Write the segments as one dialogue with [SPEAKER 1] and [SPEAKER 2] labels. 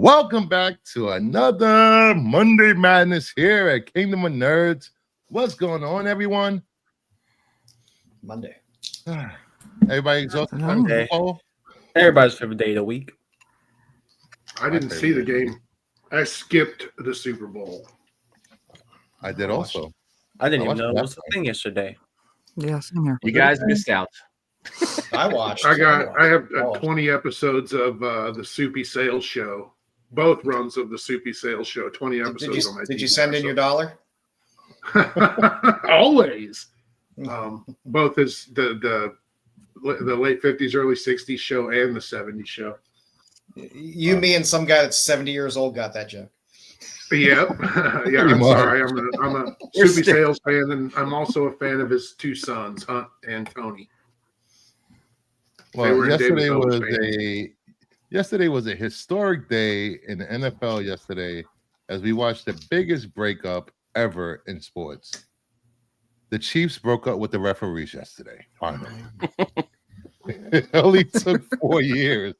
[SPEAKER 1] Welcome back to another Monday Madness here at Kingdom of Nerds. What's going on, everyone?
[SPEAKER 2] Monday.
[SPEAKER 1] Everybody exhausted from football?
[SPEAKER 3] Everybody's favorite day of the week.
[SPEAKER 4] I didn't see the game. I skipped the Super Bowl.
[SPEAKER 1] I did also.
[SPEAKER 3] I didn't even know it was a thing yesterday.
[SPEAKER 5] Yeah, same here.
[SPEAKER 3] You guys missed out.
[SPEAKER 2] I watched.
[SPEAKER 4] I have 20 episodes of the Soupy Sales Show. Both runs of the Soupy Sales Show. 20 episodes on my
[SPEAKER 2] Did you send in your dollar?
[SPEAKER 4] Always. Both is the late 50s, early 60s show and the 70s show.
[SPEAKER 2] You, me, and some guy that's 70 years old got that joke.
[SPEAKER 4] Yep. Yeah, I'm sorry. I'm a Soupy Sales fan, and I'm also a fan of his two sons, Hunt and Tony.
[SPEAKER 1] Well, yesterday was a historic day in the NFL yesterday as we watched the biggest breakup ever in sports. The Chiefs broke up with the referees yesterday. Finally. It only took 4 years.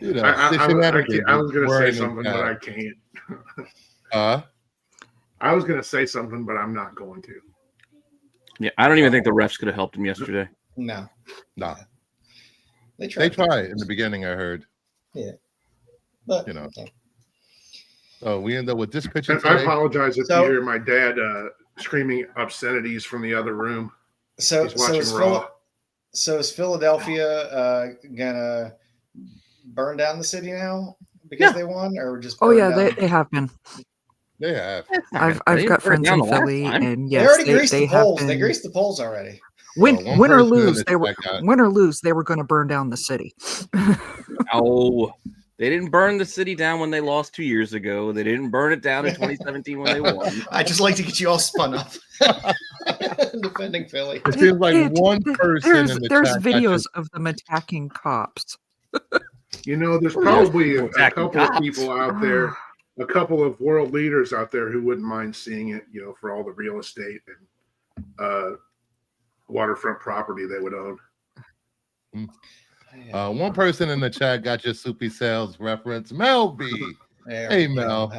[SPEAKER 1] You know,
[SPEAKER 4] I was going to say something, but I can't. I was going to say something, but I'm not going to.
[SPEAKER 3] Yeah, I don't even think the refs could have helped him yesterday.
[SPEAKER 2] No. They
[SPEAKER 1] tried in the beginning, I heard.
[SPEAKER 2] Yeah. But,
[SPEAKER 1] you know. Okay. So we end up with this picture.
[SPEAKER 4] And I apologize if you hear my dad screaming obscenities from the other room. He's watching Raw.
[SPEAKER 2] So is Philadelphia gonna burn down the city now because they won, or just?
[SPEAKER 5] Oh yeah, they have been.
[SPEAKER 1] They have.
[SPEAKER 5] I've got friends in Philly, and yes,
[SPEAKER 2] they already greased the polls.
[SPEAKER 5] Been...
[SPEAKER 2] They greased the polls already.
[SPEAKER 5] Win or lose, they were going to burn down the city.
[SPEAKER 3] Oh, they didn't burn the city down when they lost 2 years ago. They didn't burn it down in 2017 when they won.
[SPEAKER 2] I just like to get you all spun up. Defending Philly.
[SPEAKER 1] It feels like one person.
[SPEAKER 5] There's videos of them attacking cops.
[SPEAKER 4] You know, there's probably a couple of people out there, a couple of world leaders out there who wouldn't mind seeing it, you know, for all the real estate and waterfront property they would own.
[SPEAKER 1] One person in the chat got your Soupy Sales reference. Mel B. Hey, Mel.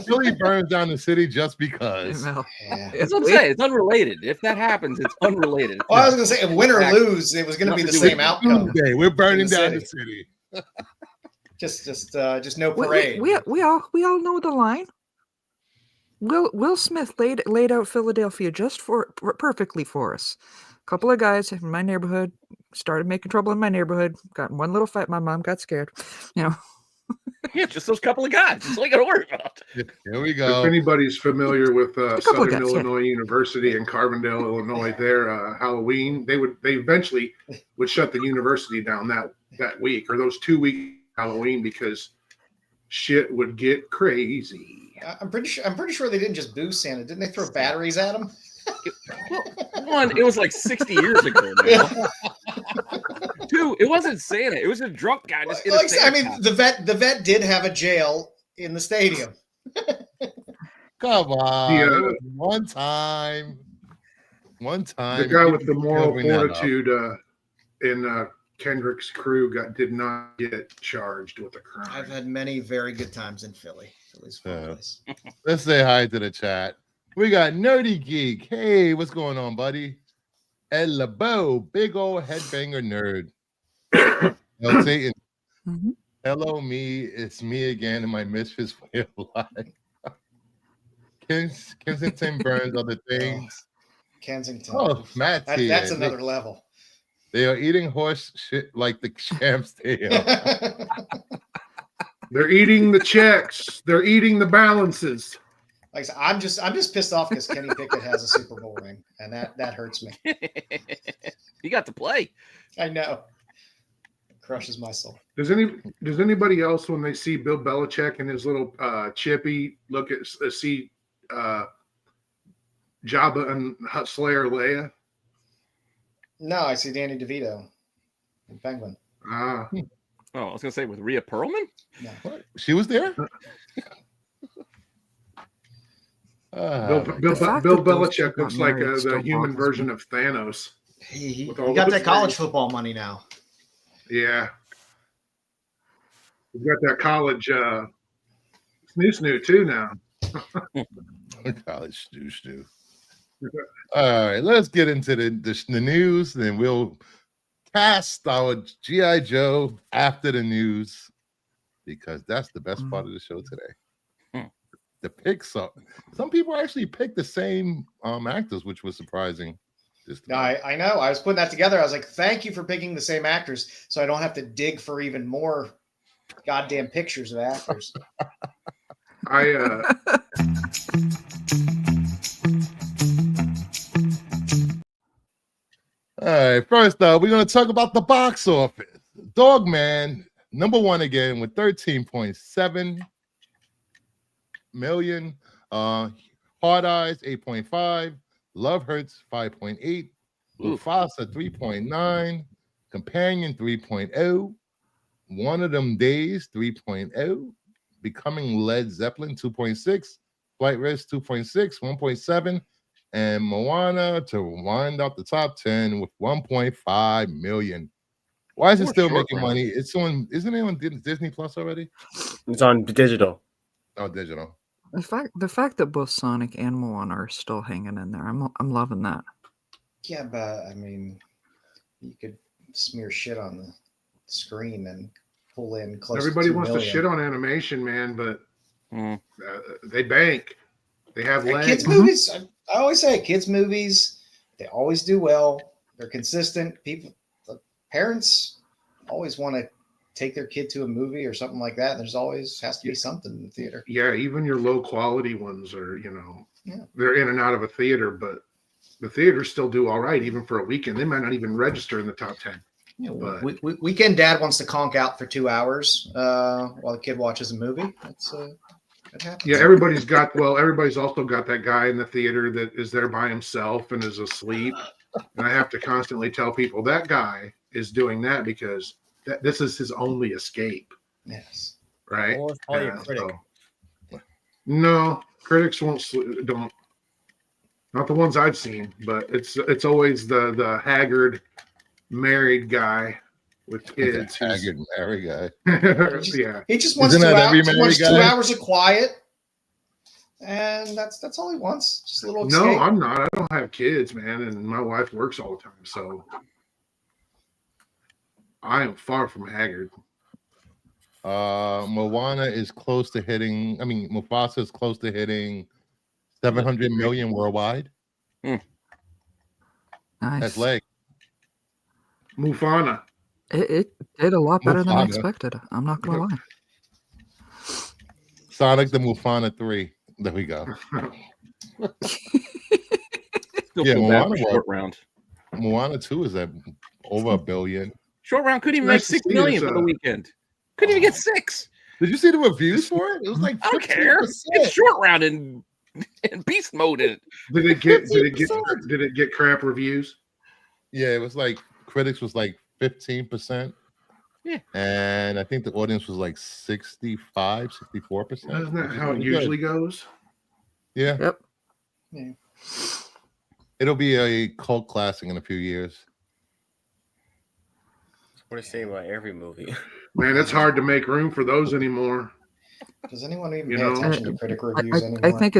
[SPEAKER 1] Philly burns down the city just because.
[SPEAKER 3] That's what I'm saying. It's unrelated. If that happens, it's unrelated.
[SPEAKER 2] Well, I was going to say, if win or lose, it was going to be the same outcome.
[SPEAKER 1] We're burning down the city.
[SPEAKER 2] Just no parade.
[SPEAKER 5] We all know the line. Will Smith laid out Philadelphia just perfectly for us. A couple of guys in my neighborhood started making trouble in my neighborhood. Got in one little fight. My mom got scared. You know.
[SPEAKER 3] Yeah, just those couple of guys. That's all you got to worry about.
[SPEAKER 1] Here we go.
[SPEAKER 4] If anybody's familiar with Southern Illinois University in Carbondale, Illinois, their Halloween, they eventually would shut the university down that week or those 2 weeks Halloween because shit would get crazy.
[SPEAKER 2] I'm pretty sure they didn't just boo Santa. Didn't they throw batteries at him?
[SPEAKER 3] One, it was like 60 years ago now. Two, it wasn't Santa. It was a drunk guy.
[SPEAKER 2] The vet did have a jail in the stadium.
[SPEAKER 1] Come on. Yeah. One time.
[SPEAKER 4] The guy with the moral fortitude in Kendrick's crew did not get charged with a crime.
[SPEAKER 2] I've had many very good times in Philly. Philly's fun place.
[SPEAKER 1] Let's say hi to the chat. We got Nerdy Geek. Hey, what's going on, buddy? Ed LeBeau, big old headbanger nerd. El Satan. Mm-hmm. Hello, me. It's me again in my misfits way of life. Kensington Burns, other things.
[SPEAKER 2] Kensington.
[SPEAKER 1] Oh, Matt.
[SPEAKER 2] That's another level.
[SPEAKER 1] They are eating horse shit like the champ's tail.
[SPEAKER 4] They're eating the checks. They're eating the balances.
[SPEAKER 2] Like I said, I'm just pissed off because Kenny Pickett has a Super Bowl ring, and that hurts me.
[SPEAKER 3] He got to play.
[SPEAKER 2] I know. It crushes my soul.
[SPEAKER 4] Does anybody else, when they see Bill Belichick and his little chippy, look at see Jabba and Slayer Leia?
[SPEAKER 2] No, I see Danny DeVito in Penguin.
[SPEAKER 4] Ah.
[SPEAKER 3] Oh, I was gonna say with Rhea Perlman.
[SPEAKER 2] No.
[SPEAKER 1] What? She was there.
[SPEAKER 4] Bill Belichick looks like the human version of Thanos.
[SPEAKER 2] He got that college football money now.
[SPEAKER 4] Yeah. We've got that college snoo too now.
[SPEAKER 1] College stew. All right, let's get into the news, then we'll cast our G.I. Joe after the news because that's the best part of the show today. The picks up. Some people actually picked the same actors, which was surprising.
[SPEAKER 2] I know. I was putting that together. I was like, thank you for picking the same actors so I don't have to dig for even more goddamn pictures of actors.
[SPEAKER 1] All right, first up, we're going to talk about the box office. Dogman, number one again with 13.7 million. Hard Eyes, 8.5. Love Hurts, 5.8. Mufasa, 3.9. Companion, 3.0. One of Them Days, 3.0. Becoming Led Zeppelin, 2.6. Flight Risk, 2.6. 1.7. And Moana to wind up the top 10 with 1.5 million. Why is it still making money? It's on, isn't it on Disney Plus already?
[SPEAKER 6] It's on digital.
[SPEAKER 1] Oh, digital.
[SPEAKER 5] The fact that both Sonic and Moana are still hanging in there, I'm loving that.
[SPEAKER 2] Yeah, but I mean, you could smear shit on the screen and pull in close.
[SPEAKER 4] Everybody
[SPEAKER 2] to 2
[SPEAKER 4] wants
[SPEAKER 2] million.
[SPEAKER 4] to shit on animation, man, but they bank. They have legs.
[SPEAKER 2] Kids movies. I always say kids movies. They always do well. They're consistent. The parents always want to take their kid to a movie or something like that. There's always has to be something in the theater.
[SPEAKER 4] Yeah, even your low quality ones are, they're in and out of a theater, but the theaters still do all right, even for a weekend. They might not even register in the top 10.
[SPEAKER 2] Yeah, weekend dad wants to conk out for 2 hours while the kid watches a movie. That happens.
[SPEAKER 4] Yeah, everybody's also got that guy in the theater that is there by himself and is asleep. And I have to constantly tell people that guy is doing that because this is his only escape.
[SPEAKER 2] Yes.
[SPEAKER 4] Right?
[SPEAKER 6] Or probably a critic.
[SPEAKER 4] No, critics don't. Not the ones I've seen, but it's always the haggard married guy with kids.
[SPEAKER 1] Haggard married guy.
[SPEAKER 4] Yeah.
[SPEAKER 2] He just wants, 2 hours of quiet. And that's all he wants. Just a little escape.
[SPEAKER 4] No, I'm not. I don't have kids, man, and my wife works all the time, so I am far from haggard.
[SPEAKER 1] Moana is close to hitting. Mufasa is close to hitting 700 million worldwide.
[SPEAKER 5] Nice.
[SPEAKER 1] That's leg.
[SPEAKER 4] Mufana.
[SPEAKER 5] It did a lot better than I
[SPEAKER 1] Mufana.
[SPEAKER 5] expected. I'm not gonna lie.
[SPEAKER 1] Sonic the Mufana 3. There we go.
[SPEAKER 3] Still
[SPEAKER 1] Yeah,
[SPEAKER 3] feel bad
[SPEAKER 1] Moana
[SPEAKER 3] for Short Round.
[SPEAKER 1] Moana 2 is at over $1 billion.
[SPEAKER 3] Short Round couldn't even make
[SPEAKER 4] Nice to
[SPEAKER 3] 6
[SPEAKER 4] see
[SPEAKER 3] million
[SPEAKER 4] this,
[SPEAKER 3] for the weekend. Couldn't even get 6.
[SPEAKER 1] Did you see the reviews for it? It was like
[SPEAKER 3] I don't care.
[SPEAKER 1] 15%.
[SPEAKER 3] It's Short Round in beast mode in it.
[SPEAKER 4] Did it get crap reviews?
[SPEAKER 1] Yeah, it was like critics was like 15%.
[SPEAKER 3] Yeah.
[SPEAKER 1] And I think the audience was like 64%.
[SPEAKER 4] Isn't that how it usually goes?
[SPEAKER 1] Yeah.
[SPEAKER 5] Yep.
[SPEAKER 2] Yeah.
[SPEAKER 1] It'll be a cult classic in a few years.
[SPEAKER 6] What are you saying about every movie?
[SPEAKER 4] Man, it's hard to make room for those anymore.
[SPEAKER 2] Does anyone even
[SPEAKER 4] You
[SPEAKER 2] pay
[SPEAKER 4] know?
[SPEAKER 2] attention to critic reviews
[SPEAKER 5] I
[SPEAKER 2] anymore?
[SPEAKER 5] think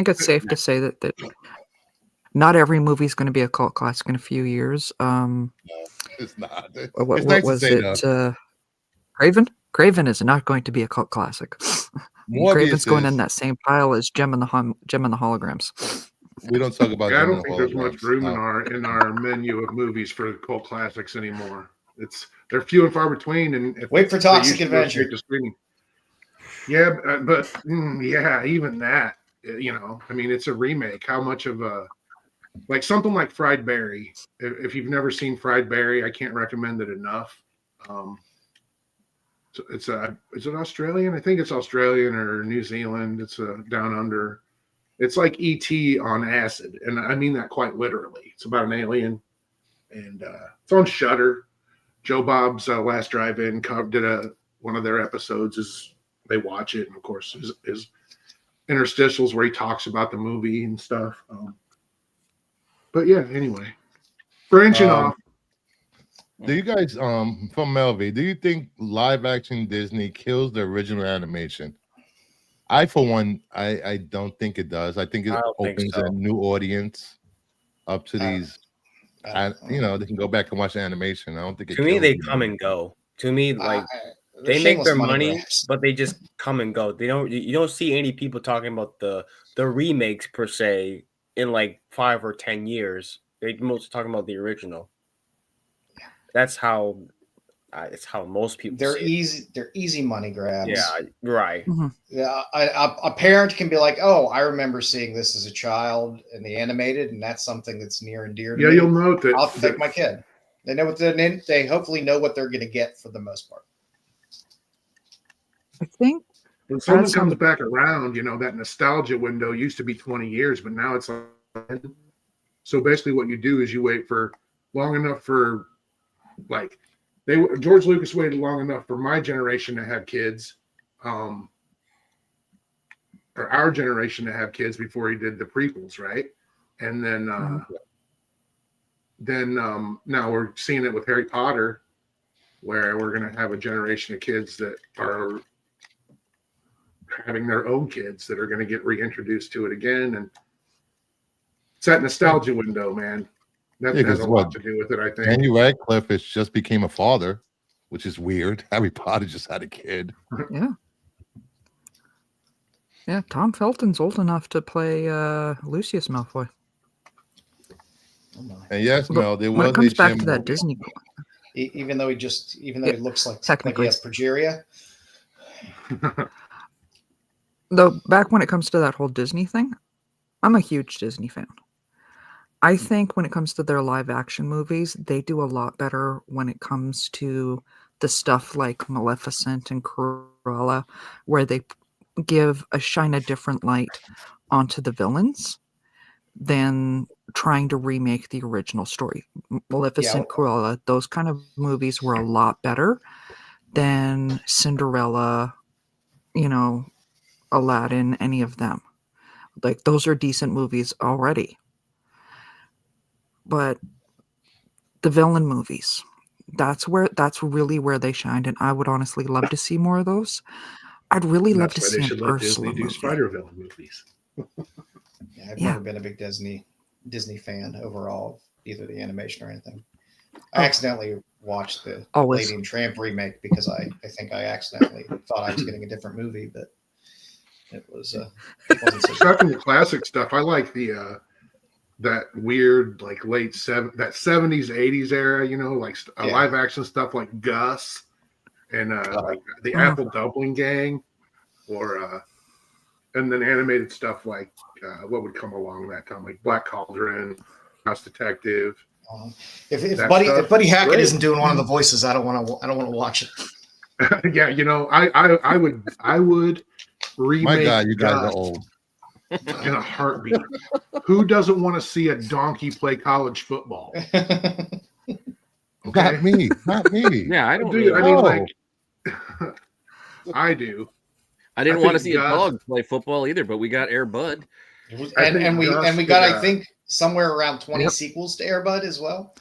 [SPEAKER 5] it's safe to say that not every movie is going to be a cult classic in a few years.
[SPEAKER 1] It's not.
[SPEAKER 5] What
[SPEAKER 1] It's nice to
[SPEAKER 5] was
[SPEAKER 1] say
[SPEAKER 5] it? Craven? Craven is not going to be a cult classic. Craven's going in that same pile as Gem and the Holograms.
[SPEAKER 1] We don't talk about.
[SPEAKER 4] Yeah, I
[SPEAKER 1] Gem
[SPEAKER 4] don't
[SPEAKER 1] and
[SPEAKER 4] think there's much
[SPEAKER 1] Holograms.
[SPEAKER 4] room
[SPEAKER 1] No.
[SPEAKER 4] in our menu of movies for cult classics anymore. They're few and far between. And
[SPEAKER 2] Wait for
[SPEAKER 4] they
[SPEAKER 2] Toxic
[SPEAKER 4] usually go
[SPEAKER 2] Adventure.
[SPEAKER 4] straight to streaming. Yeah, but yeah, even that, it's a remake. How much of like something like Fried Berry? If you've never seen Fried Berry, I can't recommend it enough. So is it Australian? I think it's Australian or New Zealand. It's down under. It's like E.T. on acid, and I mean that quite literally. It's about an alien, and it's on Shudder. Joe Bob's Last Drive-In did one of their episodes. Is they watch it, and of course, his interstitials where he talks about the movie and stuff. But yeah, anyway, branching off.
[SPEAKER 1] Do you guys from Melvi, do you think live action Disney kills the original animation? I for one, I don't think it does. I think it
[SPEAKER 6] I don't think
[SPEAKER 1] opens
[SPEAKER 6] so.
[SPEAKER 1] a new audience up to
[SPEAKER 2] I-
[SPEAKER 1] these
[SPEAKER 2] I don't
[SPEAKER 1] you know, they can go back and watch the animation. I don't think it
[SPEAKER 6] To me,
[SPEAKER 1] kills
[SPEAKER 6] they
[SPEAKER 1] them.
[SPEAKER 6] come and go. To me, like
[SPEAKER 2] they're
[SPEAKER 6] they make
[SPEAKER 2] shameless
[SPEAKER 6] their money,
[SPEAKER 2] grabs.
[SPEAKER 6] but they just come and go. They don't. You don't see any people talking about the remakes per se in like 5 or 10 years. They mostly talking about the original. That's how. It's how most people.
[SPEAKER 2] They're
[SPEAKER 6] see it.
[SPEAKER 2] easy. They're easy money grabs.
[SPEAKER 6] Yeah. Right.
[SPEAKER 2] Yeah, a parent can be like, "Oh, I remember seeing this as a child in the animated, and that's something that's near and dear to
[SPEAKER 4] Yeah,
[SPEAKER 2] me.
[SPEAKER 4] you'll note that.
[SPEAKER 2] I'll take my kid. They know what they hopefully know what they're going to get for the most part.
[SPEAKER 5] I think
[SPEAKER 4] when someone
[SPEAKER 5] That's
[SPEAKER 4] comes
[SPEAKER 5] on-
[SPEAKER 4] back around, that nostalgia window used to be 20 years, but now it's like, so basically what you do is you wait for long enough for like George Lucas waited long enough for my generation to have kids, or our generation to have kids before he did the prequels, right? And then now we're seeing it with Harry Potter, where we're going to have a generation of kids that are having their own kids that are going to get reintroduced to it again, and it's that nostalgia window, man. That
[SPEAKER 1] Yeah,
[SPEAKER 4] has
[SPEAKER 1] 'cause
[SPEAKER 4] a lot to do with it, I think.
[SPEAKER 1] Daniel Radcliffe has just became a father, which is weird. Harry Potter just had a kid.
[SPEAKER 5] Yeah, Tom Felton's old enough to play Lucius Malfoy.
[SPEAKER 2] Oh my.
[SPEAKER 1] And yes,
[SPEAKER 5] But
[SPEAKER 1] Mel, there
[SPEAKER 5] when
[SPEAKER 1] was
[SPEAKER 5] it comes
[SPEAKER 1] a
[SPEAKER 5] back
[SPEAKER 1] Jim
[SPEAKER 5] to that
[SPEAKER 1] movie.
[SPEAKER 5] Disney,
[SPEAKER 2] Even though he
[SPEAKER 5] Yeah,
[SPEAKER 2] looks like he
[SPEAKER 5] technically.
[SPEAKER 2] has progeria.
[SPEAKER 5] though, back when it comes to that whole Disney thing, I'm a huge Disney fan. I think when it comes to their live action movies, they do a lot better when it comes to the stuff like Maleficent and Cruella, where they shine a different light onto the villains than trying to remake the original story. Maleficent, Cruella, those kind of movies were a lot better than Cinderella, Aladdin, any of them. Like, those are decent movies already. But the villain movies, that's really where they shined, and I would honestly love to see more of those. I'd really love to
[SPEAKER 4] That's why
[SPEAKER 5] see
[SPEAKER 4] they
[SPEAKER 5] an
[SPEAKER 4] should let
[SPEAKER 5] Ursula
[SPEAKER 4] Disney do
[SPEAKER 5] movie.
[SPEAKER 4] Spider-Villain movies.
[SPEAKER 2] Yeah, I've
[SPEAKER 5] Yeah.
[SPEAKER 2] never been a big Disney fan overall, either the animation or anything.
[SPEAKER 5] Oh.
[SPEAKER 2] I accidentally watched the
[SPEAKER 5] Always.
[SPEAKER 2] Lady and Tramp remake because I think I accidentally thought I was getting a different movie, but it was it wasn't so good.
[SPEAKER 4] Stuff in the classic stuff. I like the that weird like late 70s 80s era. Like
[SPEAKER 2] Yeah.
[SPEAKER 4] live action stuff like Gus and like the
[SPEAKER 5] Oh.
[SPEAKER 4] Apple Dumpling Gang, or and then animated stuff like what would come along that time, like Black Cauldron, House Detective.
[SPEAKER 2] If
[SPEAKER 4] That
[SPEAKER 2] Buddy
[SPEAKER 4] stuff
[SPEAKER 2] if Buddy
[SPEAKER 4] is
[SPEAKER 2] Hackett
[SPEAKER 4] great.
[SPEAKER 2] isn't doing one of the voices, I don't want to watch it.
[SPEAKER 4] Yeah, I would remake
[SPEAKER 1] My God, you guys
[SPEAKER 4] Gus
[SPEAKER 1] are old.
[SPEAKER 4] in a heartbeat. Who doesn't want to see a donkey play college football? Okay.
[SPEAKER 1] Not me. Not me.
[SPEAKER 3] Yeah, I don't.
[SPEAKER 4] Dude,
[SPEAKER 3] really-
[SPEAKER 4] I mean,
[SPEAKER 1] know.
[SPEAKER 4] like, I do.
[SPEAKER 3] I didn't
[SPEAKER 4] I
[SPEAKER 3] want to
[SPEAKER 4] think
[SPEAKER 3] see a
[SPEAKER 4] Gus-
[SPEAKER 3] dog play football either, but we got Air Bud.
[SPEAKER 2] and we got I
[SPEAKER 4] could,
[SPEAKER 2] think somewhere around 20
[SPEAKER 5] Yep.
[SPEAKER 2] sequels to Air Bud as well.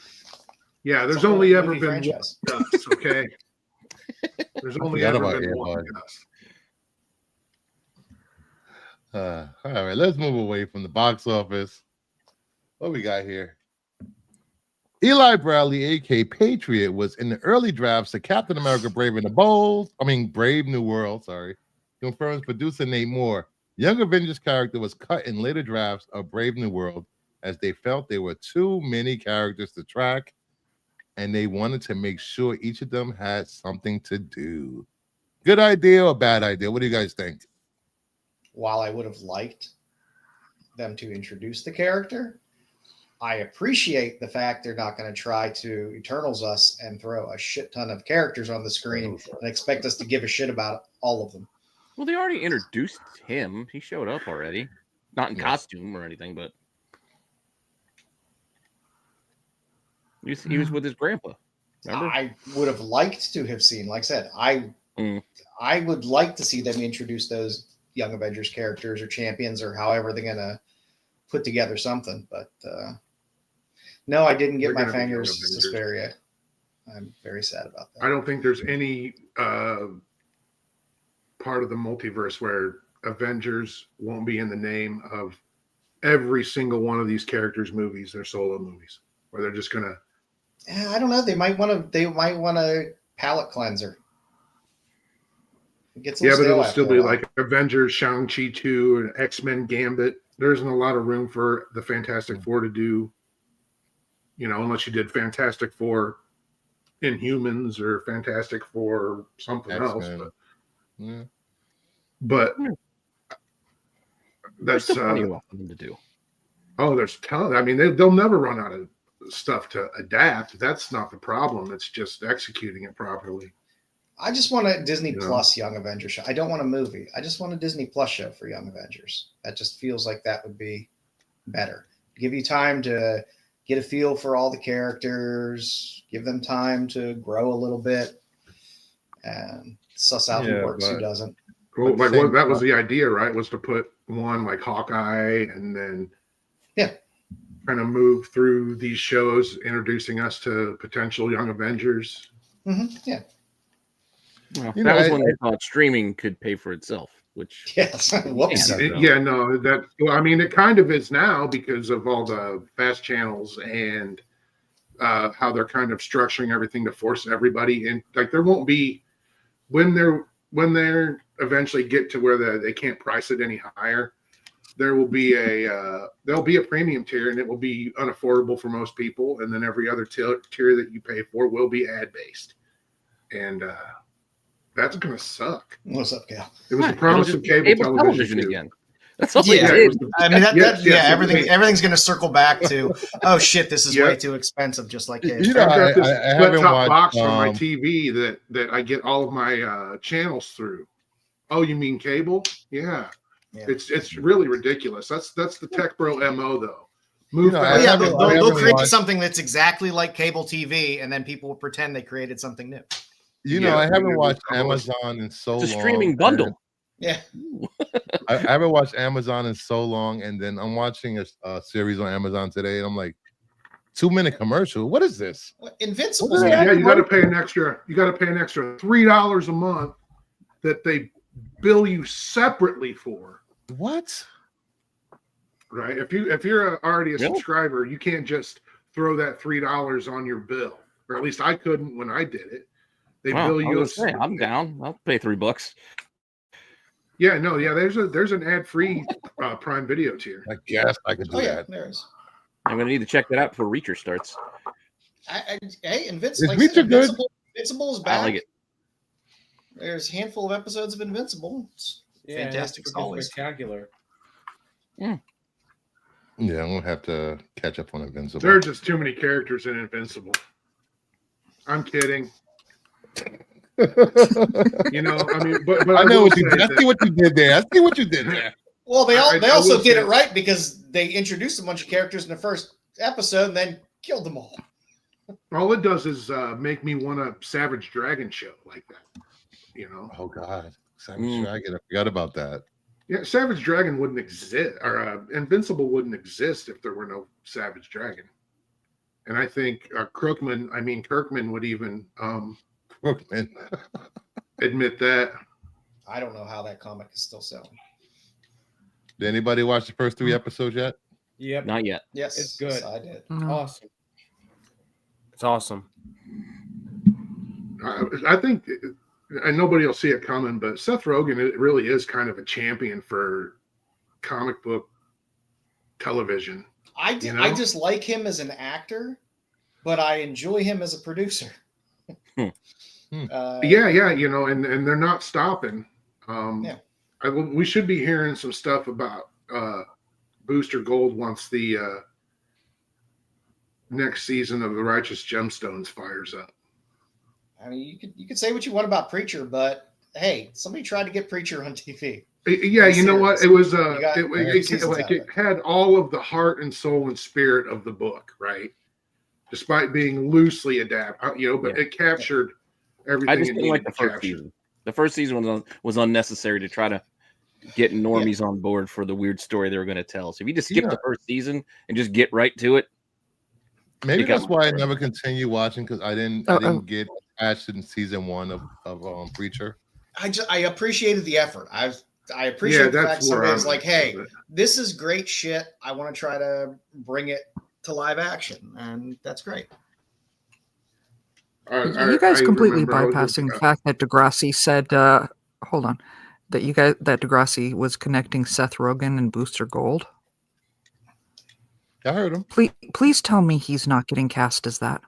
[SPEAKER 4] Yeah, there's
[SPEAKER 2] It's a whole
[SPEAKER 4] only ever
[SPEAKER 2] movie
[SPEAKER 4] been one
[SPEAKER 2] franchise.
[SPEAKER 4] Gus, okay? There's only
[SPEAKER 1] forgot
[SPEAKER 4] ever
[SPEAKER 1] about
[SPEAKER 4] been
[SPEAKER 1] Air
[SPEAKER 4] one
[SPEAKER 1] Bud.
[SPEAKER 4] Gus.
[SPEAKER 1] All right, let's move away from the box office. What we got here? Eli Bradley, aka Patriot, was in the early drafts of Captain America: Brave New World. Sorry, confirms producer Nate Moore. Young Avengers character was cut in later drafts of Brave New World as they felt there were too many characters to track, and they wanted to make sure each of them had something to do. Good idea or bad idea? What do you guys think?
[SPEAKER 2] While I would have liked them to introduce the character, I appreciate the fact they're not going to try to Eternals us and throw a shit ton of characters on the screen and expect us to give a shit about all of them.
[SPEAKER 3] Well, they already introduced him. He showed up already, not in costume or anything, but he was with his grandpa. Remember?
[SPEAKER 2] I would have liked to have seen, like I said, I would like to see them introduce those Young Avengers characters or champions or however they're going to put together something. But no, I didn't get
[SPEAKER 4] They're
[SPEAKER 2] my
[SPEAKER 4] gonna be Young
[SPEAKER 2] fingers
[SPEAKER 4] Avengers.
[SPEAKER 2] Suspiria. I'm very sad about that.
[SPEAKER 4] I don't think there's any part of the multiverse where Avengers won't be in the name of every single one of these characters' movies, their solo movies, where they're just gonna.
[SPEAKER 2] Yeah, I don't know. They might want a palate cleanser. It gets a
[SPEAKER 4] Yeah,
[SPEAKER 2] little
[SPEAKER 4] but it'll
[SPEAKER 2] stale
[SPEAKER 4] still
[SPEAKER 2] after
[SPEAKER 4] be
[SPEAKER 2] a while.
[SPEAKER 4] like Avengers, Shang-Chi 2, and X-Men Gambit. There isn't a lot of room for the Fantastic Four to do, unless you did Fantastic Four Inhumans or Fantastic Four something
[SPEAKER 1] X-Men.
[SPEAKER 4] else.
[SPEAKER 1] Yeah.
[SPEAKER 4] But
[SPEAKER 3] There's
[SPEAKER 4] that's
[SPEAKER 3] still plenty of them to do.
[SPEAKER 4] there's ton. I mean, they'll never run out of stuff to adapt. That's not the problem. It's just executing it properly.
[SPEAKER 2] I just want a Disney
[SPEAKER 4] Yeah.
[SPEAKER 2] Plus Young Avengers show. I don't want a movie. I just want a Disney Plus show for Young Avengers. That just feels like that would be better. Give you time to get a feel for all the characters, give them time to grow a little bit, and suss out
[SPEAKER 1] Yeah,
[SPEAKER 2] who works, who
[SPEAKER 1] but-
[SPEAKER 2] doesn't.
[SPEAKER 4] Well,
[SPEAKER 1] At the
[SPEAKER 4] like
[SPEAKER 1] same
[SPEAKER 4] that was
[SPEAKER 1] time-
[SPEAKER 4] the idea, right? Was to put one like Hawkeye and then kind of move through these shows, introducing us to potential Young Avengers.
[SPEAKER 2] Yeah.
[SPEAKER 3] Well,
[SPEAKER 1] You
[SPEAKER 3] that
[SPEAKER 1] know,
[SPEAKER 3] was when they thought streaming could pay for itself, which
[SPEAKER 2] Yes. Whoops.
[SPEAKER 3] Yeah.
[SPEAKER 4] It kind of is now because of all the fast channels and how they're kind of structuring everything to force everybody in. Like there won't be when they're eventually get to where they can't price it any higher. There'll be a premium tier, and it will be unaffordable for most people. And then every other tier that you pay for will be ad based, and that's gonna suck.
[SPEAKER 2] What's up, Cal?
[SPEAKER 4] It was
[SPEAKER 3] Right,
[SPEAKER 4] the promise
[SPEAKER 3] it'll
[SPEAKER 4] of
[SPEAKER 3] just be
[SPEAKER 4] cable television too.
[SPEAKER 3] again. That's all
[SPEAKER 2] Yeah,
[SPEAKER 3] they
[SPEAKER 4] it
[SPEAKER 3] did.
[SPEAKER 4] was the-
[SPEAKER 2] I mean,
[SPEAKER 4] Yes,
[SPEAKER 2] everything's going to circle back to, oh shit, this is
[SPEAKER 4] Yeah.
[SPEAKER 2] way too expensive, just like cable.
[SPEAKER 1] You know,
[SPEAKER 4] I've got this
[SPEAKER 1] I haven't
[SPEAKER 4] split-top
[SPEAKER 1] watched,
[SPEAKER 4] box on my TV that I get all of my channels through. Oh, you mean cable? Yeah.
[SPEAKER 2] Yeah.
[SPEAKER 4] It's really ridiculous. That's the tech bro MO though. Move
[SPEAKER 1] I
[SPEAKER 2] Oh,
[SPEAKER 4] fast.
[SPEAKER 2] yeah,
[SPEAKER 1] haven't-
[SPEAKER 2] they'll,
[SPEAKER 1] I
[SPEAKER 2] they'll
[SPEAKER 1] haven't
[SPEAKER 2] create
[SPEAKER 1] watched-
[SPEAKER 2] something that's exactly like cable TV, and then people will pretend they created something new.
[SPEAKER 1] You know,
[SPEAKER 4] Yeah,
[SPEAKER 1] I haven't
[SPEAKER 4] we
[SPEAKER 1] watched
[SPEAKER 4] never-
[SPEAKER 1] Amazon in so long.
[SPEAKER 3] It's a streaming bundle.
[SPEAKER 2] Yeah.
[SPEAKER 1] I haven't watched Amazon in so long, and then I'm watching a series on Amazon today, and I'm like, 2-minute commercial. What is this?
[SPEAKER 2] Invincible.
[SPEAKER 1] What is
[SPEAKER 4] Yeah,
[SPEAKER 1] that?
[SPEAKER 4] you got to pay an extra. You got to pay an extra $3 a month that they bill you separately for.
[SPEAKER 1] What?
[SPEAKER 4] Right? If you're already a
[SPEAKER 3] Really?
[SPEAKER 4] subscriber, you can't just throw that $3 on your bill, or at least I couldn't when I did it. They
[SPEAKER 3] Wow,
[SPEAKER 4] bill
[SPEAKER 3] I
[SPEAKER 4] you.
[SPEAKER 3] was gonna say, I'm down. I'll pay $3.
[SPEAKER 4] Yeah, no, yeah. There's an ad-free Prime Video tier.
[SPEAKER 1] I guess I could do
[SPEAKER 2] Oh yeah,
[SPEAKER 1] that.
[SPEAKER 2] there is.
[SPEAKER 3] I'm gonna need to check that out before Reacher starts.
[SPEAKER 2] Hey, Invincible.
[SPEAKER 1] Is Reacher good?
[SPEAKER 2] Invincible is back.
[SPEAKER 3] I like it.
[SPEAKER 2] There's a handful of episodes of Invincible. It's fantastic as always.
[SPEAKER 7] Spectacular.
[SPEAKER 1] Yeah, I'm gonna have to catch up on Invincible.
[SPEAKER 4] There are just too many characters in Invincible. I'm kidding. You know, I mean, but
[SPEAKER 1] I know
[SPEAKER 4] will
[SPEAKER 1] what you
[SPEAKER 4] say
[SPEAKER 1] did. I
[SPEAKER 4] that-
[SPEAKER 1] see what you did there. I see what you did there.
[SPEAKER 2] Well, they
[SPEAKER 4] I
[SPEAKER 2] also
[SPEAKER 4] will
[SPEAKER 2] did
[SPEAKER 4] say-
[SPEAKER 2] it right because they introduced a bunch of characters in the first episode and then killed them all.
[SPEAKER 4] all it does is make me want a Savage Dragon show like that. You know,
[SPEAKER 1] Oh God, Savage
[SPEAKER 3] Mm.
[SPEAKER 1] Dragon. I forgot about that.
[SPEAKER 4] yeah, Savage Dragon wouldn't exist, or Invincible wouldn't exist if there were no Savage Dragon. And I think Kirkman would even
[SPEAKER 1] Crookman.
[SPEAKER 4] admit that.
[SPEAKER 2] I don't know how that comic is still selling.
[SPEAKER 1] Did anybody watch the first 3 episodes yet?
[SPEAKER 7] Yep.
[SPEAKER 3] Not yet.
[SPEAKER 2] Yes,
[SPEAKER 7] It's good.
[SPEAKER 2] yes, I did.
[SPEAKER 5] No.
[SPEAKER 7] Awesome.
[SPEAKER 6] It's awesome.
[SPEAKER 4] I think, and nobody will see it coming, but Seth Rogen it really is kind of a champion for comic book television.
[SPEAKER 2] I
[SPEAKER 4] You know?
[SPEAKER 2] just like him as an actor, but I enjoy him as a producer.
[SPEAKER 3] Hmm.
[SPEAKER 4] Yeah, you know, and they're not stopping.
[SPEAKER 2] Yeah.
[SPEAKER 4] We should be hearing some stuff about Booster Gold once the next season of the Righteous Gemstones fires up.
[SPEAKER 2] I mean, you could say what you want about Preacher, but hey, somebody tried to get Preacher on TV.
[SPEAKER 4] Yeah, you know what? It was
[SPEAKER 2] You got seasons
[SPEAKER 4] like
[SPEAKER 2] out
[SPEAKER 4] it
[SPEAKER 2] of it.
[SPEAKER 4] had all of the heart and soul and spirit of the book, right? Despite being loosely adapted, you know, but
[SPEAKER 3] Yeah.
[SPEAKER 4] it captured everything.
[SPEAKER 3] I just
[SPEAKER 4] it
[SPEAKER 3] didn't like
[SPEAKER 4] needed
[SPEAKER 3] the
[SPEAKER 4] to
[SPEAKER 3] first
[SPEAKER 4] capture.
[SPEAKER 3] season. The first season was unnecessary to try to get normies on board for the weird story they were going to tell. So if you just skip
[SPEAKER 1] Yeah.
[SPEAKER 3] the first season and just get right to it,
[SPEAKER 1] Maybe
[SPEAKER 3] It got
[SPEAKER 1] that's why I
[SPEAKER 3] my-
[SPEAKER 1] never continue watching because I didn't get attached in season 1 of Preacher.
[SPEAKER 2] I appreciated the effort. I appreciate the fact somebody's like, hey, this is great shit. I want to try to bring it to live action, and that's great.
[SPEAKER 5] You guys completely
[SPEAKER 4] remember
[SPEAKER 5] bypassing the fact that Degrassi said, hold on, that Degrassi was connecting Seth Rogen and Booster Gold.
[SPEAKER 1] I heard him.
[SPEAKER 5] Please tell me he's not getting cast as that.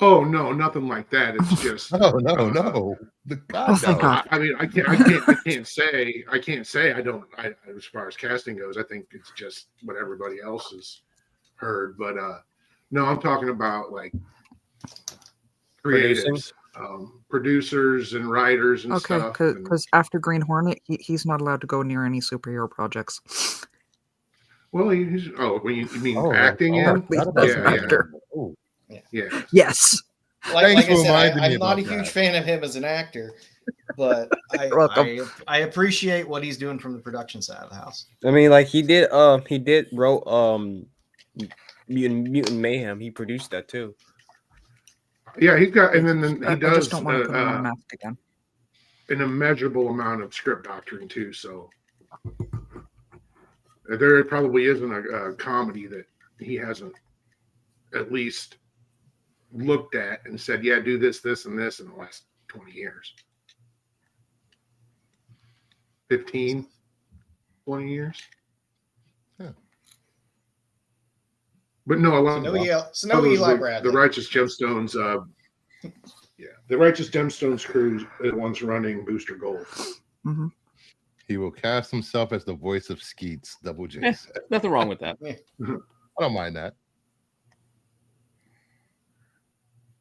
[SPEAKER 4] Oh no, nothing like that. It's just
[SPEAKER 1] No. The God,
[SPEAKER 5] thank
[SPEAKER 1] no.
[SPEAKER 5] God.
[SPEAKER 4] I mean, I can't say I don't. As far as casting goes, I think it's just what everybody else has heard. But no, I'm talking about like creatives, producers, and writers and
[SPEAKER 5] Okay,
[SPEAKER 4] stuff.
[SPEAKER 5] because after Green Hornet, he's not allowed to go near any superhero projects.
[SPEAKER 4] Well, he's when you mean
[SPEAKER 1] Oh,
[SPEAKER 4] acting
[SPEAKER 1] oh,
[SPEAKER 4] in?
[SPEAKER 5] Least
[SPEAKER 1] Yeah,
[SPEAKER 5] as an actor.
[SPEAKER 1] Oh.
[SPEAKER 4] Yeah.
[SPEAKER 5] Yes.
[SPEAKER 2] Like
[SPEAKER 1] Thanks
[SPEAKER 2] I
[SPEAKER 1] for
[SPEAKER 2] said,
[SPEAKER 1] reminding me
[SPEAKER 2] I'm not a
[SPEAKER 1] about
[SPEAKER 2] huge
[SPEAKER 1] that.
[SPEAKER 2] fan of him as an actor, but
[SPEAKER 5] welcome.
[SPEAKER 2] I appreciate what he's doing from the production side of the house.
[SPEAKER 6] I mean, like he did wrote Mutant Mayhem. He produced that too.
[SPEAKER 4] Yeah, he's got, and then he
[SPEAKER 5] I
[SPEAKER 4] does
[SPEAKER 5] just don't want to put him on a mask again.
[SPEAKER 4] an immeasurable amount of script doctoring too. So there probably isn't a comedy that he hasn't at least looked at and said, yeah, do this, this, and this in the last 20 years. 15, 20 years.
[SPEAKER 1] Yeah.
[SPEAKER 4] But no, I
[SPEAKER 2] So
[SPEAKER 4] love
[SPEAKER 2] no Eli Bradley.
[SPEAKER 4] the Righteous Gemstones. The Righteous Gemstones crew is the ones running Booster Gold.
[SPEAKER 5] Mm-hmm.
[SPEAKER 1] He will cast himself as the voice of Skeets, Double J
[SPEAKER 3] Eh.
[SPEAKER 1] said.
[SPEAKER 3] Nothing wrong with that.
[SPEAKER 1] I don't mind that.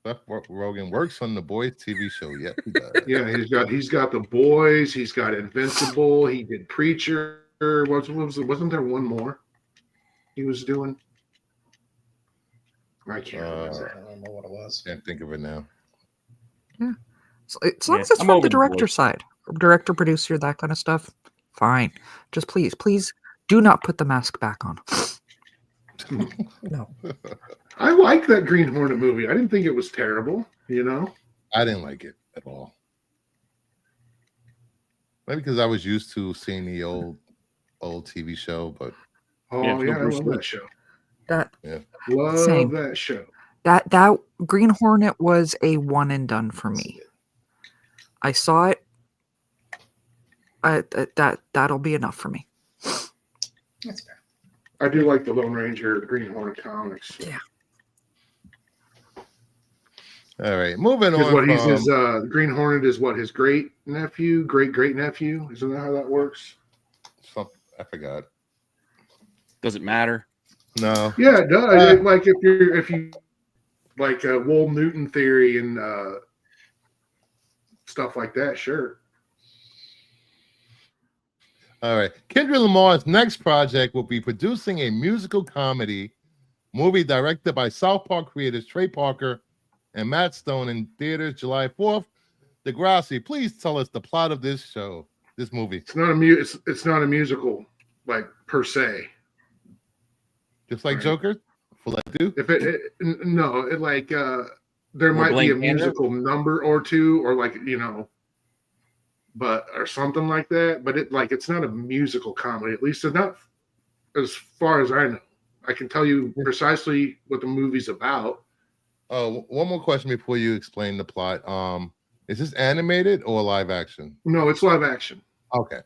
[SPEAKER 1] Seth Rogen works on the Boys TV show. Yep, he does.
[SPEAKER 4] Yeah, he's got The Boys. He's got Invincible. He did Preacher. Wasn't there one more he was doing? I can't remember.
[SPEAKER 2] I don't know what it was.
[SPEAKER 1] Can't think of it now.
[SPEAKER 5] So, as long
[SPEAKER 3] Yeah,
[SPEAKER 5] as it's
[SPEAKER 3] I'm
[SPEAKER 5] from
[SPEAKER 3] over
[SPEAKER 5] the
[SPEAKER 3] the
[SPEAKER 5] director
[SPEAKER 3] board.
[SPEAKER 5] side, director, producer, that kind of stuff, fine. Just please do not put the mask back on. No.
[SPEAKER 4] I like that Green Hornet movie. I didn't think it was terrible. You know,
[SPEAKER 1] I didn't like it at all. Maybe because I was used to seeing the old TV show, but
[SPEAKER 4] oh
[SPEAKER 3] Yeah,
[SPEAKER 4] yeah, I
[SPEAKER 3] Bruce
[SPEAKER 4] love
[SPEAKER 3] Lee.
[SPEAKER 4] that show.
[SPEAKER 5] That
[SPEAKER 4] Love
[SPEAKER 5] Same.
[SPEAKER 4] that show.
[SPEAKER 5] that Green Hornet was a one and done for me. I saw it. That'll be enough for me.
[SPEAKER 2] That's fair.
[SPEAKER 4] I do like the Lone Ranger, the Green Hornet comics.
[SPEAKER 5] Yeah.
[SPEAKER 1] all right, moving
[SPEAKER 4] Because
[SPEAKER 1] on.
[SPEAKER 4] what he's
[SPEAKER 1] from-
[SPEAKER 4] his Green Hornet is what his great nephew, great nephew. Isn't that how that works?
[SPEAKER 1] I forgot.
[SPEAKER 3] Does it matter?
[SPEAKER 1] No.
[SPEAKER 4] Yeah, it does. Like if you like Wool Newton theory and stuff like that, sure.
[SPEAKER 1] All right. Kendrick Lamar's next project will be producing a musical comedy movie directed by South Park creators Trey Parker and Matt Stone in theaters July 4th. Degrassi, please tell us the plot of this movie.
[SPEAKER 4] It's not a musical like per se.
[SPEAKER 1] Just like
[SPEAKER 4] Right.
[SPEAKER 1] Joker? Will that do?
[SPEAKER 4] If there
[SPEAKER 3] More
[SPEAKER 4] might be a
[SPEAKER 3] Blank Panther?
[SPEAKER 4] musical number or two, or like or something like that. But it's not a musical comedy. At least it's not, as far as I know. I can tell you precisely what the movie's about.
[SPEAKER 1] Oh, one more question before you explain the plot. Is this animated or live action?
[SPEAKER 4] No, it's live action.
[SPEAKER 1] Okay.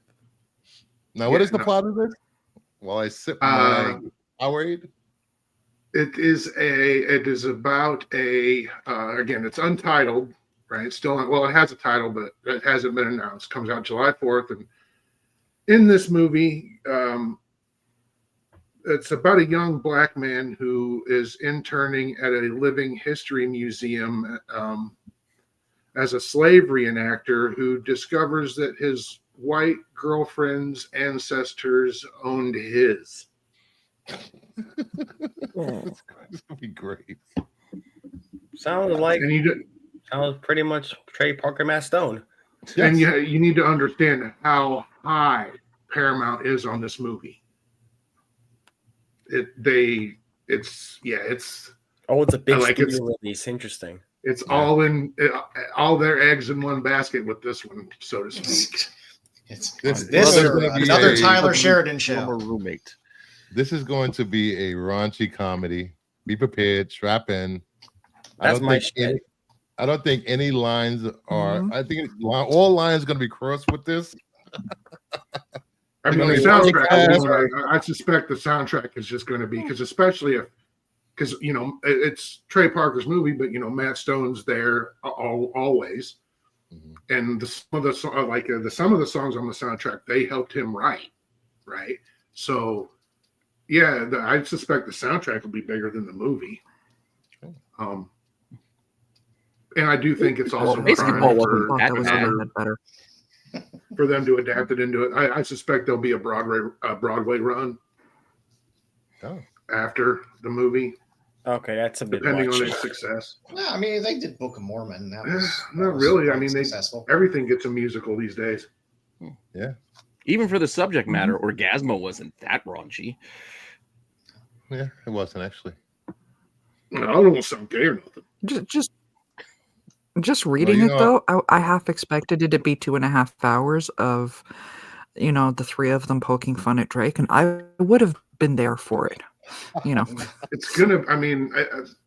[SPEAKER 1] Now, what
[SPEAKER 4] Yeah,
[SPEAKER 1] is the
[SPEAKER 4] no.
[SPEAKER 1] plot of this? While I sip my Powerade.
[SPEAKER 4] It is about again, it's untitled, right? It's still, it has a title, but it hasn't been announced. Comes out July 4th. And in this movie, it's about a young black man who is interning at a living history museum as a slave reenactor who discovers that his white girlfriend's ancestors owned his.
[SPEAKER 1] This would be great.
[SPEAKER 6] Sounds like
[SPEAKER 4] And
[SPEAKER 6] sounds pretty much Trey Parker, Matt Stone.
[SPEAKER 4] And you need to understand how high Paramount is on this movie. It it's
[SPEAKER 6] Oh, it's a big
[SPEAKER 4] like
[SPEAKER 6] studio release. Interesting.
[SPEAKER 4] it's
[SPEAKER 1] Yeah.
[SPEAKER 4] all their eggs in one basket with this one, so to speak.
[SPEAKER 2] It's
[SPEAKER 1] This
[SPEAKER 2] this
[SPEAKER 1] is
[SPEAKER 2] or
[SPEAKER 1] gonna be
[SPEAKER 2] another
[SPEAKER 1] a-
[SPEAKER 2] Tyler Sheridan
[SPEAKER 3] Former
[SPEAKER 2] show.
[SPEAKER 3] roommate.
[SPEAKER 1] This is going to be a raunchy comedy. Be prepared. Strap in.
[SPEAKER 6] That's my shit.
[SPEAKER 1] I don't think any lines are.
[SPEAKER 5] Mhm.
[SPEAKER 1] I think all lines are going to be crossed with this.
[SPEAKER 4] I
[SPEAKER 1] They're
[SPEAKER 4] mean,
[SPEAKER 1] gonna
[SPEAKER 4] the
[SPEAKER 1] be really
[SPEAKER 4] soundtrack
[SPEAKER 1] fast.
[SPEAKER 4] alone, I suspect the soundtrack is just going to be, because especially if, because it's Trey Parker's movie, but Matt Stone's there always,
[SPEAKER 1] Mhm.
[SPEAKER 4] and some of the songs on the soundtrack they helped him write, right? So, yeah, I suspect the soundtrack will be bigger than the movie. And I do think it's also
[SPEAKER 3] Basketball
[SPEAKER 4] prime
[SPEAKER 3] wasn't
[SPEAKER 4] for,
[SPEAKER 5] Thought that was
[SPEAKER 3] bad.
[SPEAKER 5] gonna get better.
[SPEAKER 4] for them to adapt it into it. I suspect there'll be a Broadway run
[SPEAKER 1] Oh.
[SPEAKER 4] after the movie,
[SPEAKER 6] Okay, that's a bit
[SPEAKER 4] depending
[SPEAKER 6] much.
[SPEAKER 4] on its success.
[SPEAKER 2] No, I mean they did Book of Mormon. That was
[SPEAKER 4] Not really. I
[SPEAKER 2] quite
[SPEAKER 4] mean,
[SPEAKER 2] successful.
[SPEAKER 4] everything gets a musical these days.
[SPEAKER 3] Even for the subject matter, Orgasmo wasn't that raunchy.
[SPEAKER 1] Yeah, it wasn't actually.
[SPEAKER 4] I don't want to sound gay or nothing.
[SPEAKER 5] Just reading
[SPEAKER 1] you
[SPEAKER 5] it
[SPEAKER 1] know-
[SPEAKER 5] though, I half expected it to be 2.5 hours of, the three of them poking fun at Drake, and I would have been there for it.
[SPEAKER 4] It's gonna. I mean,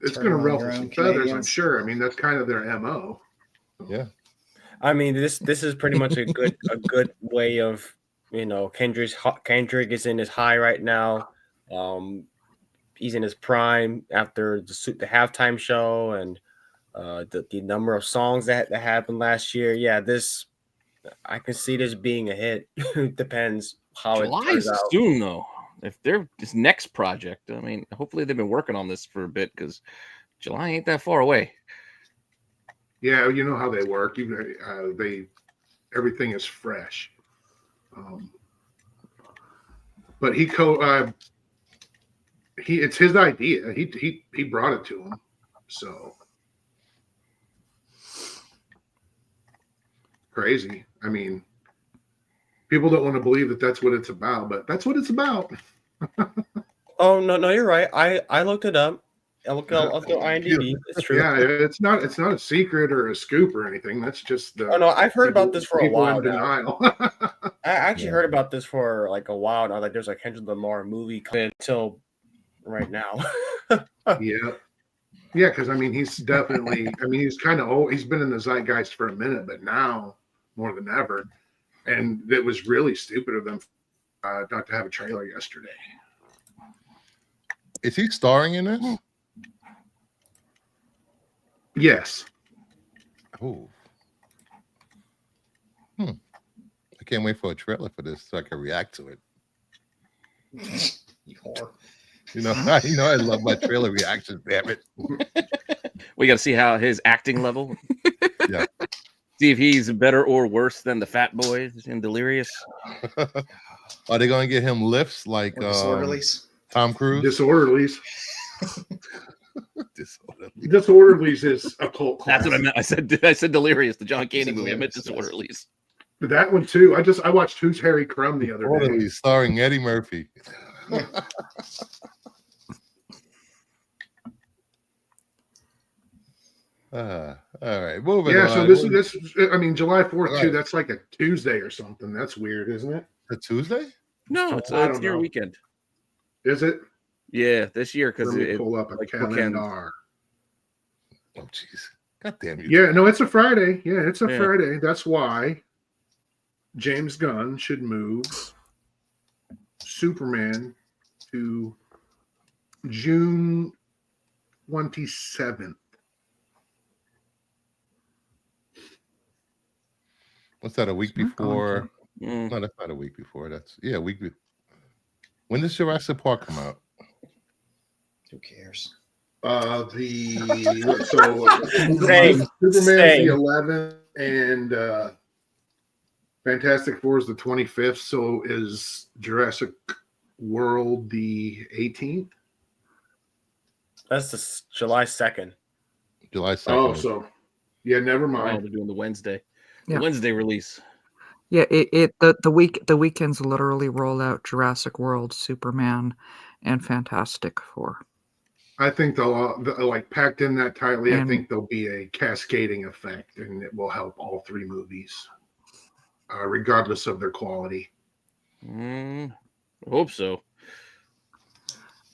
[SPEAKER 4] it's
[SPEAKER 2] Turn
[SPEAKER 4] gonna
[SPEAKER 2] on
[SPEAKER 4] ruffle
[SPEAKER 2] your
[SPEAKER 4] some
[SPEAKER 2] own
[SPEAKER 4] feathers. I'm
[SPEAKER 2] Canadians.
[SPEAKER 4] sure. I mean, that's kind of their MO.
[SPEAKER 1] Yeah.
[SPEAKER 6] I mean, this is pretty much a good way of Kendrick is in his high right now. He's in his prime after the halftime show and the number of songs that happened last year. Yeah, I can see this being a hit. Depends how it
[SPEAKER 3] July's
[SPEAKER 6] turns out.
[SPEAKER 3] soon though. If they're this next project, I mean, hopefully they've been working on this for a bit because July ain't that far away.
[SPEAKER 4] Yeah, you know how they work. Everything is fresh. But it's his idea. He brought it to him. So crazy. I mean, people don't want to believe that that's what it's about, but that's what it's about.
[SPEAKER 6] Oh no, you're right. I looked it up. I'll go IMDb. It's true.
[SPEAKER 4] Yeah, it's not a secret or a scoop or anything. That's just
[SPEAKER 6] Oh no, I've heard about this for a
[SPEAKER 4] people
[SPEAKER 6] while
[SPEAKER 4] in
[SPEAKER 6] now.
[SPEAKER 4] denial.
[SPEAKER 6] I actually
[SPEAKER 1] Yeah.
[SPEAKER 6] heard about this for like a while now. Like there's a Kendrick Lamar movie coming until right now.
[SPEAKER 4] Yeah, because I mean, he's definitely. I mean, he's kind of old. He's been in the zeitgeist for a minute, but now more than ever. And it was really stupid of them not to have a trailer yesterday.
[SPEAKER 1] Is he starring in this?
[SPEAKER 4] Yes.
[SPEAKER 1] Oh. I can't wait for a trailer for this so I can react to it.
[SPEAKER 2] You whore.
[SPEAKER 1] I love my trailer reactions. Damn it.
[SPEAKER 3] We got to see how his acting level.
[SPEAKER 1] Yeah.
[SPEAKER 3] See if he's better or worse than the Fat Boys in Delirious.
[SPEAKER 1] Are they going to get him lifts like
[SPEAKER 2] Or Disorderlies.
[SPEAKER 1] Tom Cruise?
[SPEAKER 4] Disorderlies.
[SPEAKER 1] Disorderly.
[SPEAKER 4] Disorderlies is a cult classic.
[SPEAKER 3] That's what I meant. I said Delirious, the John Candy
[SPEAKER 2] said
[SPEAKER 3] movie. I meant
[SPEAKER 2] Delirious, yes.
[SPEAKER 3] Disorderlies.
[SPEAKER 4] That one too. I watched Who's Harry Crumb the other day.
[SPEAKER 1] Disorderly, starring Eddie Murphy. All right, moving
[SPEAKER 4] Yeah,
[SPEAKER 1] on.
[SPEAKER 4] so this. I mean, July 4th
[SPEAKER 1] Right.
[SPEAKER 4] too. That's like a Tuesday or something. That's weird, isn't it?
[SPEAKER 1] a Tuesday?
[SPEAKER 3] No, it's
[SPEAKER 4] I don't
[SPEAKER 3] your
[SPEAKER 4] know.
[SPEAKER 3] weekend.
[SPEAKER 4] Is it?
[SPEAKER 3] Yeah, this year because
[SPEAKER 4] Let me
[SPEAKER 3] it.
[SPEAKER 4] pull up a
[SPEAKER 3] like
[SPEAKER 4] calendar.
[SPEAKER 1] Oh, jeez. God damn you.
[SPEAKER 4] Yeah, no, it's a Friday. Yeah, it's a
[SPEAKER 3] Yeah.
[SPEAKER 4] Friday. That's why James Gunn should move Superman to June 27th.
[SPEAKER 1] What's that, a week
[SPEAKER 5] It's not going
[SPEAKER 1] before?
[SPEAKER 3] Mm.
[SPEAKER 1] No, that's not a week before. That's, a week before. When does Jurassic Park come out?
[SPEAKER 2] Who cares?
[SPEAKER 4] Superman's
[SPEAKER 6] Same.
[SPEAKER 4] the 11th and Fantastic Four is the 25th. So is Jurassic World the 18th?
[SPEAKER 6] That's July 2nd.
[SPEAKER 1] July 2nd.
[SPEAKER 4] Oh, so yeah, never
[SPEAKER 3] Oh,
[SPEAKER 4] mind.
[SPEAKER 3] they're doing the Wednesday.
[SPEAKER 5] Yeah.
[SPEAKER 3] The Wednesday release.
[SPEAKER 5] Yeah, the weekends literally roll out Jurassic World, Superman, and Fantastic Four.
[SPEAKER 4] I think they'll like packed in that tightly. I
[SPEAKER 5] And-
[SPEAKER 4] think there'll be a cascading effect, and it will help all three movies, regardless of their quality.
[SPEAKER 3] I hope so.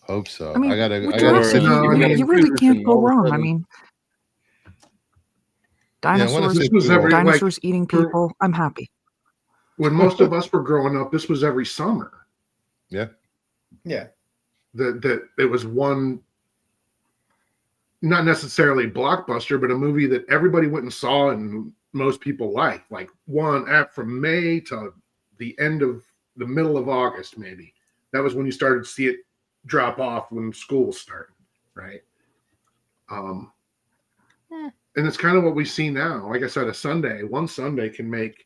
[SPEAKER 1] Hope so.
[SPEAKER 5] I mean,
[SPEAKER 1] I gotta
[SPEAKER 5] with
[SPEAKER 1] sit
[SPEAKER 5] Jurassic,
[SPEAKER 4] No,
[SPEAKER 1] through
[SPEAKER 4] I
[SPEAKER 5] you,
[SPEAKER 4] mean,
[SPEAKER 5] you really
[SPEAKER 3] Cruisers
[SPEAKER 5] can't
[SPEAKER 3] and
[SPEAKER 5] go
[SPEAKER 3] all of a
[SPEAKER 5] wrong. I
[SPEAKER 3] sudden-
[SPEAKER 5] mean,
[SPEAKER 1] I wanna
[SPEAKER 5] dinosaurs,
[SPEAKER 1] sit
[SPEAKER 4] This was
[SPEAKER 1] through
[SPEAKER 4] every like
[SPEAKER 5] dinosaurs eating
[SPEAKER 4] for-
[SPEAKER 5] people. I'm happy.
[SPEAKER 4] when most of us were growing up. This was every summer.
[SPEAKER 2] Yeah.
[SPEAKER 4] That it was one, not necessarily blockbuster, but a movie that everybody went and saw and most people liked. Like one from May to the end of the middle of August, maybe. That was when you started to see it drop off when school was starting, right? And it's kind of what we see now. Like I said, one Sunday can make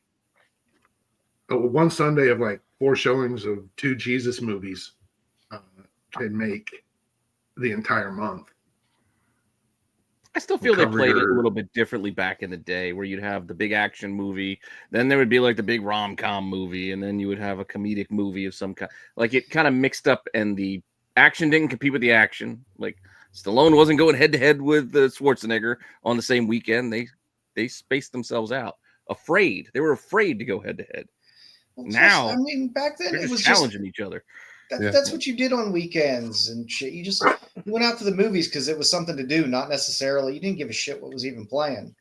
[SPEAKER 4] one Sunday of like 4 showings of 2 Jesus movies can make the entire month.
[SPEAKER 3] I still feel they
[SPEAKER 4] Cover
[SPEAKER 3] played it a
[SPEAKER 4] your-
[SPEAKER 3] little bit differently back in the day, where you'd have the big action movie, then there would be like the big rom-com movie, and then you would have a comedic movie of some kind. Like it kind of mixed up, and the action didn't compete with the action. Like Stallone wasn't going head to head with Schwarzenegger on the same weekend. They spaced themselves out. They were afraid to go head to head.
[SPEAKER 2] Well,
[SPEAKER 3] Now,
[SPEAKER 2] I mean, back then
[SPEAKER 3] They're
[SPEAKER 2] it
[SPEAKER 3] just
[SPEAKER 2] was just
[SPEAKER 3] challenging each other.
[SPEAKER 1] Yeah.
[SPEAKER 2] that's what you did on weekends and shit. You went out to the movies because it was something to do, not necessarily. You didn't give a shit what was even playing.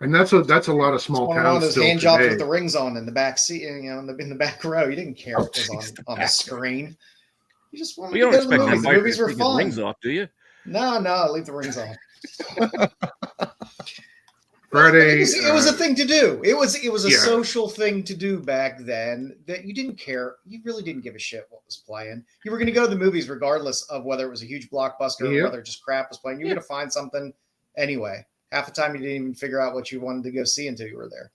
[SPEAKER 4] And that's a lot of
[SPEAKER 2] It's
[SPEAKER 4] small
[SPEAKER 2] one of
[SPEAKER 4] towns
[SPEAKER 2] those
[SPEAKER 4] still
[SPEAKER 2] hand jobs
[SPEAKER 4] today.
[SPEAKER 2] with the rings on in the back seat, in the back row. You didn't care
[SPEAKER 1] Oh,
[SPEAKER 2] what was
[SPEAKER 1] jeez, the
[SPEAKER 2] on the
[SPEAKER 1] back
[SPEAKER 2] screen. You just wanted
[SPEAKER 3] Well, you
[SPEAKER 2] to
[SPEAKER 3] don't
[SPEAKER 2] go to the
[SPEAKER 3] expect
[SPEAKER 2] movies.
[SPEAKER 3] them
[SPEAKER 2] The movies were
[SPEAKER 3] to take the
[SPEAKER 2] fun.
[SPEAKER 3] rings off, do you?
[SPEAKER 2] No, leave the rings on.
[SPEAKER 4] Friday.
[SPEAKER 2] It was a thing to do. It was a
[SPEAKER 4] Yeah.
[SPEAKER 2] social thing to do back then that you didn't care. You really didn't give a shit what was playing. You were going to go to the movies regardless of whether it was a huge blockbuster
[SPEAKER 4] Yep.
[SPEAKER 2] or whether just crap was playing. You were going to find something anyway. Half the time you didn't even figure out what you wanted to go see until you were there.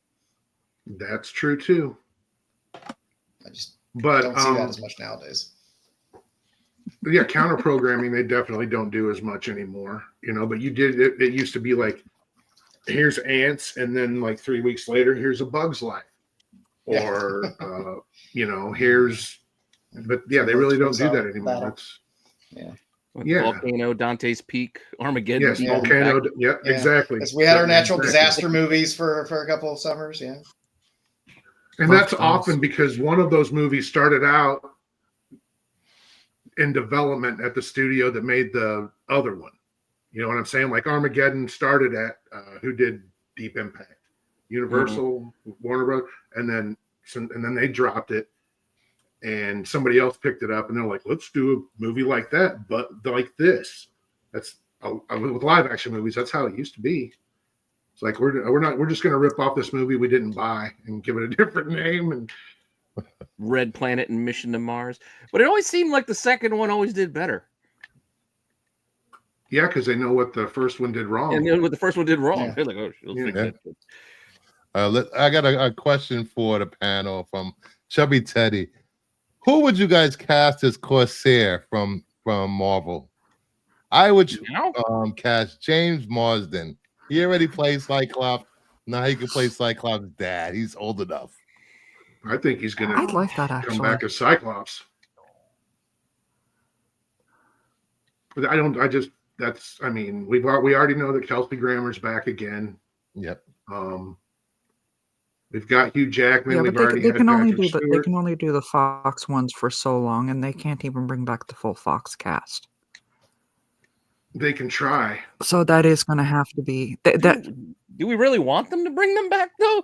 [SPEAKER 4] That's true too.
[SPEAKER 2] I just
[SPEAKER 4] But
[SPEAKER 2] don't see that as much nowadays.
[SPEAKER 4] yeah, counter programming they definitely don't do as much anymore. But you did it used to be like, here's ants, and then like 3 weeks later, here's a Bug's Life,
[SPEAKER 2] Yeah.
[SPEAKER 4] or here's. But yeah, they really don't do that anymore.
[SPEAKER 2] Battle.
[SPEAKER 4] It's
[SPEAKER 3] With
[SPEAKER 4] Yeah.
[SPEAKER 3] Volcano, Dante's Peak, Armageddon.
[SPEAKER 4] yes,
[SPEAKER 2] Yeah.
[SPEAKER 4] volcano. Yep,
[SPEAKER 2] Yeah.
[SPEAKER 4] exactly.
[SPEAKER 2] Because we had our
[SPEAKER 4] Yep,
[SPEAKER 2] natural
[SPEAKER 4] exactly.
[SPEAKER 2] disaster movies for a couple of summers. Yeah.
[SPEAKER 4] And
[SPEAKER 5] Love
[SPEAKER 4] that's
[SPEAKER 5] those.
[SPEAKER 4] often because one of those movies started out in development at the studio that made the other one. You know what I'm saying? Like Armageddon started at who did Deep Impact? Universal, Warner Bros. And then they dropped it, and somebody else picked it up, and they're like, let's do a movie like that, but like this. That's with live action movies. That's how it used to be. It's like we're just going to rip off this movie we didn't buy and give it a different name. And
[SPEAKER 3] Red Planet and Mission to Mars. But it always seemed like the second one always did better.
[SPEAKER 4] yeah, because they know what the first one did wrong.
[SPEAKER 3] And then what the first one did wrong.
[SPEAKER 2] Yeah.
[SPEAKER 3] They're like, oh, let's fix
[SPEAKER 1] Yeah.
[SPEAKER 3] it.
[SPEAKER 1] I got a question for the panel from Chubby Teddy. Who would you guys cast as Corsair from Marvel? I would
[SPEAKER 3] Now?
[SPEAKER 1] cast James Marsden. He already plays Cyclops. Now he can play Cyclops' dad. He's old enough.
[SPEAKER 4] I think he's going
[SPEAKER 5] I'd
[SPEAKER 4] to
[SPEAKER 5] like that
[SPEAKER 4] come
[SPEAKER 5] actually.
[SPEAKER 4] back as Cyclops. But we already know that Kelsey Grammer's back again.
[SPEAKER 1] Yep.
[SPEAKER 4] We've got Hugh Jackman.
[SPEAKER 5] Yeah,
[SPEAKER 4] We've
[SPEAKER 5] but
[SPEAKER 4] already
[SPEAKER 5] they
[SPEAKER 4] had
[SPEAKER 5] can only
[SPEAKER 4] Patrick
[SPEAKER 5] do they
[SPEAKER 4] Stewart.
[SPEAKER 5] can only do the Fox ones for so long, and they can't even bring back the full Fox cast.
[SPEAKER 4] They can try.
[SPEAKER 5] So that is going to have to be that.
[SPEAKER 3] Do we really want them to bring them back though?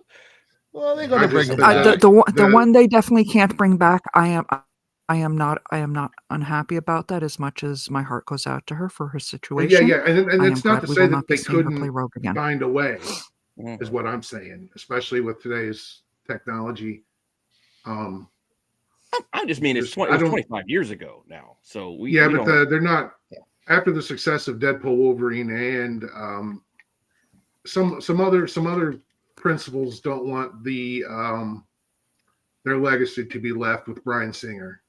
[SPEAKER 1] Well, they're gonna
[SPEAKER 4] I
[SPEAKER 1] bring
[SPEAKER 4] just-
[SPEAKER 1] him
[SPEAKER 4] I-
[SPEAKER 1] back.
[SPEAKER 5] The one they definitely can't bring back. I am not unhappy about that as much as my heart goes out to her for her
[SPEAKER 4] Yeah,
[SPEAKER 5] situation.
[SPEAKER 4] yeah, and
[SPEAKER 5] I
[SPEAKER 4] it's
[SPEAKER 5] am
[SPEAKER 4] not
[SPEAKER 5] glad
[SPEAKER 4] to
[SPEAKER 5] we
[SPEAKER 4] say
[SPEAKER 5] will
[SPEAKER 4] that
[SPEAKER 5] not be
[SPEAKER 4] they
[SPEAKER 5] seeing her play
[SPEAKER 4] couldn't
[SPEAKER 5] Rogue again.
[SPEAKER 4] find a way,
[SPEAKER 3] Mm.
[SPEAKER 4] is what I'm saying. Especially with today's technology.
[SPEAKER 3] I just mean
[SPEAKER 4] Just-
[SPEAKER 3] it was 25 years ago now. So we
[SPEAKER 4] Yeah,
[SPEAKER 3] we
[SPEAKER 4] but
[SPEAKER 3] don't-
[SPEAKER 4] they're not. After the success of Deadpool, Wolverine, and some other principals don't want their legacy to be left with Bryan Singer.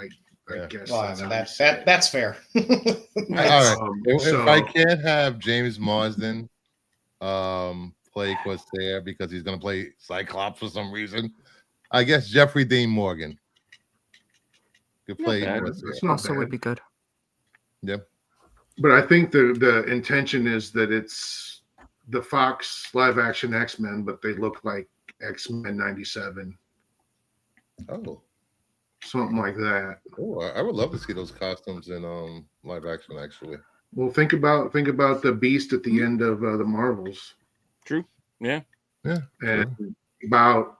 [SPEAKER 4] I
[SPEAKER 1] Yeah.
[SPEAKER 4] guess.
[SPEAKER 2] Well, I
[SPEAKER 4] that's
[SPEAKER 2] mean,
[SPEAKER 4] how you say it.
[SPEAKER 2] that's fair.
[SPEAKER 1] All right. If
[SPEAKER 4] So-
[SPEAKER 1] I can't have James Marsden play Corsair because he's gonna play Cyclops for some reason, I guess Jeffrey Dean Morgan could
[SPEAKER 3] Not
[SPEAKER 1] play
[SPEAKER 3] bad.
[SPEAKER 1] Corsair.
[SPEAKER 4] That's not
[SPEAKER 5] Also would
[SPEAKER 4] bad.
[SPEAKER 5] be good.
[SPEAKER 1] Yep.
[SPEAKER 4] But I think the intention is that it's the Fox live action X-Men, but they look like X-Men 97,
[SPEAKER 1] Oh,
[SPEAKER 4] something like that.
[SPEAKER 1] cool. I would love to see those costumes in live action. Actually,
[SPEAKER 4] Well, think about the Beast at the end of the Marvels,
[SPEAKER 3] True. Yeah.
[SPEAKER 1] yeah.
[SPEAKER 4] and about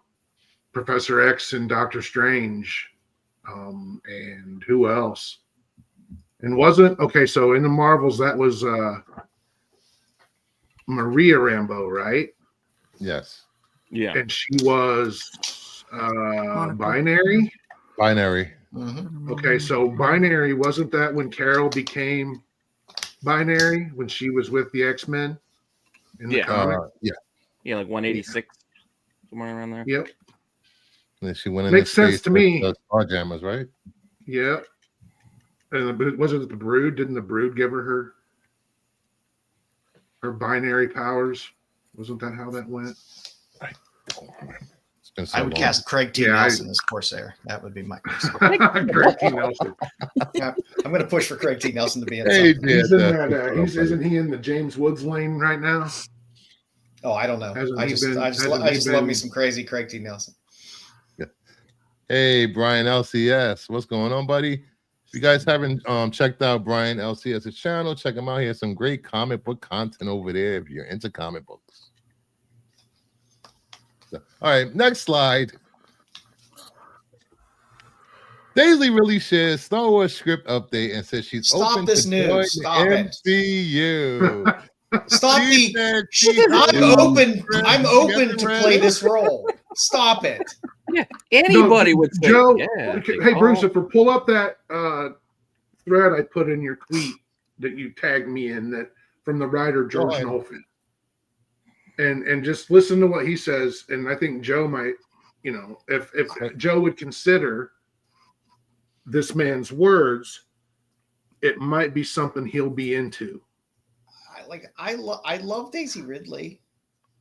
[SPEAKER 4] Professor X and Doctor Strange, and who else? And wasn't okay. So in the Marvels, that was Maria Rambeau, right?
[SPEAKER 1] Yes.
[SPEAKER 3] Yeah.
[SPEAKER 4] And she was binary.
[SPEAKER 1] Binary.
[SPEAKER 2] Mhm.
[SPEAKER 4] Okay, so binary, wasn't that when Carol became binary when she was with the X-Men in the
[SPEAKER 3] Yeah.
[SPEAKER 4] comic?
[SPEAKER 1] Yeah.
[SPEAKER 3] Yeah, like 186, somewhere around there.
[SPEAKER 4] Yep.
[SPEAKER 1] And then she went in
[SPEAKER 4] Makes sense to me.
[SPEAKER 1] Starjammers, right?
[SPEAKER 4] Yep. And was it the Brood? Didn't the Brood give her binary powers? Wasn't that how that went?
[SPEAKER 1] It's been so
[SPEAKER 2] I would
[SPEAKER 1] long.
[SPEAKER 2] cast Craig T.
[SPEAKER 4] Yeah,
[SPEAKER 2] Nelson as Corsair. That would be my person.
[SPEAKER 4] Craig T. Nelson.
[SPEAKER 2] Yeah, I'm going to push for Craig T. Nelson to be in
[SPEAKER 1] Hey,
[SPEAKER 2] something.
[SPEAKER 1] yeah,
[SPEAKER 4] He's in
[SPEAKER 1] that's
[SPEAKER 4] that.
[SPEAKER 1] what's up,
[SPEAKER 4] Isn't he in the James Woods lane right now?
[SPEAKER 2] Oh, I don't know.
[SPEAKER 4] Hasn't
[SPEAKER 2] I
[SPEAKER 4] he
[SPEAKER 2] just
[SPEAKER 4] been-
[SPEAKER 2] I just
[SPEAKER 4] hasn't
[SPEAKER 2] I
[SPEAKER 4] he
[SPEAKER 2] just love me
[SPEAKER 4] been-
[SPEAKER 2] some crazy Craig T. Nelson.
[SPEAKER 1] Hey, Brian LCS, what's going on, buddy? If you guys haven't checked out Brian LCS's channel, check him out. He has some great comic book content over there if you're into comic books. So, all right, next slide. Daisy really shares Star Wars script update and says she's
[SPEAKER 2] Stop
[SPEAKER 1] open
[SPEAKER 2] this
[SPEAKER 1] to
[SPEAKER 2] news.
[SPEAKER 1] join
[SPEAKER 2] Stop
[SPEAKER 1] the
[SPEAKER 2] it.
[SPEAKER 1] MCU.
[SPEAKER 2] Stop
[SPEAKER 1] She
[SPEAKER 2] the.
[SPEAKER 1] said she
[SPEAKER 2] I'm open to play this role. Stop it.
[SPEAKER 3] Anybody would say,
[SPEAKER 4] Joe,
[SPEAKER 3] yeah.
[SPEAKER 4] hey Bruce, if we pull up that thread I put in your tweet that you tagged me in, that from the writer George
[SPEAKER 1] ahead.
[SPEAKER 4] Nolfi, and just listen to what he says, and I think Joe might, if Joe would consider this man's words, it might be something he'll be into.
[SPEAKER 2] I love Daisy Ridley.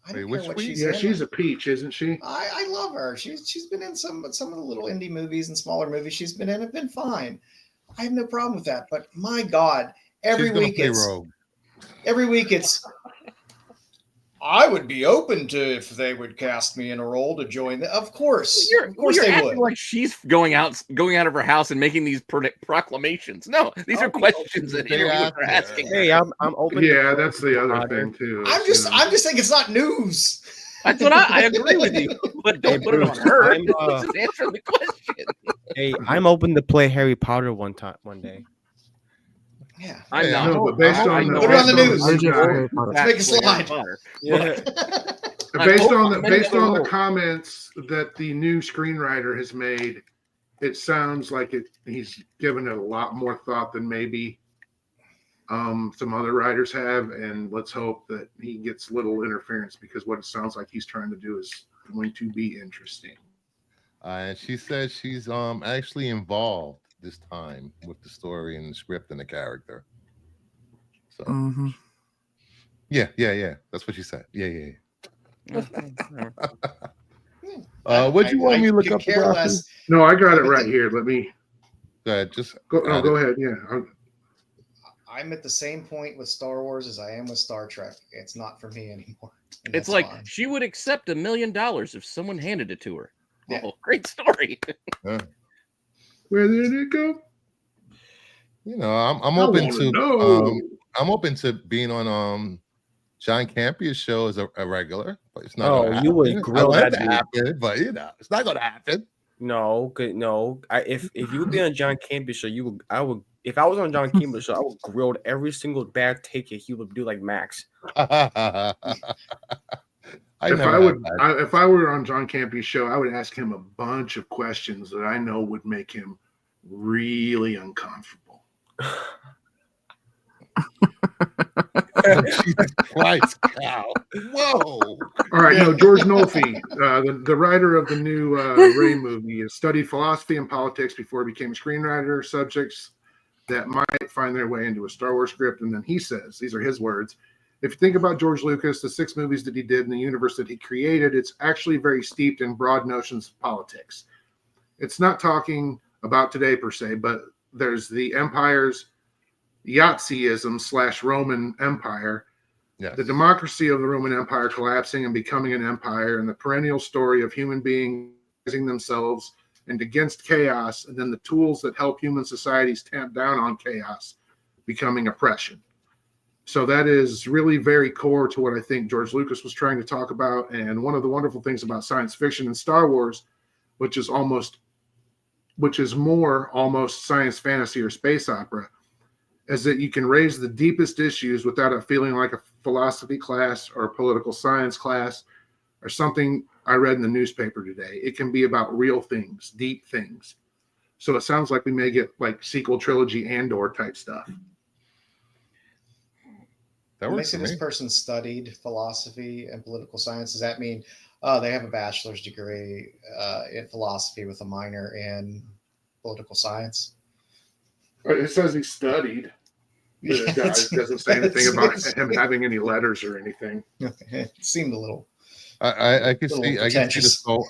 [SPEAKER 2] I don't
[SPEAKER 1] Wait,
[SPEAKER 2] care
[SPEAKER 1] which
[SPEAKER 2] what she's
[SPEAKER 4] Yeah,
[SPEAKER 2] in.
[SPEAKER 4] she's a peach, isn't she?
[SPEAKER 2] I love her. She's been in some of the little indie movies and smaller movies she's been in. Have been fine. I have no problem with that. But my God, every
[SPEAKER 1] She's gonna
[SPEAKER 2] week
[SPEAKER 1] play
[SPEAKER 2] it's
[SPEAKER 1] Rogue.
[SPEAKER 2] I would be open to if they would cast me in a role to join. Of course,
[SPEAKER 3] You're
[SPEAKER 2] they
[SPEAKER 3] acting
[SPEAKER 2] would.
[SPEAKER 3] like she's going out of her house and making these proclamations. No, these are questions that
[SPEAKER 1] They
[SPEAKER 3] interviewers are
[SPEAKER 1] ask her.
[SPEAKER 3] asking.
[SPEAKER 6] Hey, I'm open.
[SPEAKER 4] Yeah,
[SPEAKER 6] to
[SPEAKER 4] that's the other thing too.
[SPEAKER 2] I'm just saying it's not news.
[SPEAKER 3] That's what I agree with you, but don't put it on her.
[SPEAKER 6] I'm,
[SPEAKER 3] Just answer the question.
[SPEAKER 6] Hey, I'm open to play Harry Potter one day.
[SPEAKER 2] Yeah.
[SPEAKER 3] I'm
[SPEAKER 1] Yeah,
[SPEAKER 3] not.
[SPEAKER 4] no, but based
[SPEAKER 3] I
[SPEAKER 4] on
[SPEAKER 3] know
[SPEAKER 2] Put it on the
[SPEAKER 3] I'm
[SPEAKER 2] news.
[SPEAKER 3] not
[SPEAKER 5] RJ for Harry
[SPEAKER 3] that
[SPEAKER 5] Potter.
[SPEAKER 2] Make a
[SPEAKER 3] way Harry
[SPEAKER 2] slide.
[SPEAKER 3] Potter.
[SPEAKER 6] Yeah.
[SPEAKER 4] Based
[SPEAKER 3] I'm
[SPEAKER 4] on the
[SPEAKER 3] open
[SPEAKER 4] based
[SPEAKER 3] to
[SPEAKER 4] on the
[SPEAKER 3] both.
[SPEAKER 4] comments that the new screenwriter has made, it sounds like he's given it a lot more thought than maybe some other writers have, and let's hope that he gets little interference, because what it sounds like he's trying to do is going to be interesting.
[SPEAKER 1] And she says she's actually involved this time with the story and the script and the character. So
[SPEAKER 5] Mhm.
[SPEAKER 1] yeah. That's what she said. Yeah.
[SPEAKER 3] Okay.
[SPEAKER 1] What you want me to look
[SPEAKER 2] could
[SPEAKER 1] up?
[SPEAKER 2] care
[SPEAKER 1] Rafi?
[SPEAKER 2] less.
[SPEAKER 4] No, I got it right here. Let me
[SPEAKER 1] Go ahead. Just
[SPEAKER 4] go. No,
[SPEAKER 1] got
[SPEAKER 4] go
[SPEAKER 1] it.
[SPEAKER 4] ahead. Yeah,
[SPEAKER 2] I'm at the same point with Star Wars as I am with Star Trek. It's not for me anymore. and
[SPEAKER 3] It's
[SPEAKER 2] that's
[SPEAKER 3] like
[SPEAKER 2] fine.
[SPEAKER 3] she would accept $1 million if someone handed it to her.
[SPEAKER 2] Yeah.
[SPEAKER 3] Oh, great story.
[SPEAKER 4] where did it go?
[SPEAKER 1] You know, I'm
[SPEAKER 4] I
[SPEAKER 1] open
[SPEAKER 4] wanna
[SPEAKER 1] to
[SPEAKER 4] know.
[SPEAKER 1] I'm open to being on John Campia's show as a regular, but it's not.
[SPEAKER 6] Oh,
[SPEAKER 1] gonna
[SPEAKER 6] you would
[SPEAKER 1] happen.
[SPEAKER 6] grill
[SPEAKER 1] I want
[SPEAKER 6] that
[SPEAKER 1] it to happen, but it's not gonna happen.
[SPEAKER 6] No, no. If you would be on John Campbell show, I would. If I was on John Campbell show, I would grill every single bad take he would do like Max.
[SPEAKER 4] If I were on John Campy's show, I would ask him a bunch of questions that I know would make him really uncomfortable.
[SPEAKER 1] Jesus Christ, cow. Whoa.
[SPEAKER 4] All right, no, George Nolfi, the writer of the new Ray movie, has studied philosophy and politics before he became a screenwriter, subjects that might find their way into a Star Wars script. And then he says, these are his words, if you think about George Lucas, the 6 movies that he did in the universe that he created, it's actually very steeped in broad notions of politics. It's not talking about today per se, but there's the empires, Yahtzeyism / Roman Empire,
[SPEAKER 1] Yes.
[SPEAKER 4] the democracy of the Roman Empire collapsing and becoming an empire, and the perennial story of human beings raising themselves and against chaos, and then the tools that help human societies tamp down on chaos becoming oppression. So that is really very core to what I think George Lucas was trying to talk about. And one of the wonderful things about science fiction and Star Wars, which is more almost science fantasy or space opera, is that you can raise the deepest issues without it feeling like a philosophy class or a political science class or something I read in the newspaper today. It can be about real things, deep things. So it sounds like we may get like sequel trilogy Andor type stuff.
[SPEAKER 1] That
[SPEAKER 2] When they
[SPEAKER 1] works
[SPEAKER 2] say
[SPEAKER 1] for
[SPEAKER 2] this
[SPEAKER 1] me.
[SPEAKER 2] person studied philosophy and political science, does that mean they have a bachelor's degree in philosophy with a minor in political science?
[SPEAKER 4] It says he studied. But it doesn't say anything about him having any letters or anything.
[SPEAKER 2] It seemed a little.
[SPEAKER 1] I can
[SPEAKER 2] Little
[SPEAKER 1] see. I can see the
[SPEAKER 2] pretentious.
[SPEAKER 1] soul.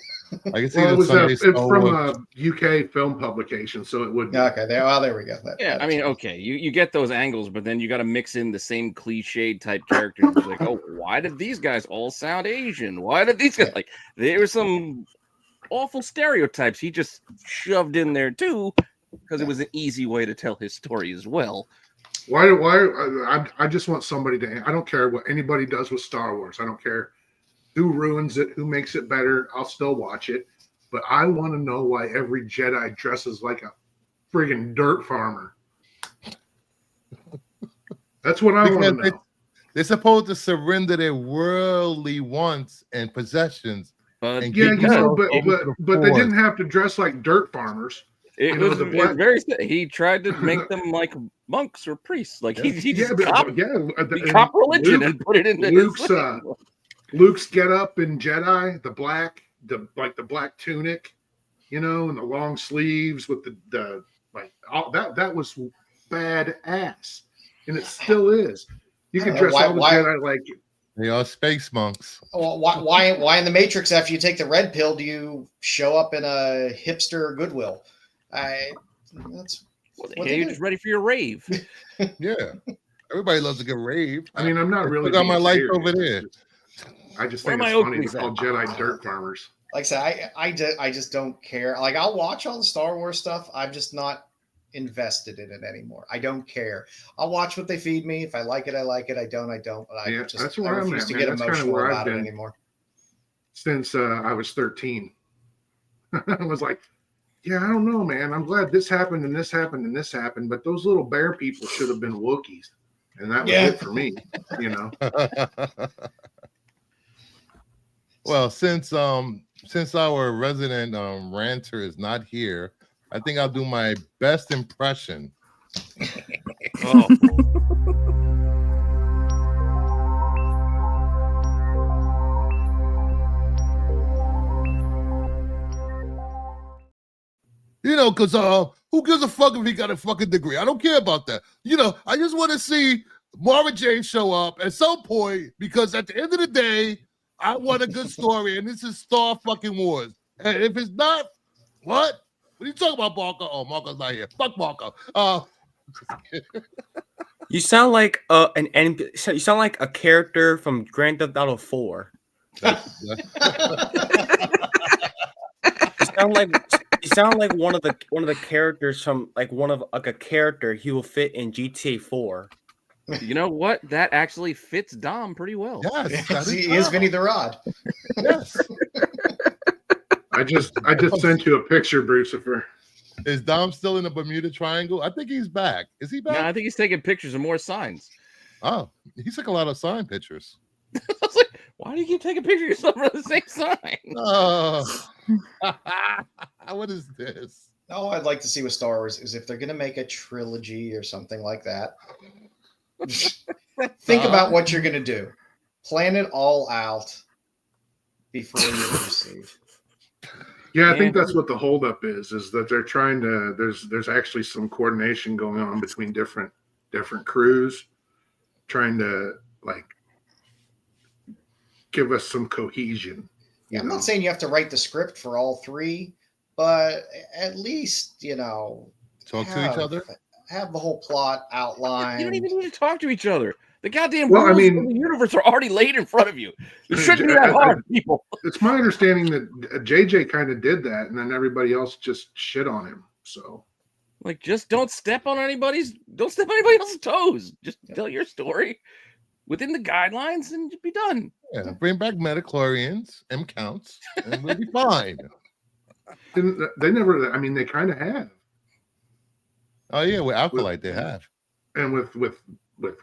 [SPEAKER 1] I can see
[SPEAKER 4] Well,
[SPEAKER 1] the Sunday
[SPEAKER 4] it's
[SPEAKER 1] soul
[SPEAKER 4] from
[SPEAKER 1] of-
[SPEAKER 4] a UK film publication, so it would be.
[SPEAKER 2] Okay, there we go.
[SPEAKER 3] Yeah, I mean, okay, you get those angles, but then you got to mix in the same cliched type characters. It's like, oh, why did these guys all sound Asian? Why did these guys like? There were some awful stereotypes he just shoved in there too, because it was an easy way to tell his story as well.
[SPEAKER 4] Why? I just want somebody to. I don't care what anybody does with Star Wars. I don't care who ruins it, who makes it better. I'll still watch it, but I want to know why every Jedi dresses like a friggin' dirt farmer. That's what I want to
[SPEAKER 1] Because
[SPEAKER 4] know.
[SPEAKER 1] they're supposed to surrender their worldly wants and possessions.
[SPEAKER 3] But
[SPEAKER 1] And
[SPEAKER 4] Yeah,
[SPEAKER 1] keep
[SPEAKER 4] you know,
[SPEAKER 1] themselves
[SPEAKER 4] but
[SPEAKER 1] over the
[SPEAKER 4] but they
[SPEAKER 1] Force.
[SPEAKER 4] didn't have to dress like dirt farmers.
[SPEAKER 3] it
[SPEAKER 4] you know,
[SPEAKER 3] was
[SPEAKER 4] the black-
[SPEAKER 3] very. He tried to make them like monks or priests. Like he
[SPEAKER 4] Yeah,
[SPEAKER 3] just
[SPEAKER 4] but,
[SPEAKER 3] copied
[SPEAKER 4] and
[SPEAKER 3] cop religion
[SPEAKER 4] Luke-
[SPEAKER 3] and put it into
[SPEAKER 4] Luke's,
[SPEAKER 3] his thing.
[SPEAKER 4] Luke's get up in Jedi, the black tunic, you know, and the long sleeves with the like all that was badass, and it still is. You can dress all the Jedi like
[SPEAKER 1] They are space monks.
[SPEAKER 2] Well, why in the Matrix, after you take the red pill, do you show up in a hipster Goodwill? That's what
[SPEAKER 3] Hey,
[SPEAKER 2] they
[SPEAKER 3] you're
[SPEAKER 2] do.
[SPEAKER 3] just ready for your rave.
[SPEAKER 1] Yeah. Everybody loves a good rave.
[SPEAKER 4] I mean, I'm not really.
[SPEAKER 1] Look at my
[SPEAKER 4] being
[SPEAKER 1] life
[SPEAKER 4] serious.
[SPEAKER 1] over there.
[SPEAKER 4] I just
[SPEAKER 3] Where
[SPEAKER 4] think
[SPEAKER 3] are
[SPEAKER 4] it's
[SPEAKER 3] my
[SPEAKER 4] funny
[SPEAKER 3] Oakleys
[SPEAKER 4] to call
[SPEAKER 3] at?
[SPEAKER 4] Jedi dirt farmers.
[SPEAKER 2] Like I said, I just don't care. Like I'll watch all the Star Wars stuff. I'm just not invested in it anymore. I don't care. I'll watch what they feed me. If I like it, I like it. I don't, I don't. But
[SPEAKER 4] Yeah,
[SPEAKER 2] I
[SPEAKER 4] that's where I'm
[SPEAKER 2] refuse
[SPEAKER 4] at,
[SPEAKER 2] to
[SPEAKER 4] man.
[SPEAKER 2] get
[SPEAKER 4] That's kinda
[SPEAKER 2] emotional
[SPEAKER 4] where I've
[SPEAKER 2] about it
[SPEAKER 4] been.
[SPEAKER 2] anymore.
[SPEAKER 4] Since I was 13, I was like, yeah, I don't know, man. I'm glad this happened and this happened and this happened, but those little bear people should have been Wookiees, and that was
[SPEAKER 2] Yeah.
[SPEAKER 4] it for me. You know.
[SPEAKER 1] Well, since our resident ranter is not here, I think I'll do my best impression.
[SPEAKER 3] Oh,
[SPEAKER 1] You know, because who gives a fuck if he got a fucking degree? I don't care about that. You know, I just want to see Mara Jane show up at some point, because at the end of the day, I want a good story, and this is Star fucking Wars. And if it's not, what? What are you talking about, Marco? Oh, Marco's not here. Fuck Marco.
[SPEAKER 6] You sound like you sound like a character from Grand Theft Auto 4. You sound like one of the characters from a character he will fit in GTA 4.
[SPEAKER 3] you know what? That actually fits Dom pretty well.
[SPEAKER 1] Yes, that
[SPEAKER 2] He is Vinny the Rod.
[SPEAKER 1] Yes.
[SPEAKER 4] I just sent you a picture, Brucifer.
[SPEAKER 1] Is Dom still in the Bermuda Triangle? I think he's back. Is he
[SPEAKER 3] No, I
[SPEAKER 1] back?
[SPEAKER 3] think he's taking pictures of more signs.
[SPEAKER 1] Oh, he took a lot of sign pictures.
[SPEAKER 3] I was like, why do you keep taking pictures of yourself for the same sign?
[SPEAKER 1] Oh, what is this?
[SPEAKER 2] All I'd like to see with Star Wars is if they're going to make a trilogy or something like that. Think about what you're going to do. Plan it all out before you proceed.
[SPEAKER 4] Yeah, I think that's what the holdup is that they're trying to. There's actually some coordination going on between different crews, trying to like give us some cohesion.
[SPEAKER 2] Yeah, I'm
[SPEAKER 4] know?
[SPEAKER 2] not saying you have to write the script for all three, but at least
[SPEAKER 1] Talk to each other.
[SPEAKER 2] have the whole plot outlined.
[SPEAKER 3] You don't even need to talk to each other. The goddamn
[SPEAKER 4] Well, I
[SPEAKER 3] rules
[SPEAKER 4] mean-
[SPEAKER 3] of the universe are already laid in front of you. It shouldn't be that hard, people.
[SPEAKER 4] It's my understanding that JJ kind of did that, and then everybody else just shit on him. So
[SPEAKER 3] Like, just don't step on anybody else's toes. Just tell your story within the guidelines and be done.
[SPEAKER 1] Yeah, bring back metachlorians, M counts, and we'll be fine.
[SPEAKER 4] they never. I mean, they kind of have,
[SPEAKER 1] Oh yeah, with Alkalite they have.
[SPEAKER 4] and with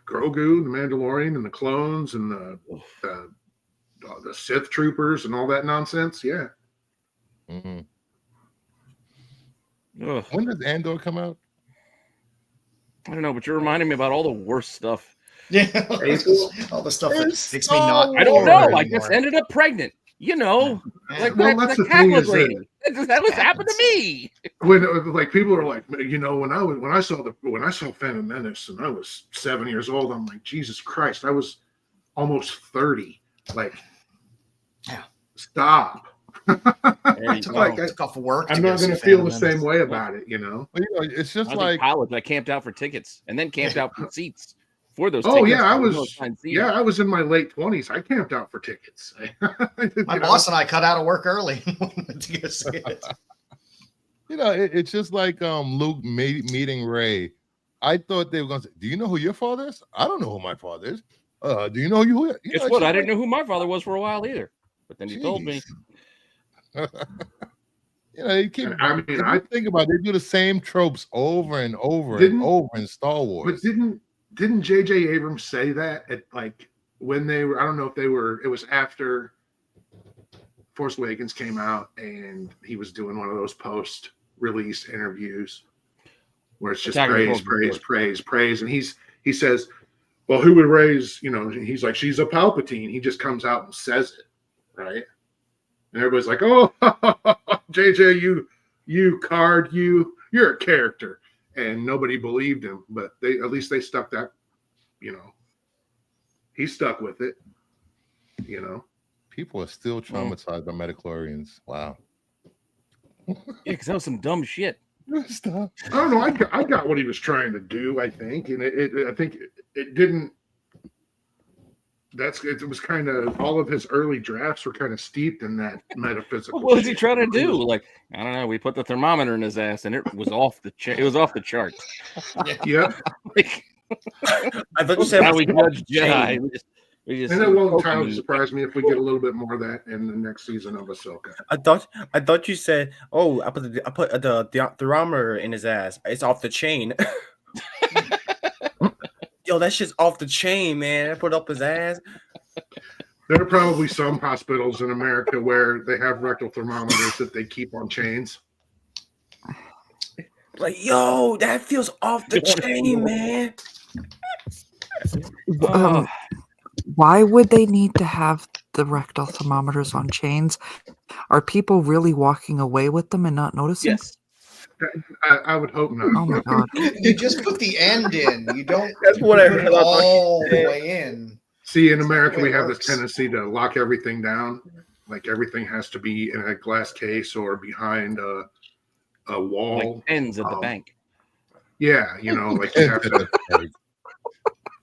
[SPEAKER 4] Grogu, the Mandalorian, and the clones, and the Sith troopers, and all that nonsense. Yeah.
[SPEAKER 1] Mhm.
[SPEAKER 3] Ugh,
[SPEAKER 1] When does Andor come out?
[SPEAKER 3] I don't know, but you're reminding me about all the worst stuff.
[SPEAKER 2] Yeah, all the stuff that
[SPEAKER 1] It's
[SPEAKER 2] makes me not.
[SPEAKER 3] I don't
[SPEAKER 1] Oh,
[SPEAKER 3] know.
[SPEAKER 2] anymore.
[SPEAKER 3] I just ended up pregnant. You know, like
[SPEAKER 4] Well,
[SPEAKER 3] that,
[SPEAKER 4] that's
[SPEAKER 3] the
[SPEAKER 4] the thing
[SPEAKER 3] Catholic
[SPEAKER 4] is that-
[SPEAKER 3] lady. That was happened to me.
[SPEAKER 4] When like people are like, you know, when I saw Phantom Menace and I was 7 years old, I'm like, Jesus Christ, I was almost 30. Like,
[SPEAKER 2] Yeah.
[SPEAKER 4] Stop.
[SPEAKER 3] There you
[SPEAKER 2] Took,
[SPEAKER 3] go.
[SPEAKER 4] Like,
[SPEAKER 2] took off work.
[SPEAKER 4] I'm
[SPEAKER 2] go
[SPEAKER 4] not going to
[SPEAKER 2] see
[SPEAKER 4] feel
[SPEAKER 2] Phantom
[SPEAKER 4] the same
[SPEAKER 2] Menace.
[SPEAKER 4] way about it, you know.
[SPEAKER 1] Well, you know, it's
[SPEAKER 3] I
[SPEAKER 1] just
[SPEAKER 3] was
[SPEAKER 1] like
[SPEAKER 3] in college. I camped out for tickets and then camped out for seats for those
[SPEAKER 4] Oh
[SPEAKER 3] tickets.
[SPEAKER 4] yeah, I
[SPEAKER 3] There no
[SPEAKER 4] was.
[SPEAKER 3] assigned seating.
[SPEAKER 4] Yeah, I was in my late 20s. I camped out for tickets.
[SPEAKER 2] My boss and I cut out of work early to go see it.
[SPEAKER 1] you know, it's just like Luke meeting Ray. I thought they were going to say, "Do you know who your father is?" I don't know who my father is. Do you know who? You
[SPEAKER 3] Guess
[SPEAKER 1] know,
[SPEAKER 3] what?
[SPEAKER 1] it's
[SPEAKER 3] I didn't
[SPEAKER 1] like,
[SPEAKER 3] know who my father was for a while either. But then he told me.
[SPEAKER 1] You know, you keep.
[SPEAKER 4] I mean,
[SPEAKER 1] if you
[SPEAKER 4] I
[SPEAKER 1] think about it, they do the same tropes over and over and
[SPEAKER 4] Didn't-
[SPEAKER 1] over in Star
[SPEAKER 4] but
[SPEAKER 1] Wars.
[SPEAKER 4] didn't J.J. Abrams say that at like when they were? I don't know if they were. It was after Force Awakens came out, and he was doing one of those post-release interviews where it's just
[SPEAKER 3] Attack of the
[SPEAKER 4] praise,
[SPEAKER 3] Clones
[SPEAKER 4] praise, praise, praise, and he says, "Well, who would raise?" You know, he's like, "She's a Palpatine." He just comes out and says it, right? And everybody's like, "Oh, JJ, you card, you're a character," and nobody believed him. But at least they stuck that, you know, he stuck with it, you know.
[SPEAKER 1] People are still traumatized by metachlorians. Wow.
[SPEAKER 3] Yeah, because that was some dumb shit.
[SPEAKER 1] Stop.
[SPEAKER 4] I don't know. I got what he was trying to do. I think, and I think it didn't. It was kind of all of his early drafts were kind of steeped in that metaphysical.
[SPEAKER 3] What was he
[SPEAKER 4] shit.
[SPEAKER 3] trying to
[SPEAKER 4] It
[SPEAKER 3] do?
[SPEAKER 4] was-
[SPEAKER 3] Like, I don't know. We put the thermometer in his ass, and it was off the it was off the charts.
[SPEAKER 4] Yeah,
[SPEAKER 3] Like,
[SPEAKER 6] I thought you said
[SPEAKER 3] how we
[SPEAKER 6] it was
[SPEAKER 3] judge Jedi. We just
[SPEAKER 4] and it won't entirely
[SPEAKER 3] openly-
[SPEAKER 4] surprise me if we get a little bit more of that in the next season of Ahsoka.
[SPEAKER 6] I thought you said, "Oh, I put the thermometer in his ass. It's off the chain." Yo, that shit's off the chain, man. I put it up his ass.
[SPEAKER 4] There are probably some hospitals in America where they have rectal thermometers that they keep on chains.
[SPEAKER 6] Like, yo, that feels off the chain, man.
[SPEAKER 3] Oh,
[SPEAKER 5] Why would they need to have the rectal thermometers on chains? Are people really walking away with them and not noticing?
[SPEAKER 3] yes.
[SPEAKER 4] I would hope not.
[SPEAKER 5] Oh my god.
[SPEAKER 2] You just put the end in. You don't
[SPEAKER 6] That's what I
[SPEAKER 2] put
[SPEAKER 6] heard.
[SPEAKER 2] it all the way in.
[SPEAKER 4] See, in America,
[SPEAKER 2] That's the way
[SPEAKER 4] we
[SPEAKER 2] it
[SPEAKER 4] have this
[SPEAKER 2] works.
[SPEAKER 4] tendency to lock everything down. Like everything has to be in a glass case or behind a wall.
[SPEAKER 3] Like ends at the bank.
[SPEAKER 4] Yeah, you know, like you have to.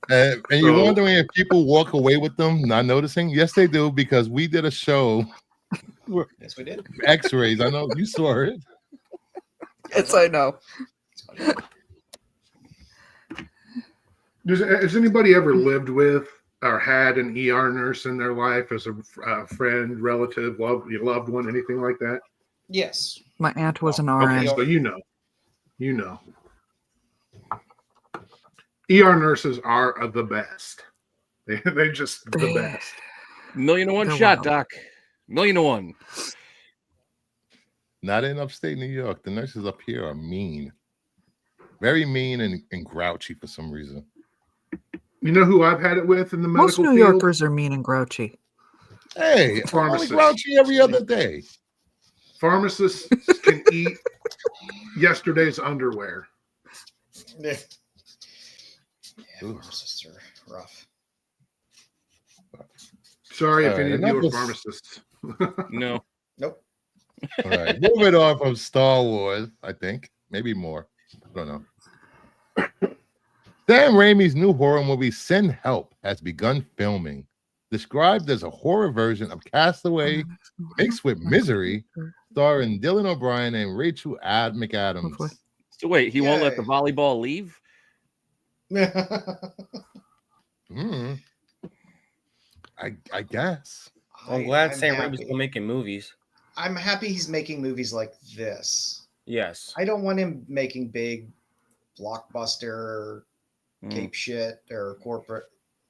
[SPEAKER 1] And you're
[SPEAKER 4] So-
[SPEAKER 1] wondering if people walk away with them not noticing? Yes, they do, because we did a show,
[SPEAKER 2] Yes, we did.
[SPEAKER 1] X-rays. I know you saw it.
[SPEAKER 5] Yes, I know.
[SPEAKER 4] Has anybody ever lived with or had an ER nurse in their life as a friend, relative, loved one, anything like that?
[SPEAKER 2] Yes.
[SPEAKER 5] My aunt was an
[SPEAKER 4] Okay,
[SPEAKER 5] RN.
[SPEAKER 4] so you know. ER nurses are the best. They just the
[SPEAKER 5] They-
[SPEAKER 4] best.
[SPEAKER 3] 1,000,001
[SPEAKER 5] They're
[SPEAKER 3] shot,
[SPEAKER 5] wild.
[SPEAKER 3] Doc. 1,000,001.
[SPEAKER 1] Not in upstate New York. The nurses up here are mean. Very mean and grouchy for some reason.
[SPEAKER 4] You know who I've had it with in the
[SPEAKER 5] Most
[SPEAKER 4] medical
[SPEAKER 5] New
[SPEAKER 4] field?
[SPEAKER 5] Yorkers are mean and grouchy.
[SPEAKER 1] Hey, I'm only
[SPEAKER 4] Pharmacist.
[SPEAKER 1] grouchy every other day.
[SPEAKER 4] Pharmacists can eat yesterday's underwear.
[SPEAKER 2] Yeah.
[SPEAKER 1] Ooh.
[SPEAKER 2] Pharmacists are rough.
[SPEAKER 4] Sorry if
[SPEAKER 1] All
[SPEAKER 4] any
[SPEAKER 1] right,
[SPEAKER 4] of you are
[SPEAKER 1] enough of-
[SPEAKER 4] pharmacists.
[SPEAKER 3] No.
[SPEAKER 2] Nope.
[SPEAKER 1] All right, moving on from Star Wars, I think. Maybe more. I don't know. Sam Raimi's new horror movie, Send Help, has begun filming. Described as a horror version of Castaway mixed with Misery, starring Dylan O'Brien and Rachel McAdams.
[SPEAKER 5] Hopefully.
[SPEAKER 3] So wait, he won't let the
[SPEAKER 2] Yay.
[SPEAKER 3] volleyball leave?
[SPEAKER 1] Mm. I guess.
[SPEAKER 6] I'm glad Sam
[SPEAKER 2] happy.
[SPEAKER 6] Raimi's still making movies.
[SPEAKER 2] I'm happy he's making movies like this.
[SPEAKER 6] Yes.
[SPEAKER 2] I don't want him making big blockbuster
[SPEAKER 3] Mm.
[SPEAKER 2] cape shit or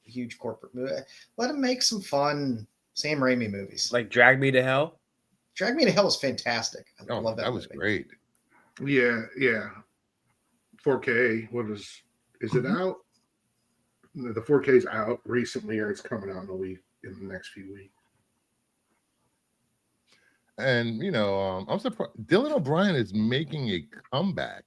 [SPEAKER 2] huge corporate movie. Let him make some fun Sam Raimi movies.
[SPEAKER 6] Like Drag Me to Hell.
[SPEAKER 2] Drag Me to Hell is fantastic. I
[SPEAKER 1] Oh,
[SPEAKER 2] love
[SPEAKER 1] that was
[SPEAKER 2] movie.
[SPEAKER 1] great.
[SPEAKER 4] Yeah, yeah. 4K. What is it out? The 4K is out recently, or it's coming out in the next few weeks.
[SPEAKER 1] And I'm surprised Dylan O'Brien is making a comeback.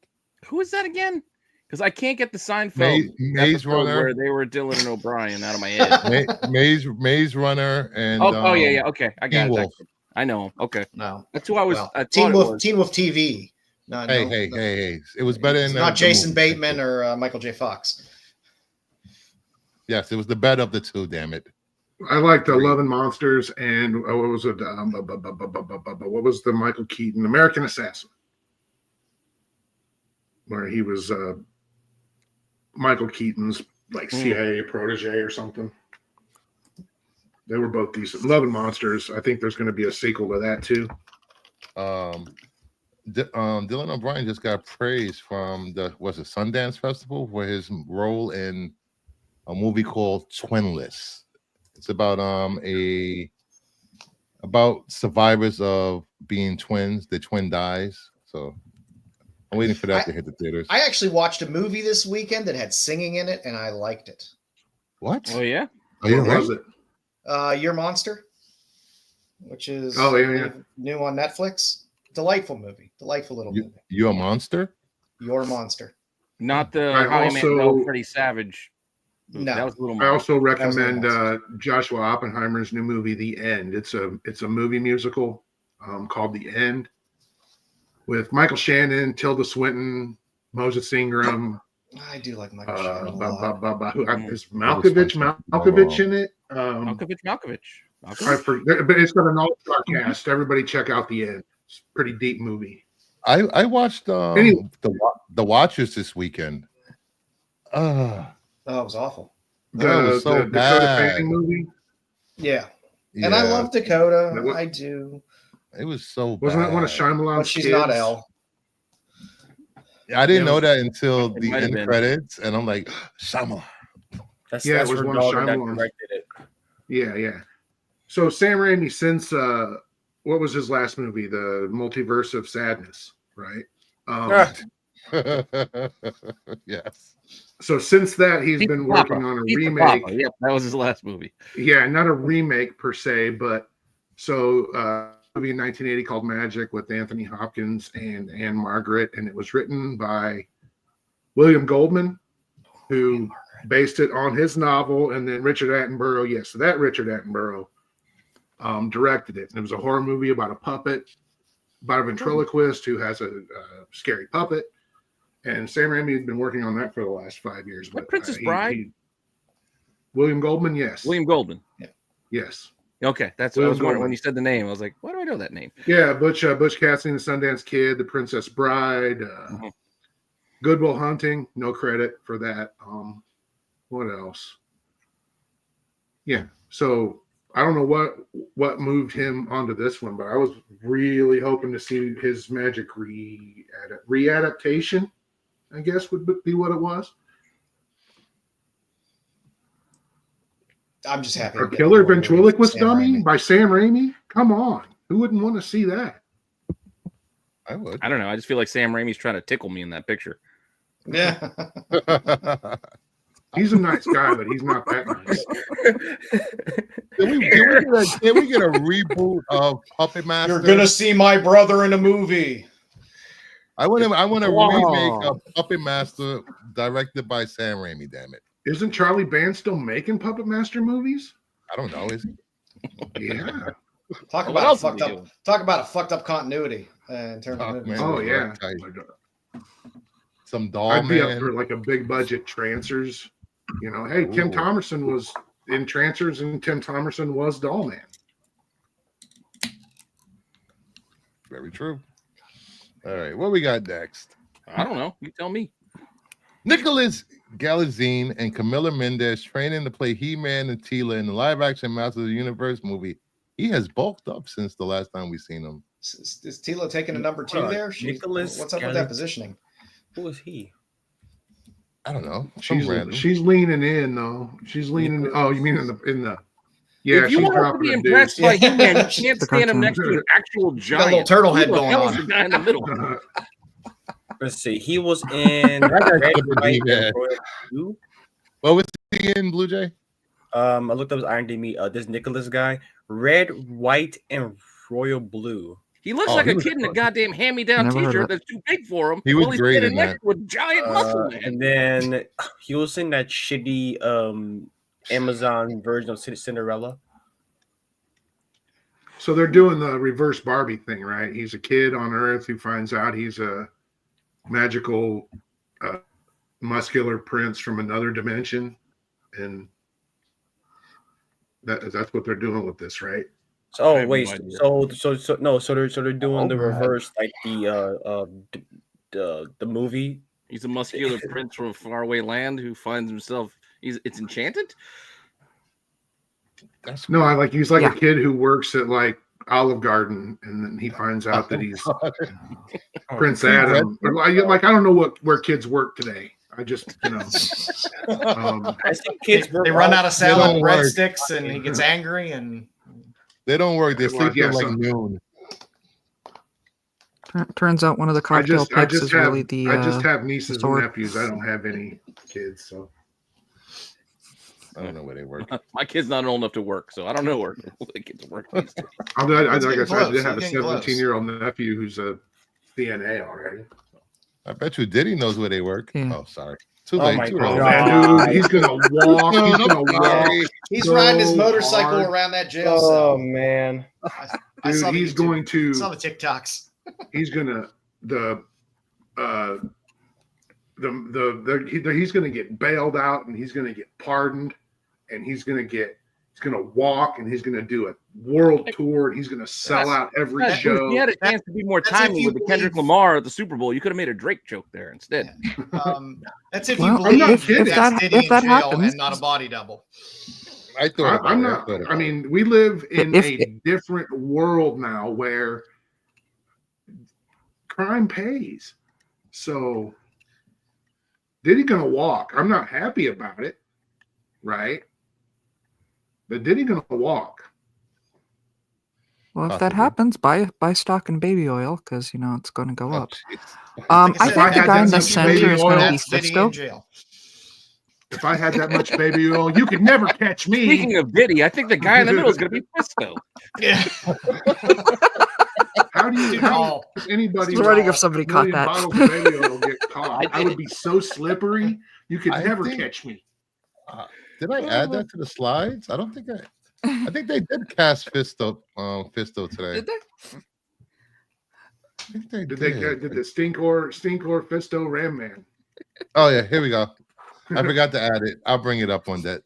[SPEAKER 3] Who is that again? Because I can't get the Seinfeld
[SPEAKER 1] Maze
[SPEAKER 3] episode
[SPEAKER 1] Runner.
[SPEAKER 3] where they were Dylan and O'Brien out of my head.
[SPEAKER 1] Maze Runner and
[SPEAKER 3] yeah. Okay, I got
[SPEAKER 1] Teen
[SPEAKER 3] it.
[SPEAKER 1] Wolf.
[SPEAKER 3] I know. Okay,
[SPEAKER 2] No.
[SPEAKER 3] that's who I was.
[SPEAKER 2] Well,
[SPEAKER 3] I
[SPEAKER 2] Teen
[SPEAKER 3] thought it
[SPEAKER 2] Wolf
[SPEAKER 3] was.
[SPEAKER 2] Teen Wolf TV. No,
[SPEAKER 1] Hey. It was better
[SPEAKER 2] It's
[SPEAKER 1] than
[SPEAKER 2] not
[SPEAKER 1] the
[SPEAKER 2] Jason
[SPEAKER 1] movie.
[SPEAKER 2] Bateman or Michael J. Fox.
[SPEAKER 1] Yes, it was the better of the two, damn it.
[SPEAKER 4] I liked Love and Monsters and what was it? What was the Michael Keaton American Assassin, where he was Michael Keaton's like CIA protege or something. They were both decent. Love and Monsters. I think there's going to be a sequel to that too.
[SPEAKER 1] Dylan O'Brien just got praise from the Sundance Festival for his role in a movie called Twinless. It's about about survivors of being twins. The twin dies, so I'm waiting for that to hit the theaters.
[SPEAKER 2] I actually watched a movie this weekend that had singing in it, and I liked it.
[SPEAKER 1] What?
[SPEAKER 3] Oh yeah.
[SPEAKER 1] Oh, yeah,
[SPEAKER 4] What was it?
[SPEAKER 2] Your Monster, which is
[SPEAKER 4] yeah.
[SPEAKER 2] new on Netflix. Delightful movie. Delightful little movie.
[SPEAKER 1] You a monster?
[SPEAKER 2] Your Monster.
[SPEAKER 3] Not the
[SPEAKER 4] I
[SPEAKER 3] How I Met
[SPEAKER 4] also-
[SPEAKER 3] No Freddie Savage.
[SPEAKER 2] No.
[SPEAKER 3] That was a little
[SPEAKER 4] I
[SPEAKER 3] more.
[SPEAKER 4] also
[SPEAKER 2] was
[SPEAKER 4] recommend
[SPEAKER 2] the
[SPEAKER 4] Joshua Oppenheimer's new movie, The End. It's a movie musical called The End with Michael Shannon, Tilda Swinton, Moses Ingram.
[SPEAKER 2] I do like Michael Shannon a lot.
[SPEAKER 4] Is Malkovich in it?
[SPEAKER 3] Malkovich.
[SPEAKER 4] I forget, but it's got an all-star cast. Everybody check out The End. It's a pretty deep movie.
[SPEAKER 1] I watched
[SPEAKER 4] Anyway.
[SPEAKER 1] the Watchers this weekend.
[SPEAKER 2] Oh, it was awful.
[SPEAKER 1] That was so
[SPEAKER 4] the Dakota
[SPEAKER 1] bad.
[SPEAKER 4] Fanning movie.
[SPEAKER 2] Yeah. And I love Dakota. I do.
[SPEAKER 1] It was so bad.
[SPEAKER 4] Wasn't that one of Shyamalan's
[SPEAKER 2] But she's
[SPEAKER 4] kids?
[SPEAKER 2] not Elle.
[SPEAKER 1] I didn't know that until
[SPEAKER 3] It
[SPEAKER 1] the
[SPEAKER 3] might have
[SPEAKER 1] end
[SPEAKER 3] been.
[SPEAKER 1] credits, and I'm like, Shyamalan.
[SPEAKER 6] That's
[SPEAKER 4] Yeah, it
[SPEAKER 6] that's
[SPEAKER 4] was
[SPEAKER 6] her
[SPEAKER 4] one of
[SPEAKER 6] daughter that
[SPEAKER 4] Shyamalan's.
[SPEAKER 6] directed it.
[SPEAKER 4] Yeah. So Sam Raimi, since what was his last movie? The Multiverse of Sadness, right?
[SPEAKER 1] Yes.
[SPEAKER 4] So since that, he's
[SPEAKER 3] Pizza
[SPEAKER 4] been working
[SPEAKER 3] Papa.
[SPEAKER 4] on a
[SPEAKER 3] Pizza
[SPEAKER 4] remake.
[SPEAKER 3] Papa. Yep, that was his last movie.
[SPEAKER 4] Yeah, not a remake per se, but so movie in 1980 called Magic with Anthony Hopkins and Anne Margaret, and it was written by William Goldman, who based it on his novel, and then Richard Attenborough. Yes, that Richard Attenborough directed it, and it was a horror movie about a puppet, about a ventriloquist who has a scary puppet. And Sam Raimi has been working on that for the last 5 years.
[SPEAKER 3] What,
[SPEAKER 4] but,
[SPEAKER 3] Princess Bride?
[SPEAKER 4] William Goldman, yes.
[SPEAKER 3] William Goldman.
[SPEAKER 4] Yes.
[SPEAKER 3] Okay, that's what I was
[SPEAKER 4] William
[SPEAKER 3] wondering
[SPEAKER 4] Goldman.
[SPEAKER 3] when you said the name. I was like, why do I know that name?
[SPEAKER 4] Yeah, Butch Cassidy and the Sundance Kid, The Princess Bride, Good Will Hunting. No credit for that. What else? Yeah. So I don't know what moved him onto this one, but I was really hoping to see his Magic readaptation, I guess would be what it was.
[SPEAKER 2] I'm just happy.
[SPEAKER 4] A
[SPEAKER 2] to get
[SPEAKER 4] killer
[SPEAKER 2] more movies from
[SPEAKER 4] ventriloquist
[SPEAKER 2] Sam
[SPEAKER 4] dummy
[SPEAKER 2] Raimi.
[SPEAKER 4] by Sam Raimi? Come on. Who wouldn't want to see that?
[SPEAKER 1] I would.
[SPEAKER 3] I don't know. I just feel like Sam Raimi's trying to tickle me in that picture.
[SPEAKER 2] Yeah.
[SPEAKER 4] He's a nice guy, but he's not that nice.
[SPEAKER 1] Can we get a reboot of Puppet Master?
[SPEAKER 2] You're gonna see my brother in a movie.
[SPEAKER 1] I want a
[SPEAKER 3] Wow.
[SPEAKER 1] remake of Puppet Master directed by Sam Raimi. Damn it!
[SPEAKER 4] Isn't Charlie Band still making Puppet Master movies?
[SPEAKER 1] I don't know. Is he?
[SPEAKER 4] Yeah.
[SPEAKER 2] Talk
[SPEAKER 3] What
[SPEAKER 2] about a
[SPEAKER 3] else
[SPEAKER 2] fucked
[SPEAKER 3] did he
[SPEAKER 2] up.
[SPEAKER 3] do?
[SPEAKER 2] Talk about a fuck up continuity in terms
[SPEAKER 1] Oh,
[SPEAKER 2] of movies.
[SPEAKER 1] man.
[SPEAKER 4] Oh, yeah.
[SPEAKER 1] Tight. some doll
[SPEAKER 4] I'd be up
[SPEAKER 1] man.
[SPEAKER 4] for like a big budget Trancers. You know, hey, Tim
[SPEAKER 1] Ooh.
[SPEAKER 4] Thomerson was in Trancers, and Tim Thomerson was Doll Man.
[SPEAKER 1] Very true. All right, what we got next?
[SPEAKER 3] I don't know. You tell me.
[SPEAKER 1] Nicholas Galitzine and Camila Mendes training to play He-Man and Teela in the live-action Masters of the Universe movie. He has bulked up since the last time we seen him.
[SPEAKER 2] Is Tila taking a number 2 there?
[SPEAKER 6] Nicholas
[SPEAKER 2] What's up with that positioning?
[SPEAKER 6] Who is he?
[SPEAKER 1] I don't know. Some random.
[SPEAKER 4] She's leaning in though. She's leaning. Oh, you mean in the? Yeah,
[SPEAKER 3] If you
[SPEAKER 4] she's
[SPEAKER 3] want to
[SPEAKER 4] dropping
[SPEAKER 3] be
[SPEAKER 4] a
[SPEAKER 3] impressed
[SPEAKER 4] deuce.
[SPEAKER 3] by He-Man, you can't
[SPEAKER 5] The
[SPEAKER 3] stand him
[SPEAKER 5] cartoon.
[SPEAKER 3] next to an actual
[SPEAKER 2] Got a
[SPEAKER 3] giant.
[SPEAKER 2] little turtle head
[SPEAKER 3] Who the
[SPEAKER 2] going
[SPEAKER 3] hell
[SPEAKER 2] on.
[SPEAKER 3] is the guy in the middle?
[SPEAKER 6] Let's see. He was in
[SPEAKER 1] That guy's
[SPEAKER 6] Red,
[SPEAKER 1] good for
[SPEAKER 6] White,
[SPEAKER 1] He-Man.
[SPEAKER 6] and Royal Blue.
[SPEAKER 1] What was he in, Blue Jay?
[SPEAKER 6] I looked up his IMDb. This Nicholas guy, Red, White, and Royal Blue.
[SPEAKER 3] He looks
[SPEAKER 1] Oh,
[SPEAKER 3] like
[SPEAKER 1] he
[SPEAKER 3] a
[SPEAKER 1] was
[SPEAKER 3] kid in a
[SPEAKER 1] good.
[SPEAKER 3] goddamn hand-me-down
[SPEAKER 5] Never heard of
[SPEAKER 3] T-shirt
[SPEAKER 5] it.
[SPEAKER 3] that's too big for him.
[SPEAKER 1] He was
[SPEAKER 3] while he's
[SPEAKER 1] great
[SPEAKER 3] standing
[SPEAKER 1] in
[SPEAKER 3] next to a giant muscle man.
[SPEAKER 6] And then he was in that shitty Amazon version of Cinderella.
[SPEAKER 4] So they're doing the reverse Barbie thing, right? He's a kid on Earth who finds out he's a magical, muscular prince from another dimension, and that's what they're doing with this, right?
[SPEAKER 6] So,
[SPEAKER 3] I have
[SPEAKER 6] wait,
[SPEAKER 3] no idea.
[SPEAKER 6] so they're doing the
[SPEAKER 1] Oh, man.
[SPEAKER 6] reverse, like the movie.
[SPEAKER 3] He's a muscular prince from a faraway land who finds himself. It's enchanted.
[SPEAKER 1] That's
[SPEAKER 4] No, I like he's like
[SPEAKER 5] Yeah.
[SPEAKER 4] a kid who works at like Olive Garden, and then he finds out that he's Prince
[SPEAKER 1] See,
[SPEAKER 4] Adam. Or, like I don't know where kids work today. I just
[SPEAKER 6] I think
[SPEAKER 2] They,
[SPEAKER 6] kids were
[SPEAKER 2] they run out of
[SPEAKER 1] don't
[SPEAKER 2] salad and
[SPEAKER 1] work.
[SPEAKER 2] breadsticks, and he gets angry. And
[SPEAKER 1] they don't work. They
[SPEAKER 4] Well,
[SPEAKER 1] sleep
[SPEAKER 4] yeah,
[SPEAKER 1] till like
[SPEAKER 4] so-
[SPEAKER 1] noon.
[SPEAKER 5] Turns out one of the
[SPEAKER 4] I
[SPEAKER 5] cocktail
[SPEAKER 4] just
[SPEAKER 5] picks is
[SPEAKER 4] have
[SPEAKER 5] really the.
[SPEAKER 4] I just have nieces and
[SPEAKER 5] sword.
[SPEAKER 4] nephews. I don't have any kids, so
[SPEAKER 1] I don't know where they work.
[SPEAKER 3] My kid's not old enough to work, so I don't know where the kids work. these days.
[SPEAKER 4] like I
[SPEAKER 2] It's
[SPEAKER 4] said,
[SPEAKER 2] getting
[SPEAKER 4] I did
[SPEAKER 2] close.
[SPEAKER 4] have a
[SPEAKER 2] It's getting close.
[SPEAKER 4] 17-year-old nephew who's a CNA already.
[SPEAKER 1] I bet you Diddy knows where they work.
[SPEAKER 5] Yeah.
[SPEAKER 1] Oh, sorry. Too
[SPEAKER 6] Oh
[SPEAKER 1] late.
[SPEAKER 6] my
[SPEAKER 1] Too
[SPEAKER 6] God.
[SPEAKER 1] early.
[SPEAKER 4] Man, dude, he's gonna walk.
[SPEAKER 1] No,
[SPEAKER 4] He's
[SPEAKER 1] I'm
[SPEAKER 4] gonna walk.
[SPEAKER 1] sorry.
[SPEAKER 2] he's
[SPEAKER 4] So
[SPEAKER 2] riding his motorcycle
[SPEAKER 4] hard.
[SPEAKER 2] around that jail
[SPEAKER 6] Oh
[SPEAKER 2] cell.
[SPEAKER 6] man,
[SPEAKER 2] I saw
[SPEAKER 4] Dude,
[SPEAKER 2] the
[SPEAKER 4] he's
[SPEAKER 2] YouTube-
[SPEAKER 4] going to.
[SPEAKER 2] saw the TikToks.
[SPEAKER 4] He's gonna he's gonna get bailed out, and he's gonna get pardoned, and he's gonna walk, and he's gonna do a world tour, and he's gonna sell out every
[SPEAKER 3] Guys,
[SPEAKER 4] show.
[SPEAKER 3] He had a chance to be more
[SPEAKER 2] That's if
[SPEAKER 3] timely
[SPEAKER 2] you
[SPEAKER 3] with the Kendrick
[SPEAKER 2] believe-
[SPEAKER 3] Lamar at the Super Bowl. You could have made a Drake joke there instead.
[SPEAKER 2] That's if
[SPEAKER 5] Well,
[SPEAKER 2] you believe
[SPEAKER 4] I'm not kidding.
[SPEAKER 2] that's
[SPEAKER 5] If
[SPEAKER 2] Diddy
[SPEAKER 5] that
[SPEAKER 2] in jail
[SPEAKER 5] happens-
[SPEAKER 2] and not a body double.
[SPEAKER 1] I thought about
[SPEAKER 4] I'm
[SPEAKER 1] it.
[SPEAKER 4] not.
[SPEAKER 1] thought about
[SPEAKER 4] I
[SPEAKER 1] it.
[SPEAKER 4] mean, we live in
[SPEAKER 5] If-
[SPEAKER 4] a different world now where crime pays. So, Diddy gonna walk? I'm not happy about it, right? But Diddy gonna walk?
[SPEAKER 5] Well, if that
[SPEAKER 1] Possibly.
[SPEAKER 5] happens, buy stock in baby oil because it's going to go
[SPEAKER 1] Oh,
[SPEAKER 5] up.
[SPEAKER 1] jeez.
[SPEAKER 5] I
[SPEAKER 2] Like I said,
[SPEAKER 5] think the
[SPEAKER 4] had
[SPEAKER 5] guy
[SPEAKER 4] that
[SPEAKER 5] in the
[SPEAKER 4] much
[SPEAKER 5] center
[SPEAKER 4] baby
[SPEAKER 5] is going to
[SPEAKER 4] oil,
[SPEAKER 5] be
[SPEAKER 2] That's Diddy
[SPEAKER 5] Fisto.
[SPEAKER 2] in jail.
[SPEAKER 4] If I had that much baby oil, you could never catch me.
[SPEAKER 3] Speaking of Diddy, I think the guy in the middle is going to be Fisto.
[SPEAKER 2] Yeah.
[SPEAKER 4] How do you? How
[SPEAKER 2] Paul.
[SPEAKER 4] does anybody?
[SPEAKER 5] I was wondering
[SPEAKER 4] with
[SPEAKER 5] if somebody
[SPEAKER 4] a
[SPEAKER 5] caught
[SPEAKER 4] million
[SPEAKER 5] that.
[SPEAKER 4] bottles of baby oil get caught?
[SPEAKER 3] I
[SPEAKER 4] I would be so slippery. You could
[SPEAKER 1] I
[SPEAKER 4] never
[SPEAKER 1] think-
[SPEAKER 4] catch me.
[SPEAKER 1] Did I add that to the slides? I don't think I think they did cast Fisto today.
[SPEAKER 3] Did they?
[SPEAKER 1] I think they
[SPEAKER 4] Did they?
[SPEAKER 1] did.
[SPEAKER 4] Did the Stinkor Fisto Ram Man?
[SPEAKER 1] Oh yeah, here we go. I forgot to add it. I'll bring it up on that.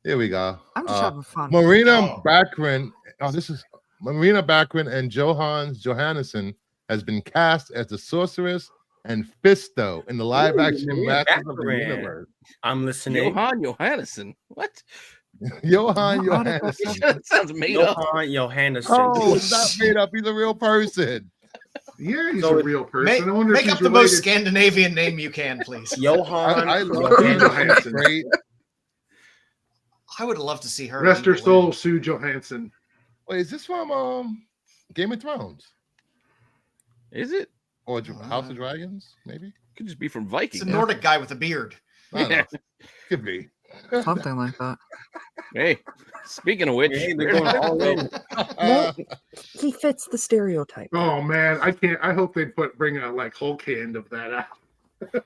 [SPEAKER 1] Here we go.
[SPEAKER 5] I'm just having fun.
[SPEAKER 1] Marina
[SPEAKER 2] Oh.
[SPEAKER 1] Baccarin. Oh, this is Marina Baccarin and Johannesson has been cast as the sorceress and Fisto in the live-action
[SPEAKER 6] Marina
[SPEAKER 1] Masters of the
[SPEAKER 6] Baccarin.
[SPEAKER 1] Universe.
[SPEAKER 6] I'm listening.
[SPEAKER 3] Johan Johannesson. What?
[SPEAKER 1] Johan
[SPEAKER 5] How did that
[SPEAKER 1] Johannesson.
[SPEAKER 3] That sounds made up.
[SPEAKER 6] Johan Johannesson.
[SPEAKER 1] Oh, it's not made up. He's a real person.
[SPEAKER 4] Yeah, he's
[SPEAKER 6] So
[SPEAKER 4] a real person.
[SPEAKER 2] Make,
[SPEAKER 4] I wonder if
[SPEAKER 2] make
[SPEAKER 4] he's
[SPEAKER 2] up the most
[SPEAKER 4] related.
[SPEAKER 2] Scandinavian name you can, please.
[SPEAKER 6] Johan.
[SPEAKER 1] I love
[SPEAKER 4] Johan
[SPEAKER 1] him.
[SPEAKER 4] Johansson.
[SPEAKER 1] Great.
[SPEAKER 2] I would love to see her.
[SPEAKER 4] Rest her
[SPEAKER 2] in
[SPEAKER 4] soul, Sue Johansson.
[SPEAKER 1] Wait, is this from Game of Thrones
[SPEAKER 3] Is it?
[SPEAKER 1] or House of Dragons? Maybe.
[SPEAKER 3] Could just be from
[SPEAKER 2] It's
[SPEAKER 3] Vikings.
[SPEAKER 2] a Nordic guy with a beard.
[SPEAKER 1] I don't know. Could be.
[SPEAKER 5] Something like that.
[SPEAKER 3] Hey, speaking of which,
[SPEAKER 6] Hey, they're going all in.
[SPEAKER 5] He fits the stereotype.
[SPEAKER 4] Oh man, I can't. I hope they bring a like Hulk hand of that out.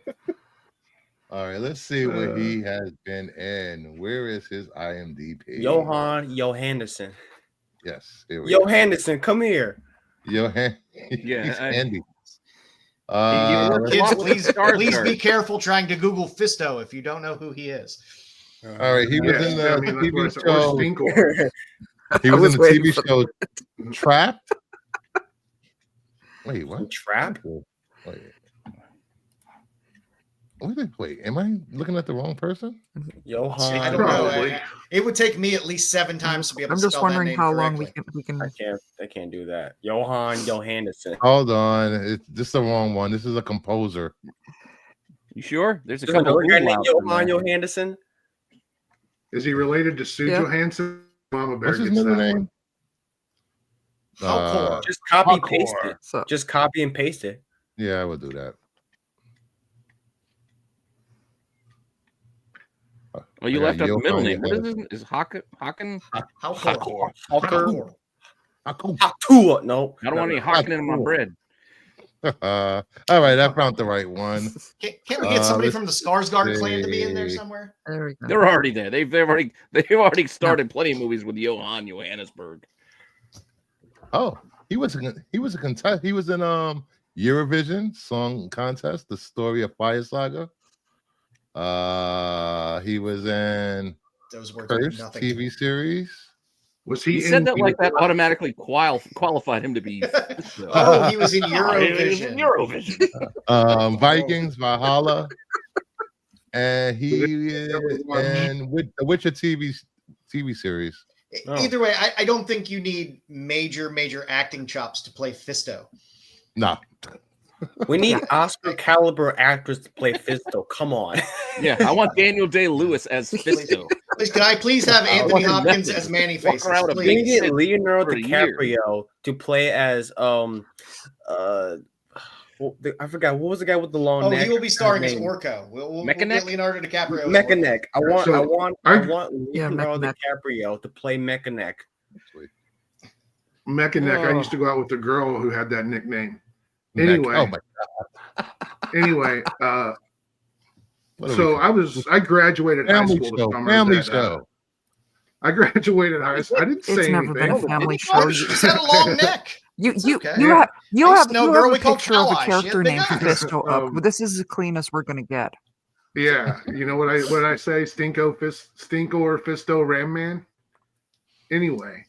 [SPEAKER 1] All right, let's see what he has been in. Where is his IMDb?
[SPEAKER 6] Johan Johannesson.
[SPEAKER 1] Yes, here we go.
[SPEAKER 6] Johannesson, come here.
[SPEAKER 1] Johan.
[SPEAKER 3] Yeah,
[SPEAKER 1] He's
[SPEAKER 3] I-
[SPEAKER 1] Andy. let's-
[SPEAKER 2] Kids,
[SPEAKER 3] What was
[SPEAKER 2] please
[SPEAKER 3] Skarsgård?
[SPEAKER 2] be careful trying to Google Fisto if you don't know who he is.
[SPEAKER 1] all right, he was
[SPEAKER 4] Yeah,
[SPEAKER 1] in the
[SPEAKER 4] I mean, that's what I
[SPEAKER 1] TV
[SPEAKER 4] said. Or
[SPEAKER 1] show.
[SPEAKER 4] Stinkor.
[SPEAKER 1] He
[SPEAKER 5] I
[SPEAKER 1] was
[SPEAKER 5] was
[SPEAKER 1] in the
[SPEAKER 5] waiting
[SPEAKER 1] TV
[SPEAKER 5] for
[SPEAKER 1] show Trapped. Wait, what?
[SPEAKER 6] Trap?
[SPEAKER 1] Wait. Wait, am I looking at the wrong person?
[SPEAKER 6] Johan.
[SPEAKER 2] I don't know.
[SPEAKER 4] Probably.
[SPEAKER 2] It would take me at least 7 times to be able
[SPEAKER 5] I'm
[SPEAKER 2] to
[SPEAKER 5] just
[SPEAKER 2] spell that
[SPEAKER 5] wondering
[SPEAKER 2] name
[SPEAKER 5] how long
[SPEAKER 2] correctly.
[SPEAKER 5] we can.
[SPEAKER 6] I can't do that. Johan Johannesson.
[SPEAKER 1] Hold on, this is the wrong one. This is a composer.
[SPEAKER 3] You sure? There's a
[SPEAKER 6] There's
[SPEAKER 3] couple
[SPEAKER 6] another guy named
[SPEAKER 3] umlauts in
[SPEAKER 6] Johan
[SPEAKER 3] there.
[SPEAKER 6] Johannesson.
[SPEAKER 4] Is he related to Sue
[SPEAKER 5] Yeah.
[SPEAKER 4] Johansson? Mama Bear
[SPEAKER 1] What's his
[SPEAKER 4] gets
[SPEAKER 1] middle
[SPEAKER 4] that
[SPEAKER 1] name?
[SPEAKER 4] one.
[SPEAKER 2] Halcor.
[SPEAKER 6] Just copy
[SPEAKER 1] Hardcore.
[SPEAKER 6] paste it.
[SPEAKER 5] So
[SPEAKER 6] Just copy and paste it.
[SPEAKER 1] Yeah, I will do that.
[SPEAKER 3] Oh, you
[SPEAKER 1] Yeah,
[SPEAKER 3] left out the middle
[SPEAKER 1] Johan
[SPEAKER 3] name. What is
[SPEAKER 1] Johansson.
[SPEAKER 3] it? Is Hakken?
[SPEAKER 2] Halcor.
[SPEAKER 6] Halker.
[SPEAKER 1] Haku.
[SPEAKER 6] Hatua. No.
[SPEAKER 3] I don't want any
[SPEAKER 1] Hakken.
[SPEAKER 3] Hakken in my bread.
[SPEAKER 1] All right, I found the right one.
[SPEAKER 2] Can't we get somebody
[SPEAKER 1] let's
[SPEAKER 2] from the Skarsgård clan to be in there
[SPEAKER 1] see.
[SPEAKER 2] somewhere?
[SPEAKER 5] there we go.
[SPEAKER 3] They're already there. They've already started plenty of movies with Johan Johannesburg.
[SPEAKER 1] Oh, he was in Eurovision Song Contest, The Story of Fire Saga. He was in
[SPEAKER 2] Those words mean
[SPEAKER 1] Curse
[SPEAKER 2] nothing.
[SPEAKER 1] TV series.
[SPEAKER 4] Was he
[SPEAKER 3] He said
[SPEAKER 4] in
[SPEAKER 3] that like that automatically qualified him to be.
[SPEAKER 2] Oh, he was in
[SPEAKER 3] He was
[SPEAKER 2] Eurovision.
[SPEAKER 3] in Eurovision.
[SPEAKER 1] Vikings, Valhalla, and he is in with the Witcher TV series.
[SPEAKER 2] Either way, I don't think you need major acting chops to play Fisto.
[SPEAKER 1] No,
[SPEAKER 6] We need Oscar caliber actors to play Fisto. Come on.
[SPEAKER 3] Yeah, I want Daniel Day-Lewis as Fisto.
[SPEAKER 2] Can I please have Anthony
[SPEAKER 3] want him
[SPEAKER 2] Hopkins
[SPEAKER 3] nothing.
[SPEAKER 2] as Manny
[SPEAKER 3] Walk
[SPEAKER 2] Faces?
[SPEAKER 3] around with a
[SPEAKER 6] We
[SPEAKER 2] Please.
[SPEAKER 6] need to get Leonardo
[SPEAKER 3] for a year.
[SPEAKER 6] DiCaprio to play as I forgot what was the guy with the long
[SPEAKER 2] Oh,
[SPEAKER 6] neck.
[SPEAKER 2] he will be starring as
[SPEAKER 6] Name?
[SPEAKER 2] Orko. We'll
[SPEAKER 3] Mechaneck?
[SPEAKER 2] get Leonardo DiCaprio. as
[SPEAKER 6] Mechaneck. I want
[SPEAKER 5] Yeah,
[SPEAKER 6] Leonardo
[SPEAKER 5] Mechaneck.
[SPEAKER 6] DiCaprio to play Mechaneck.
[SPEAKER 4] Mechaneck? I
[SPEAKER 6] Oh.
[SPEAKER 4] used to go out with the girl who had that nickname.
[SPEAKER 1] Neck.
[SPEAKER 4] Anyway.
[SPEAKER 1] Oh my,
[SPEAKER 4] Anyway,
[SPEAKER 1] what are
[SPEAKER 4] so
[SPEAKER 1] we-
[SPEAKER 4] I graduated high
[SPEAKER 1] family
[SPEAKER 4] school the
[SPEAKER 1] show.
[SPEAKER 4] summer
[SPEAKER 1] Family
[SPEAKER 4] that,
[SPEAKER 1] show.
[SPEAKER 4] I graduated high school. I didn't
[SPEAKER 5] It's
[SPEAKER 4] say
[SPEAKER 5] never been a
[SPEAKER 4] anything.
[SPEAKER 5] family
[SPEAKER 2] Oh,
[SPEAKER 5] show.
[SPEAKER 2] she's got a long neck.
[SPEAKER 5] You
[SPEAKER 2] okay.
[SPEAKER 5] you
[SPEAKER 4] Yeah.
[SPEAKER 5] have you
[SPEAKER 2] I
[SPEAKER 5] have
[SPEAKER 2] used to know a
[SPEAKER 5] you
[SPEAKER 2] girl
[SPEAKER 5] have
[SPEAKER 2] we
[SPEAKER 5] a
[SPEAKER 2] called
[SPEAKER 5] picture of a
[SPEAKER 2] Kawhi. She
[SPEAKER 5] character
[SPEAKER 2] had big
[SPEAKER 5] named
[SPEAKER 2] eyes.
[SPEAKER 5] Fisto up. This is as clean as we're gonna get.
[SPEAKER 4] Yeah, you know what I say? Stinko or Fisto Ram Man. Anyway,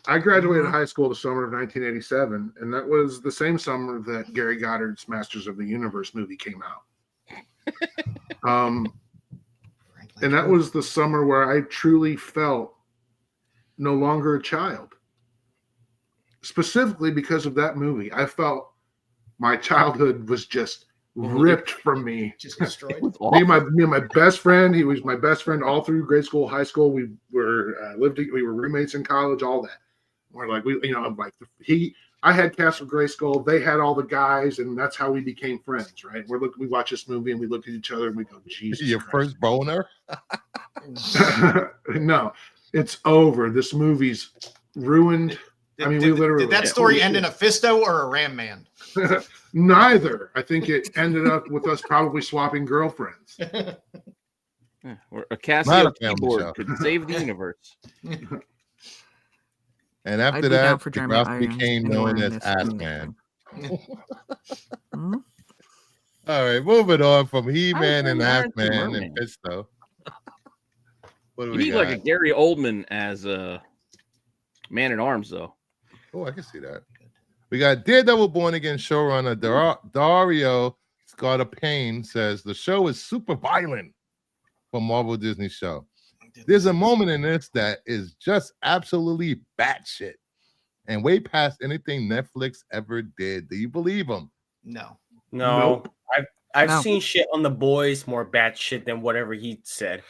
[SPEAKER 4] I graduated high school the summer of 1987, and that was the same summer that Gary Goddard's Masters of the Universe movie came out. And that was the summer where I truly felt no longer a child. Specifically because of that movie, I felt my childhood was just ripped from me.
[SPEAKER 2] Just destroyed.
[SPEAKER 4] Me and my best friend. He was my best friend all through grade school, high school. We were we were roommates in college, all that. We're like I had Castle Grayskull. They had all the guys, and that's how we became friends, right? We watch this movie and we look at each other and we go, Jesus.
[SPEAKER 1] Your
[SPEAKER 4] Christ.
[SPEAKER 1] first boner?
[SPEAKER 4] No, it's over. This movie's ruined. I mean, we literally.
[SPEAKER 2] Did that story end in a Fisto or a Ram Man?
[SPEAKER 4] Neither. I think it ended up with us probably swapping girlfriends.
[SPEAKER 3] Or a
[SPEAKER 1] Not
[SPEAKER 3] Casio
[SPEAKER 1] a family
[SPEAKER 3] keyboard
[SPEAKER 1] show.
[SPEAKER 3] could save the universe.
[SPEAKER 1] And
[SPEAKER 5] I'd
[SPEAKER 1] after
[SPEAKER 5] be down
[SPEAKER 1] that,
[SPEAKER 5] for
[SPEAKER 1] the
[SPEAKER 5] Jeremy
[SPEAKER 1] Ralph
[SPEAKER 5] Irons
[SPEAKER 1] became
[SPEAKER 5] anywhere
[SPEAKER 1] known
[SPEAKER 5] in
[SPEAKER 1] as
[SPEAKER 5] this
[SPEAKER 1] Ass
[SPEAKER 5] movie.
[SPEAKER 1] Man.
[SPEAKER 5] Hmm?
[SPEAKER 1] All right, moving on from He-Man and
[SPEAKER 3] Iron
[SPEAKER 1] Ass Man
[SPEAKER 3] Merman.
[SPEAKER 1] and Fisto. What do
[SPEAKER 3] You
[SPEAKER 1] we
[SPEAKER 3] need
[SPEAKER 1] got?
[SPEAKER 3] like a Gary Oldman as a Man at Arms, though.
[SPEAKER 1] Oh, I can see that. We got Daredevil Born Again showrunner Dario Scotapane says the show is super violent for Marvel Disney show. There's a moment in this that is just absolutely batshit and way past anything Netflix ever did. Do you believe him?
[SPEAKER 2] No.
[SPEAKER 6] No.
[SPEAKER 4] Nope.
[SPEAKER 6] I've
[SPEAKER 5] No.
[SPEAKER 6] seen shit on the boys more bad shit than whatever he said.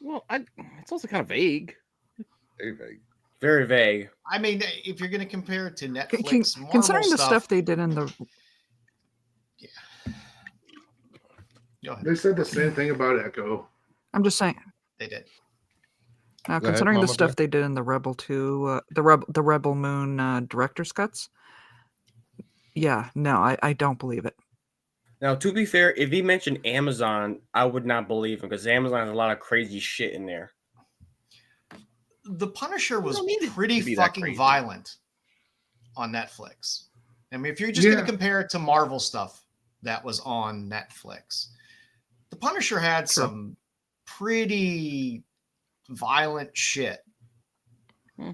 [SPEAKER 3] Well, it's also kind of vague.
[SPEAKER 1] Very vague.
[SPEAKER 6] Very vague.
[SPEAKER 2] I mean, if you're going to compare it to
[SPEAKER 5] Con-
[SPEAKER 2] Netflix, Marvel
[SPEAKER 5] Considering the stuff they did in the
[SPEAKER 2] Go ahead.
[SPEAKER 4] They said the same thing about Echo.
[SPEAKER 5] I'm just saying.
[SPEAKER 2] They did.
[SPEAKER 5] Now,
[SPEAKER 1] Go ahead,
[SPEAKER 5] considering the
[SPEAKER 1] Mama
[SPEAKER 5] stuff
[SPEAKER 1] Bear.
[SPEAKER 5] they did in the Rebel 2, the Rebel Moon director's cuts, yeah, no, I don't believe it.
[SPEAKER 6] Now, to be fair, if he mentioned Amazon, I would not believe him because Amazon has a lot of crazy shit in there.
[SPEAKER 2] The Punisher was
[SPEAKER 3] don't need it
[SPEAKER 2] pretty
[SPEAKER 3] to be that
[SPEAKER 2] fucking
[SPEAKER 3] crazy.
[SPEAKER 2] violent on Netflix. I mean, if you're just going to compare it to Marvel stuff that was on Netflix, The Punisher had some pretty violent shit.
[SPEAKER 3] Hmm.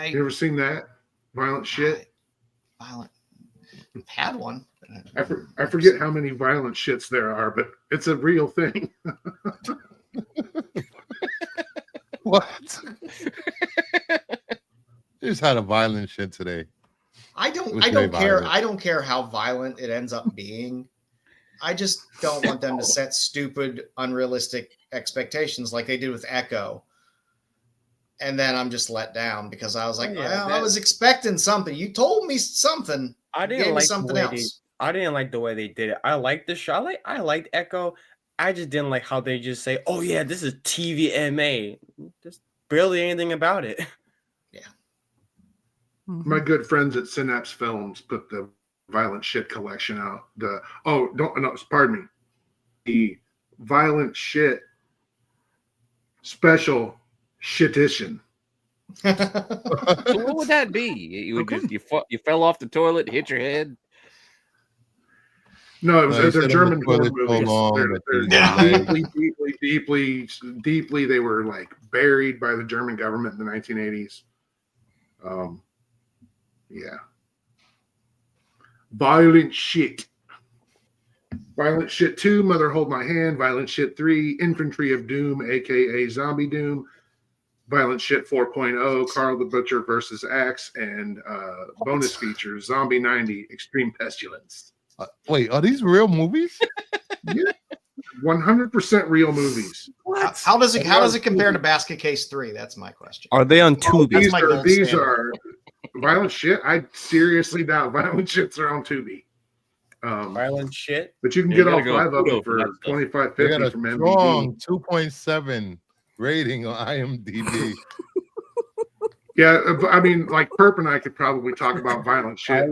[SPEAKER 4] You ever seen that? Violent shit?
[SPEAKER 2] Violent. I've had one.
[SPEAKER 4] I forget how many violent shits there are, but it's a real thing.
[SPEAKER 1] What? Just had a violent shit today.
[SPEAKER 2] I don't
[SPEAKER 1] Violent.
[SPEAKER 2] care. I don't care how violent it ends up being. I just don't want them to set stupid, unrealistic expectations like they did with Echo. And then I'm just let down because I was like, I was expecting something. You told me something.
[SPEAKER 6] I didn't like
[SPEAKER 2] something else.
[SPEAKER 6] I didn't like the way they did it. I liked the show. I liked Echo. I just didn't like how they just say, "Oh yeah, this is TVMA." Just barely anything about it.
[SPEAKER 2] Yeah.
[SPEAKER 4] My good friends at Synapse Films put the violent shit collection out. Pardon me. The violent shit special shitition.
[SPEAKER 3] So what would that be? You fell off the toilet, hit your head.
[SPEAKER 4] No, it was they're German
[SPEAKER 1] toilet
[SPEAKER 4] movies. They're deeply. They were like buried by the German government in the 1980s. Yeah. Violent shit. Violent shit 2, Mother Hold My Hand. Violent shit 3, Infantry of Doom, aka Zombie Doom. Violent shit 4.0, Carl the Butcher versus Axe, and bonus features Zombie 90, Extreme Pestilence.
[SPEAKER 1] Wait, are these real movies?
[SPEAKER 4] Yeah, 100% real movies.
[SPEAKER 2] What? How does it compare to Basket Case 3? That's my question.
[SPEAKER 6] Are they on Tubi?
[SPEAKER 4] These are violent shit. I seriously doubt violent shits are on Tubi.
[SPEAKER 6] Violent shit.
[SPEAKER 4] But you can get all 5 of them for $25.50 from MVD.
[SPEAKER 1] Strong 2.7 rating on IMDb.
[SPEAKER 4] Yeah, I mean, like Perp and I could probably talk about violent shit.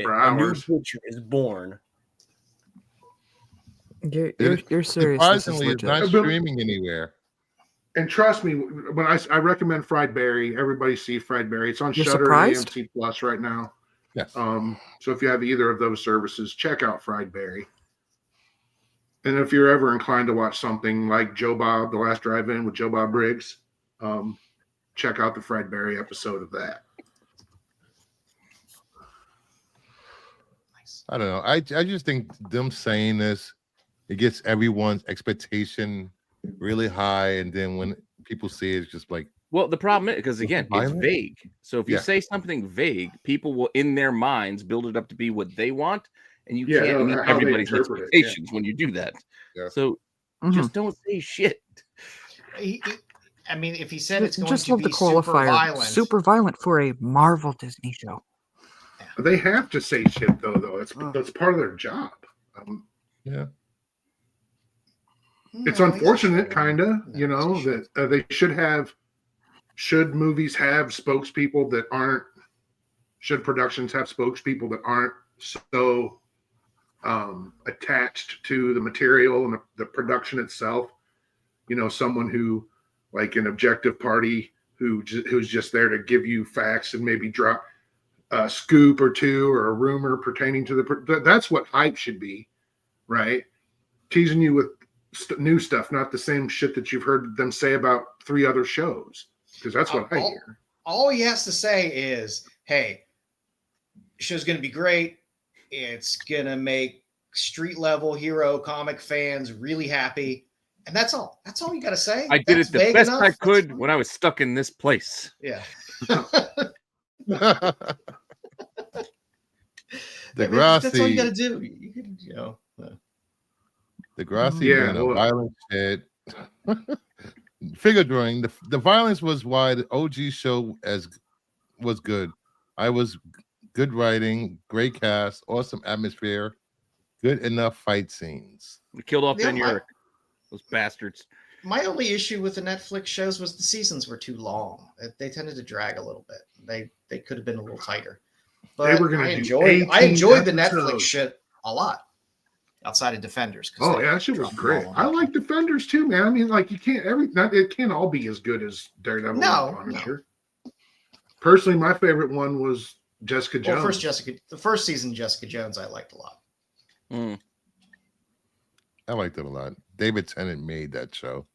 [SPEAKER 4] For hours.
[SPEAKER 6] A new butcher is born.
[SPEAKER 5] You're serious.
[SPEAKER 1] Surprisingly, it's not streaming anywhere.
[SPEAKER 4] And trust me, when I recommend Fried Berry, everybody see Fried Berry. It's on Shudder and AMC Plus right now.
[SPEAKER 1] Yes.
[SPEAKER 4] So if you have either of those services, check out Fried Berry. And if you're ever inclined to watch something like Joe Bob, The Last Drive-In with Joe Bob Briggs, check out the Fried Berry episode of that.
[SPEAKER 2] Nice.
[SPEAKER 1] I don't know. I just think them saying this, it gets everyone's expectation really high, and then when people see it, it's just like.
[SPEAKER 3] Well, the problem is because again, it's vague. So if you say something vague, people will, in their minds, build it up to be what they want, and you can't meet everybody's expectations when you do that. Yeah. So just don't say shit.
[SPEAKER 2] I mean, if he said it's going
[SPEAKER 5] just
[SPEAKER 2] to
[SPEAKER 5] love
[SPEAKER 2] be
[SPEAKER 5] the qualifier, super violent for a Marvel Disney show.
[SPEAKER 4] They have to say shit though. That's part of their job.
[SPEAKER 1] Yeah.
[SPEAKER 4] It's unfortunate, kind of, that they should movies have spokespeople that aren't, should productions have spokespeople that aren't so attached to the material and the production itself. Someone who, like an objective party who's just there to give you facts and maybe drop a scoop or two or a rumor pertaining to that's what hype should be, right? Teasing you with new stuff, not the same shit that you've heard them say about 3 other shows, because that's what I hear.
[SPEAKER 2] All he has to say is, hey, show's going to be great. It's going to make street level hero comic fans really happy. And that's all. That's all you got to say.
[SPEAKER 3] I did it the best I could when I was stuck in this place.
[SPEAKER 2] Yeah.
[SPEAKER 1] Degrassi.
[SPEAKER 2] That's all you got to do.
[SPEAKER 1] Degrassi, violent shit. Figure drawing. The violence was why the OG show was good. I was good writing, great cast, awesome atmosphere, good enough fight scenes.
[SPEAKER 3] We killed off Ben Urich. Those bastards.
[SPEAKER 2] My only issue with the Netflix shows was the seasons were too long. They tended to drag a little bit. They could have been a little tighter. But I enjoyed the Netflix shit a lot outside of Defenders.
[SPEAKER 4] Oh yeah, that shit was great. I like Defenders too, man. I mean, like it can't all be as good as Daredevil and Punisher. Personally, my favorite one was Jessica Jones.
[SPEAKER 2] Well, the first season Jessica Jones I liked a lot.
[SPEAKER 1] I liked it a lot. David Tennant made that show,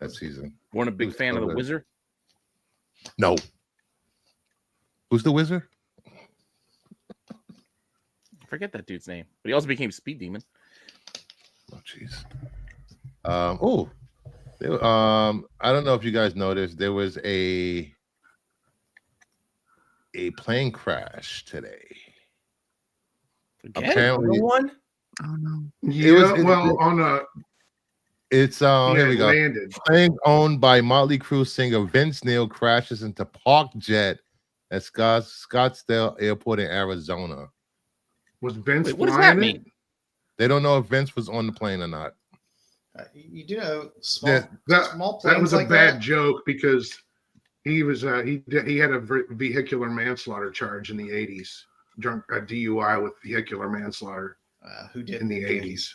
[SPEAKER 1] that season.
[SPEAKER 3] Weren't a big
[SPEAKER 1] was
[SPEAKER 3] fan
[SPEAKER 1] so
[SPEAKER 3] of the
[SPEAKER 1] good.
[SPEAKER 3] Wizard.
[SPEAKER 1] No. Who's the wizard?
[SPEAKER 3] I forget that dude's name, but he also became Speed Demon.
[SPEAKER 1] Oh, jeez. I don't know if you guys noticed, there was a plane crash today.
[SPEAKER 3] Again?
[SPEAKER 1] Apparently,
[SPEAKER 6] one.
[SPEAKER 5] Oh no.
[SPEAKER 4] Yeah,
[SPEAKER 1] it- it's here we go.
[SPEAKER 4] Landed.
[SPEAKER 1] Plane owned by Motley Crue singer Vince Neil crashes into Park Jet at Scottsdale Airport in Arizona.
[SPEAKER 4] Was Vince
[SPEAKER 3] Wait, what does
[SPEAKER 4] flying
[SPEAKER 3] that
[SPEAKER 4] it?
[SPEAKER 3] mean?
[SPEAKER 1] They don't know if Vince was on the plane or not.
[SPEAKER 2] You do know small
[SPEAKER 1] Yeah,
[SPEAKER 2] small planes
[SPEAKER 4] That was
[SPEAKER 2] like
[SPEAKER 4] a bad
[SPEAKER 2] that.
[SPEAKER 4] joke because he was he had a vehicular manslaughter charge in the 80s, drunk DUI with vehicular manslaughter
[SPEAKER 2] Who did
[SPEAKER 4] in the 80s.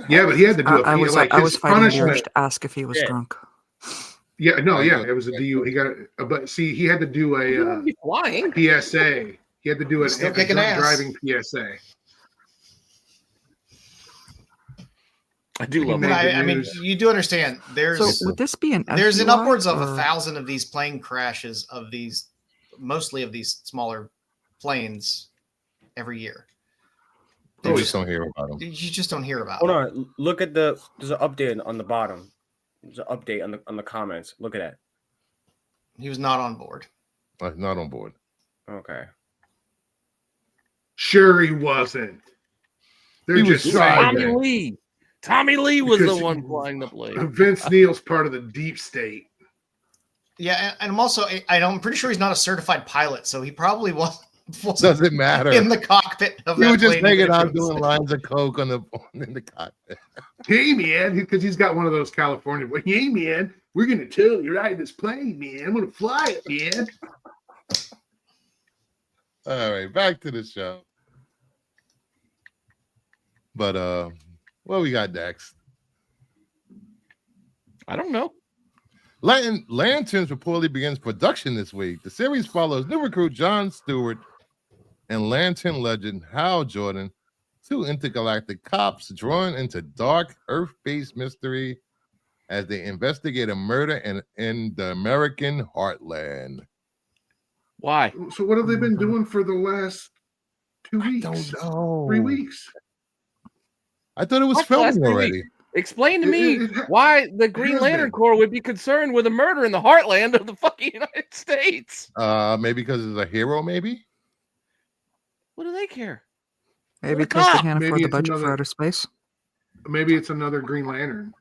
[SPEAKER 1] Yeah,
[SPEAKER 4] But he had to do
[SPEAKER 5] I was
[SPEAKER 4] his
[SPEAKER 5] fighting the urge
[SPEAKER 4] punishment.
[SPEAKER 5] to ask if he was
[SPEAKER 6] Yeah.
[SPEAKER 5] drunk.
[SPEAKER 4] It was a DUI. He got, but see, he had to do
[SPEAKER 3] He
[SPEAKER 4] a
[SPEAKER 3] wouldn't be flying.
[SPEAKER 4] PSA. He had to do
[SPEAKER 2] He's still
[SPEAKER 4] a
[SPEAKER 2] kicking
[SPEAKER 4] drunk
[SPEAKER 2] ass.
[SPEAKER 4] driving PSA.
[SPEAKER 3] I do love
[SPEAKER 4] Made
[SPEAKER 2] But
[SPEAKER 3] that.
[SPEAKER 4] the
[SPEAKER 2] I mean,
[SPEAKER 4] news.
[SPEAKER 2] you do understand.
[SPEAKER 5] So would this be an
[SPEAKER 2] There's an
[SPEAKER 5] SUI,
[SPEAKER 2] upwards of
[SPEAKER 5] or-
[SPEAKER 2] 1,000 of these plane crashes of these, mostly of these smaller planes every year.
[SPEAKER 1] We just don't hear about them.
[SPEAKER 2] You just don't hear about
[SPEAKER 6] Hold
[SPEAKER 2] it.
[SPEAKER 6] on. Look at there's an update on the bottom. There's an update on the comments. Look at that.
[SPEAKER 2] He was not on board.
[SPEAKER 1] Not on board.
[SPEAKER 6] Okay.
[SPEAKER 4] Sure, he wasn't. They're
[SPEAKER 1] He was
[SPEAKER 4] just
[SPEAKER 1] driving.
[SPEAKER 4] saying
[SPEAKER 3] Tommy Lee. Tommy Lee was
[SPEAKER 4] Because
[SPEAKER 3] the one flying the plane.
[SPEAKER 4] Vince Neil's part of the deep state.
[SPEAKER 2] Yeah, and I'm also I'm pretty sure he's not a certified pilot, so he probably wasn't
[SPEAKER 1] Doesn't matter.
[SPEAKER 2] in the cockpit of
[SPEAKER 1] He
[SPEAKER 2] that
[SPEAKER 1] was just
[SPEAKER 2] plane
[SPEAKER 1] hanging out
[SPEAKER 2] eventually.
[SPEAKER 1] doing lines of coke in the cockpit.
[SPEAKER 4] Hey, man, because he's got one of those California. Hey, man, we're gonna tell you ride this plane, man. I'm gonna fly it, man.
[SPEAKER 1] All right, back to the show. But what we got next?
[SPEAKER 3] I don't know.
[SPEAKER 1] Lanterns reportedly begins production this week. The series follows new recruit John Stewart and Lantern legend Hal Jordan, two intergalactic cops drawn into dark Earth-based mystery as they investigate a murder in the American heartland.
[SPEAKER 3] Why?
[SPEAKER 4] So what have they been doing for the last 2 weeks?
[SPEAKER 1] I don't know.
[SPEAKER 4] 3 weeks.
[SPEAKER 1] I thought it was
[SPEAKER 3] What's the last
[SPEAKER 1] filming
[SPEAKER 3] 3
[SPEAKER 1] already.
[SPEAKER 3] weeks? Explain to me
[SPEAKER 4] It-
[SPEAKER 3] why the Green
[SPEAKER 4] has
[SPEAKER 3] Lantern
[SPEAKER 4] been.
[SPEAKER 3] Corps would be concerned with a murder in the heartland of the fucking United States.
[SPEAKER 1] Maybe because it's a hero, maybe?
[SPEAKER 3] What do they care?
[SPEAKER 5] Maybe because they can't
[SPEAKER 4] Maybe
[SPEAKER 5] afford the
[SPEAKER 4] it's
[SPEAKER 5] budget for
[SPEAKER 4] another-
[SPEAKER 5] outer space.
[SPEAKER 4] Maybe it's another Green Lantern.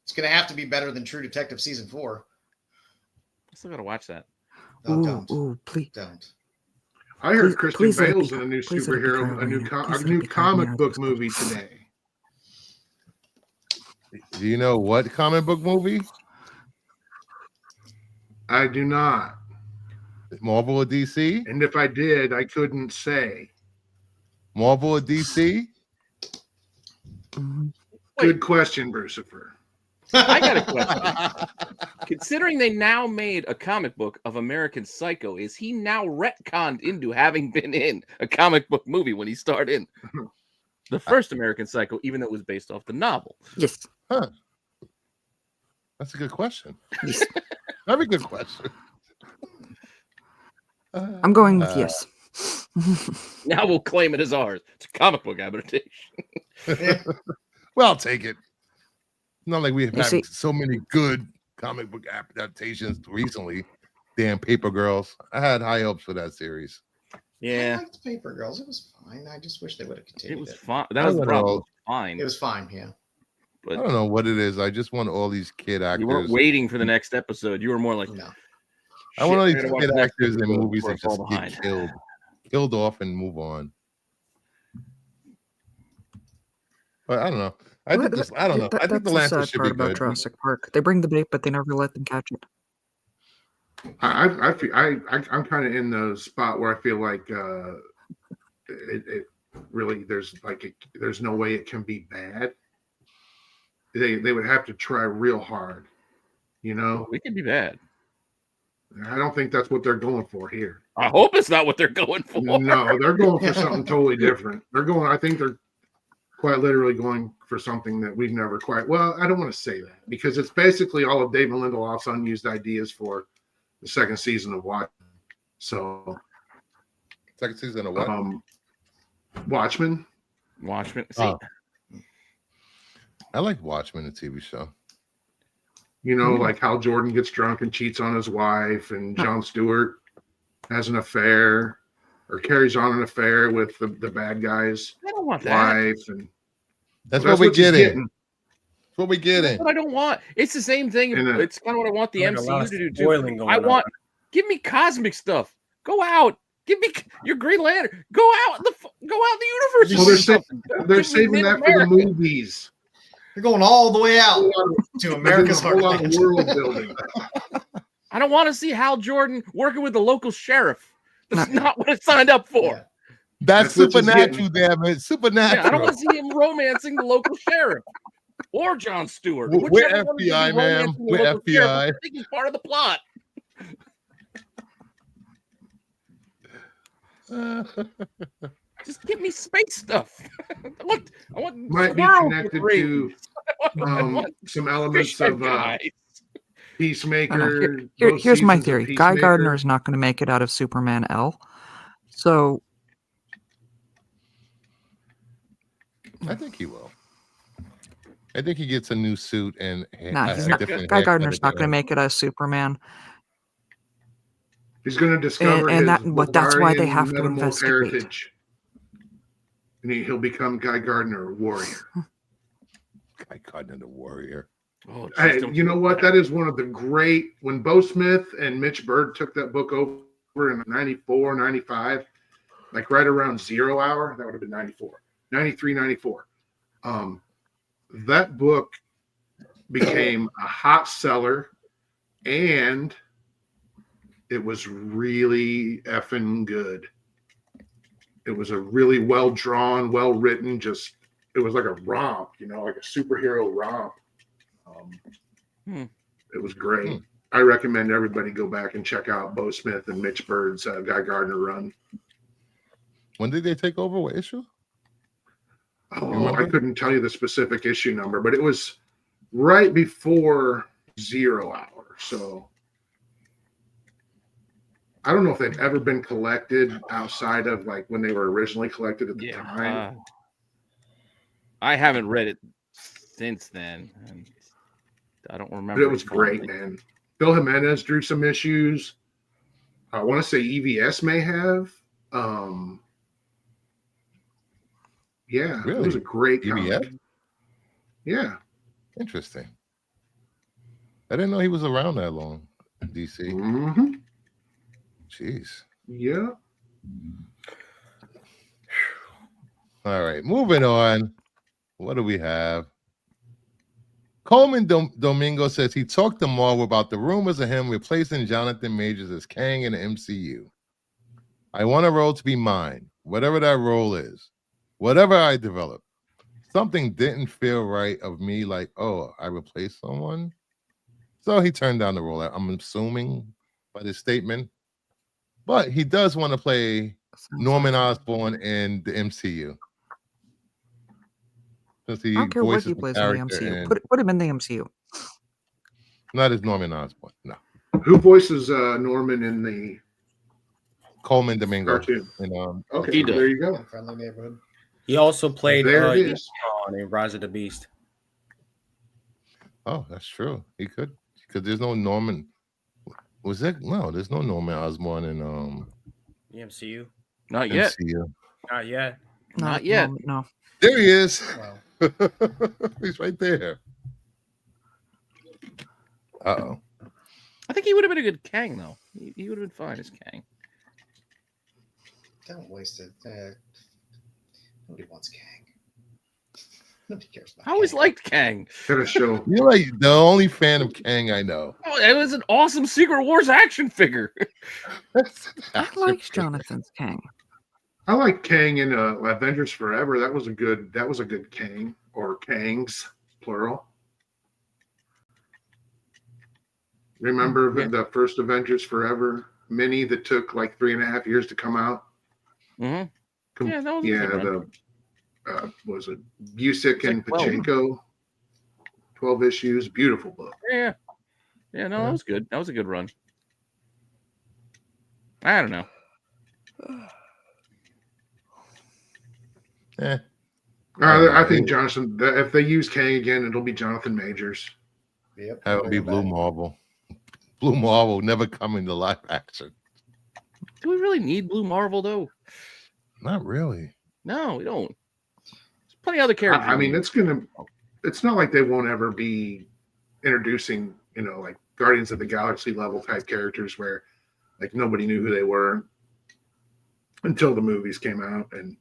[SPEAKER 2] It's going to have to be better than True Detective season 4.
[SPEAKER 3] I still gotta watch that.
[SPEAKER 2] No,
[SPEAKER 5] Ooh,
[SPEAKER 2] don't.
[SPEAKER 5] ooh, please.
[SPEAKER 2] Don't.
[SPEAKER 4] I heard
[SPEAKER 5] Please-
[SPEAKER 4] Christian
[SPEAKER 5] please let it
[SPEAKER 4] Bale's
[SPEAKER 5] be-
[SPEAKER 4] in a new
[SPEAKER 5] please let it be
[SPEAKER 4] superhero, a
[SPEAKER 5] Carolina.
[SPEAKER 4] new,
[SPEAKER 5] Please
[SPEAKER 4] a
[SPEAKER 5] let it
[SPEAKER 4] new
[SPEAKER 5] be
[SPEAKER 4] comic
[SPEAKER 5] Carolina.
[SPEAKER 4] book movie today.
[SPEAKER 1] Do you know what comic book movie?
[SPEAKER 4] I do not.
[SPEAKER 1] Marvel or DC?
[SPEAKER 4] And if I did, I couldn't say.
[SPEAKER 1] Marvel or DC?
[SPEAKER 5] Mhm.
[SPEAKER 4] Good question, Brucifer.
[SPEAKER 3] I got a question. Considering they now made a comic book of American Psycho, is he now retconned into having been in a comic book movie when he starred in the first American Psycho, even though it was based off the novel?
[SPEAKER 5] Yes.
[SPEAKER 1] That's a good question.
[SPEAKER 5] Yes.
[SPEAKER 1] Very good question.
[SPEAKER 5] I'm going with yes.
[SPEAKER 3] Now we'll claim it as ours. It's a comic book adaptation.
[SPEAKER 1] Well, I'll take it. Not like we have
[SPEAKER 5] You
[SPEAKER 1] had
[SPEAKER 5] see-
[SPEAKER 1] so many good comic book adaptations recently. Damn Paper Girls. I had high hopes for that series.
[SPEAKER 2] I
[SPEAKER 3] Yeah,
[SPEAKER 2] liked Paper Girls. It was fine. I just wish they would have
[SPEAKER 3] it
[SPEAKER 2] continued
[SPEAKER 3] was
[SPEAKER 2] it.
[SPEAKER 3] fine. That
[SPEAKER 1] I
[SPEAKER 3] was the
[SPEAKER 1] don't
[SPEAKER 3] problem.
[SPEAKER 1] know.
[SPEAKER 3] It was fine.
[SPEAKER 2] It was fine, yeah.
[SPEAKER 1] I don't know what it is. I just want all these kid actors.
[SPEAKER 3] You weren't waiting for the next episode. You were more like,
[SPEAKER 2] No.
[SPEAKER 1] I want all
[SPEAKER 3] "Shit,
[SPEAKER 1] these
[SPEAKER 3] I gotta watch
[SPEAKER 1] kid
[SPEAKER 3] the next
[SPEAKER 1] actors in
[SPEAKER 3] episode
[SPEAKER 1] movies
[SPEAKER 3] before I
[SPEAKER 1] that
[SPEAKER 3] fall
[SPEAKER 1] just
[SPEAKER 3] behind."
[SPEAKER 1] get killed off and move on. But I don't know. I think this. I don't know. I think the
[SPEAKER 5] That's
[SPEAKER 1] Lancer
[SPEAKER 5] sad
[SPEAKER 1] should be
[SPEAKER 5] part about
[SPEAKER 1] good.
[SPEAKER 5] Jurassic Park. They bring the bait, but they never let them catch it.
[SPEAKER 4] I feel I'm kind of in the spot where I feel like it really there's no way it can be bad. They would have to try real hard, you know.
[SPEAKER 3] it could be bad.
[SPEAKER 4] I don't think that's what they're going for here.
[SPEAKER 3] I hope it's not what they're going for.
[SPEAKER 4] No, they're going for something totally different. I think they're quite literally going for something that we've never quite, well, I don't want to say that because it's basically all of David Lindelof's unused ideas for the second season of Watchmen. So,
[SPEAKER 1] Second season of what?
[SPEAKER 4] Watchmen.
[SPEAKER 3] Watchmen. See,
[SPEAKER 1] Oh. I like Watchmen, the TV show.
[SPEAKER 4] You know, like Hal Jordan gets drunk and cheats on his wife, and Jon Stewart has an affair or carries on an affair with the bad guy's
[SPEAKER 3] I don't want that.
[SPEAKER 4] wife. And
[SPEAKER 1] That's
[SPEAKER 4] well,
[SPEAKER 1] what we're
[SPEAKER 4] she's
[SPEAKER 1] getting. That's what we're
[SPEAKER 3] That's
[SPEAKER 1] getting.
[SPEAKER 3] what I don't want. It's the same thing.
[SPEAKER 4] And,
[SPEAKER 3] It's kind of what I want the
[SPEAKER 6] Like a lot
[SPEAKER 3] MCU
[SPEAKER 6] of
[SPEAKER 3] to do
[SPEAKER 6] spoiling
[SPEAKER 3] too.
[SPEAKER 6] going
[SPEAKER 3] I want.
[SPEAKER 6] on.
[SPEAKER 3] Give me cosmic stuff. Go out. Give me your Green Lantern. Go out in the universe.
[SPEAKER 4] Well,
[SPEAKER 3] and do something.
[SPEAKER 4] they're
[SPEAKER 3] Give me
[SPEAKER 4] saving that for the
[SPEAKER 3] Mid-America.
[SPEAKER 4] movies.
[SPEAKER 2] They're going all the way out to
[SPEAKER 4] They're
[SPEAKER 2] America's
[SPEAKER 4] doing a whole lot of
[SPEAKER 2] heartland.
[SPEAKER 4] world building.
[SPEAKER 3] I don't want to see Hal Jordan working with the local sheriff. That's not what I signed up for.
[SPEAKER 2] Yeah.
[SPEAKER 1] That's
[SPEAKER 4] That's what you're
[SPEAKER 1] supernatural, damn it.
[SPEAKER 3] Yeah,
[SPEAKER 1] Supernatural.
[SPEAKER 3] I don't want to see him romancing the local sheriff or Jon Stewart.
[SPEAKER 1] We're
[SPEAKER 3] Whichever one of them
[SPEAKER 1] FBI,
[SPEAKER 3] is
[SPEAKER 1] ma'am.
[SPEAKER 3] romancing the
[SPEAKER 1] We're
[SPEAKER 3] local sheriff,
[SPEAKER 1] FBI.
[SPEAKER 3] I think he's part of the plot. Just give me space stuff. I want
[SPEAKER 4] Might be
[SPEAKER 3] squirrels
[SPEAKER 4] connected
[SPEAKER 3] with
[SPEAKER 4] to
[SPEAKER 3] rings. I want
[SPEAKER 4] some elements
[SPEAKER 3] fish
[SPEAKER 4] of
[SPEAKER 3] guys.
[SPEAKER 4] Peacemaker.
[SPEAKER 5] Here's my
[SPEAKER 4] both
[SPEAKER 5] theory.
[SPEAKER 4] seasons of
[SPEAKER 5] Guy
[SPEAKER 4] Peacemaker.
[SPEAKER 5] Gardner is not going to make it out of Superman L. So
[SPEAKER 1] I think he will. I think he gets a new suit and
[SPEAKER 5] nah,
[SPEAKER 1] a
[SPEAKER 5] he's not.
[SPEAKER 1] different
[SPEAKER 5] Guy
[SPEAKER 1] haircut
[SPEAKER 5] Gardner's not going to
[SPEAKER 1] again.
[SPEAKER 5] make it as Superman.
[SPEAKER 4] He's going to discover
[SPEAKER 5] And
[SPEAKER 4] his
[SPEAKER 5] but that's why they
[SPEAKER 4] Bulgarian
[SPEAKER 5] have to
[SPEAKER 4] metamorph
[SPEAKER 5] investigate.
[SPEAKER 4] heritage. And he'll become Guy Gardner, a warrior.
[SPEAKER 1] Guy Gardner, the warrior.
[SPEAKER 3] Oh,
[SPEAKER 4] Hey,
[SPEAKER 3] geez, don't
[SPEAKER 4] you know
[SPEAKER 3] do
[SPEAKER 4] what?
[SPEAKER 3] that.
[SPEAKER 4] That is one of the great, when Bo Smith and Mitch Bird took that book over in 94, 95, like right around 0 hour, that would have been 94, 93, 94. That book became a hot seller and it was really effing good. It was a really well drawn, well written, just it was like a romp, you know, like a superhero romp. It was great. I recommend everybody go back and check out Bo Smith and Mitch Bird's Guy Gardner run.
[SPEAKER 1] When did they take over? What issue?
[SPEAKER 4] Oh,
[SPEAKER 1] remember?
[SPEAKER 4] I couldn't tell you the specific issue number, but it was right before 0 hour. So I don't know if they've ever been collected outside of like when they were originally collected at the time.
[SPEAKER 3] I haven't read it since then. And I don't remember.
[SPEAKER 4] But it was great, man. Bill Jimenez drew some issues. I want to say EVS may have. Yeah,
[SPEAKER 1] Really?
[SPEAKER 4] it was a great comic.
[SPEAKER 1] EVS?
[SPEAKER 4] Yeah.
[SPEAKER 1] Interesting. I didn't know he was around that long in DC.
[SPEAKER 4] Mm-hmm.
[SPEAKER 1] Jeez.
[SPEAKER 4] Yeah.
[SPEAKER 1] All right, moving on. What do we have? Coleman Domingo says he talked to Marvel about the rumors of him replacing Jonathan Majors as Kang in the MCU. I want a role to be mine, whatever that role is, whatever I develop. Something didn't feel right of me, like, oh, I replaced someone. So he turned down the role. I'm assuming by this statement. But he does want to play Norman Osborn in the MCU. Since he
[SPEAKER 5] I don't care what
[SPEAKER 1] voices
[SPEAKER 5] he
[SPEAKER 1] the
[SPEAKER 5] plays in the
[SPEAKER 1] character
[SPEAKER 5] MCU.
[SPEAKER 1] in-
[SPEAKER 5] Put him in the MCU.
[SPEAKER 1] Not as Norman Osborn. No.
[SPEAKER 4] Who voices Norman in the
[SPEAKER 1] Coleman Domingo.
[SPEAKER 4] cartoon?
[SPEAKER 1] And
[SPEAKER 4] Okay,
[SPEAKER 3] He does.
[SPEAKER 4] there you go.
[SPEAKER 2] Friendly neighborhood.
[SPEAKER 6] He also played
[SPEAKER 4] There it is.
[SPEAKER 6] in Rise of the Beast.
[SPEAKER 1] oh, that's true. He could, because there's no Norman. Was that no? There's no Norman Osborn in
[SPEAKER 6] The MCU?
[SPEAKER 3] Not yet.
[SPEAKER 1] MCU.
[SPEAKER 6] Not yet.
[SPEAKER 3] Not yet.
[SPEAKER 5] No.
[SPEAKER 1] There he is.
[SPEAKER 2] Wow.
[SPEAKER 1] He's right there. Uh-oh.
[SPEAKER 3] I think he would have been a good Kang, though. He would have been fine as Kang.
[SPEAKER 2] Don't waste it. Nobody wants Kang. Nobody cares about
[SPEAKER 3] I always
[SPEAKER 2] Kang.
[SPEAKER 3] liked Kang.
[SPEAKER 4] Got to show.
[SPEAKER 1] You're like the only fan of Kang I know.
[SPEAKER 3] Oh, it was an awesome Secret Wars action figure.
[SPEAKER 5] I liked Jonathan's Kang.
[SPEAKER 4] I like Kang in Avengers Forever. That was a good Kang or Kangs plural. Remember
[SPEAKER 3] Yeah.
[SPEAKER 4] the first Avengers Forever mini that took like 3.5 years to come out?
[SPEAKER 3] Mm-hmm. Yeah, that was a good run.
[SPEAKER 4] Was it Busick
[SPEAKER 3] It's
[SPEAKER 4] and
[SPEAKER 3] like 12.
[SPEAKER 4] Pacheco? 12 issues. Beautiful book.
[SPEAKER 3] Yeah. Yeah, no, that was good. That was a good run. I don't know.
[SPEAKER 4] I think Jonathan. If they use Kang again, it'll be Jonathan Majors.
[SPEAKER 2] Yep.
[SPEAKER 1] Have it be Blue Marvel. Blue Marvel never coming to live action.
[SPEAKER 3] Do we really need Blue Marvel though?
[SPEAKER 1] Not really.
[SPEAKER 3] No, we don't. There's plenty of other characters.
[SPEAKER 4] I mean, it's not like they won't ever be introducing, like Guardians of the Galaxy level type characters where like nobody knew who they were until the movies came out. And,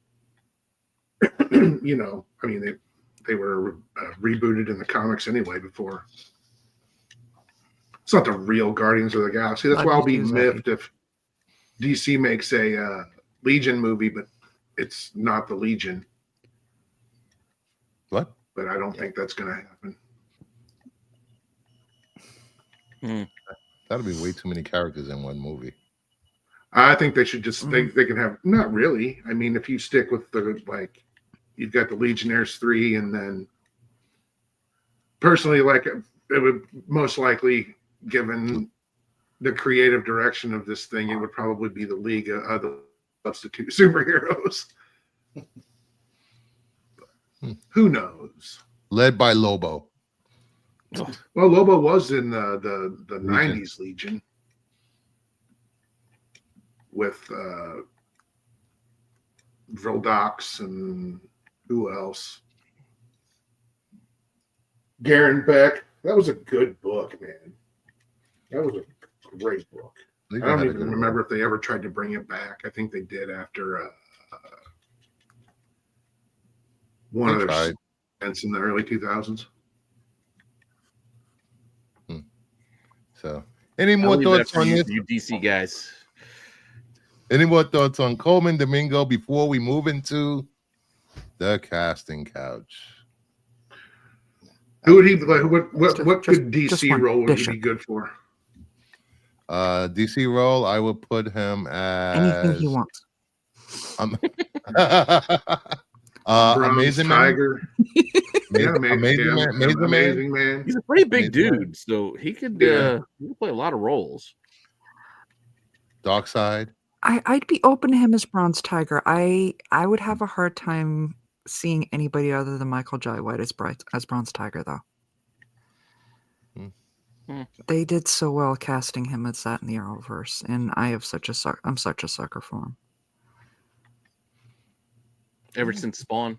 [SPEAKER 4] I mean, they were rebooted in the comics anyway before. It's not the real Guardians of the Galaxy. That's why I'll be miffed if DC makes a Legion movie, but it's not the Legion.
[SPEAKER 1] What?
[SPEAKER 4] But I don't think that's going to happen.
[SPEAKER 1] That'll be way too many characters in one movie.
[SPEAKER 4] I think they should just they can have, not really. I mean, if you stick with you've got the Legionnaires 3, and then personally, it would most likely, given the creative direction of this thing, it would probably be the League of the Substitute Superheroes. Who knows?
[SPEAKER 1] Led by Lobo.
[SPEAKER 4] Well, Lobo was in the 90s Legion with Vildox and who else? Garen Beck. That was a good book, man. That was a great book. I don't even remember if they ever tried to bring it back. I think they did after one of their events in the early 2000s.
[SPEAKER 1] So, any more thoughts on this?
[SPEAKER 3] You DC guys.
[SPEAKER 1] Any more thoughts on Coleman Domingo before we move into the casting couch?
[SPEAKER 4] Who would he like? What good DC role would he be good for?
[SPEAKER 1] DC role, I would put him as
[SPEAKER 5] anything he wants.
[SPEAKER 1] Amazing
[SPEAKER 4] Tiger.
[SPEAKER 1] Amazing Man.
[SPEAKER 3] He's a pretty big dude, so he could play a lot of roles.
[SPEAKER 1] Darkseid.
[SPEAKER 5] I'd be open to him as Bronze Tiger. I would have a hard time seeing anybody other than Michael Jai White as Bronze Tiger, though. They did so well casting him as that in the Arrowverse, and I'm such a sucker for him.
[SPEAKER 3] Ever since Spawn.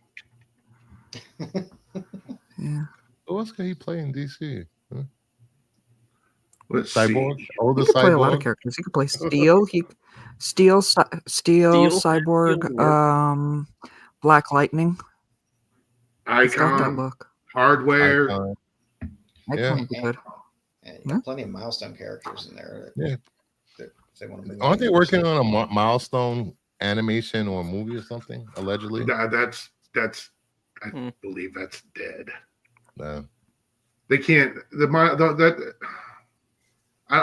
[SPEAKER 5] Yeah.
[SPEAKER 1] Who else can he play in DC? Huh?
[SPEAKER 4] Cyborg?
[SPEAKER 1] Older
[SPEAKER 5] He could play a lot of
[SPEAKER 1] Cyborg?
[SPEAKER 5] characters. He could play Steel. Steel, Cyborg, Black Lightning. He's got that
[SPEAKER 4] Icon.
[SPEAKER 5] look.
[SPEAKER 4] Hardware.
[SPEAKER 1] Icon.
[SPEAKER 5] Icon would be good.
[SPEAKER 2] And you got plenty of milestone characters in there. That they want to bring.
[SPEAKER 1] Aren't they working on a milestone animation or movie or something? Allegedly.
[SPEAKER 4] That's. I believe that's dead.
[SPEAKER 1] No.
[SPEAKER 4] They can't. I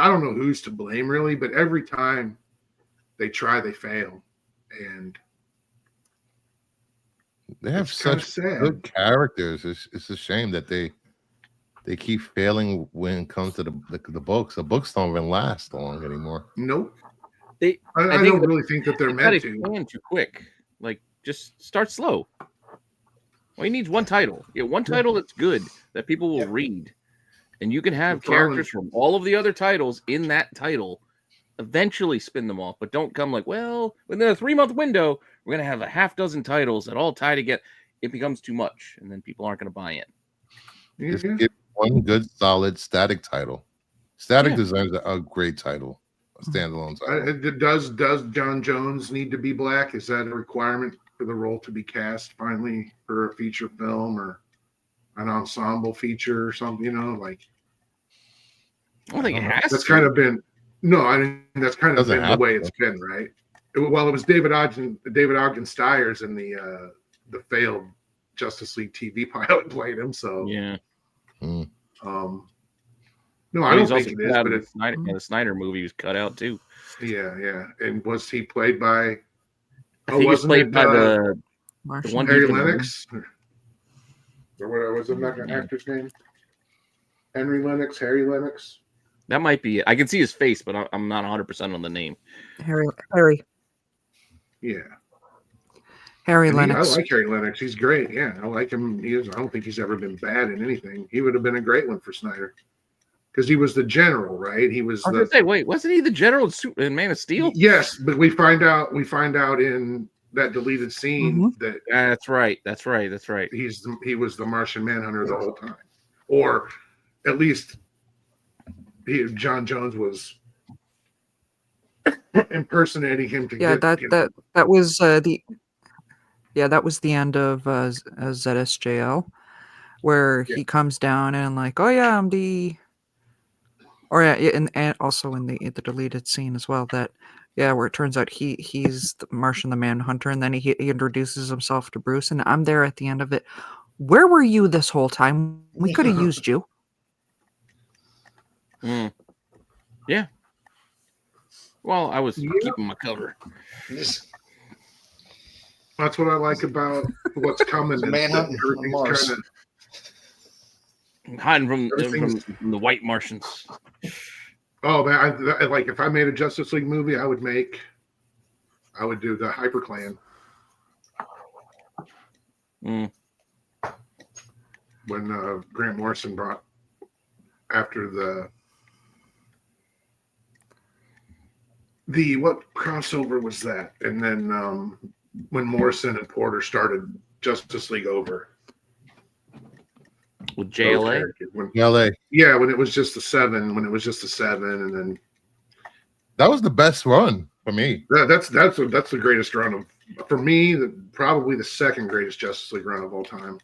[SPEAKER 4] don't know who's to blame really, but every time they try, they fail, and
[SPEAKER 1] They have such good characters. It's a shame that they keep failing when it comes to the books. The books don't even last long anymore.
[SPEAKER 4] Nope.
[SPEAKER 3] I
[SPEAKER 4] don't really think that they're meant to.
[SPEAKER 3] Plan too quick. Like, just start slow. All you need is one title. One title that's good that people will read, and you can have characters from all of the other titles in that title. Eventually, spin them off, but don't come like, well, within a 3-month window, we're gonna have a half dozen titles that all tie together. It becomes too much, and then people aren't gonna buy in.
[SPEAKER 1] Just get one good, solid Static title. Static deserves a great title, a standalone title.
[SPEAKER 4] Does John Jones need to be black? Is that a requirement for the role to be cast finally for a feature film or an ensemble feature or something?
[SPEAKER 3] I don't think it has.
[SPEAKER 4] That's kind of been that's kind of been the way it's been, right? Well, it was David Ogden Stiers in the failed Justice League TV pilot played him. So
[SPEAKER 3] yeah.
[SPEAKER 4] No, No, I
[SPEAKER 3] He's
[SPEAKER 4] don't
[SPEAKER 3] also
[SPEAKER 4] think
[SPEAKER 3] cut
[SPEAKER 4] it is,
[SPEAKER 3] out
[SPEAKER 4] but
[SPEAKER 3] in
[SPEAKER 4] it's
[SPEAKER 3] the Snyder movie. He was cut out too.
[SPEAKER 4] yeah. And was he played by?
[SPEAKER 3] I think he was
[SPEAKER 4] wasn't
[SPEAKER 3] played
[SPEAKER 4] it
[SPEAKER 3] by the
[SPEAKER 5] Martian
[SPEAKER 3] one
[SPEAKER 4] Harry
[SPEAKER 3] dude from
[SPEAKER 4] Lennox? Or what was the actor's name? Henry Lennox, Harry Lennox.
[SPEAKER 3] That might be it. I can see his face, but I'm not 100% on the name.
[SPEAKER 5] Harry
[SPEAKER 4] Yeah.
[SPEAKER 5] Harry
[SPEAKER 4] I
[SPEAKER 5] Lennox.
[SPEAKER 4] like Harry Lennox. He's great. Yeah, I like him. I don't think he's ever been bad in anything. He would have been a great one for Snyder because he was the general, right? He was
[SPEAKER 3] I was gonna say, wait, wasn't he the general in Man of Steel?
[SPEAKER 4] Yes, but we find out in that deleted scene that
[SPEAKER 3] That's right.
[SPEAKER 4] he was the Martian Manhunter the whole time, or at least John Jones was impersonating him to
[SPEAKER 5] Yeah,
[SPEAKER 4] get.
[SPEAKER 5] that was that was the end of ZSJL, where he comes down and like, oh yeah, I'm the, or yeah, and also in the deleted scene as well, that where it turns out he's the Martian the Manhunter, and then he introduces himself to Bruce, and I'm there at the end of it. Where were you this whole time? We could have used you.
[SPEAKER 3] Yeah. Well, I was keeping my cover.
[SPEAKER 4] That's what I like about what's coming.
[SPEAKER 2] Manhunting on Mars.
[SPEAKER 3] Hiding from the white Martians.
[SPEAKER 4] Oh man, I like if I made a Justice League movie, I would do the Hyper Clan. When Grant Morrison brought after the what crossover was that? And then when Morrison and Porter started Justice League Over
[SPEAKER 3] with JLA.
[SPEAKER 1] LA.
[SPEAKER 4] Yeah, when it was just the seven, and then
[SPEAKER 1] that was the best run for me.
[SPEAKER 4] That's the greatest run of, for me, probably the second greatest Justice League run of all time.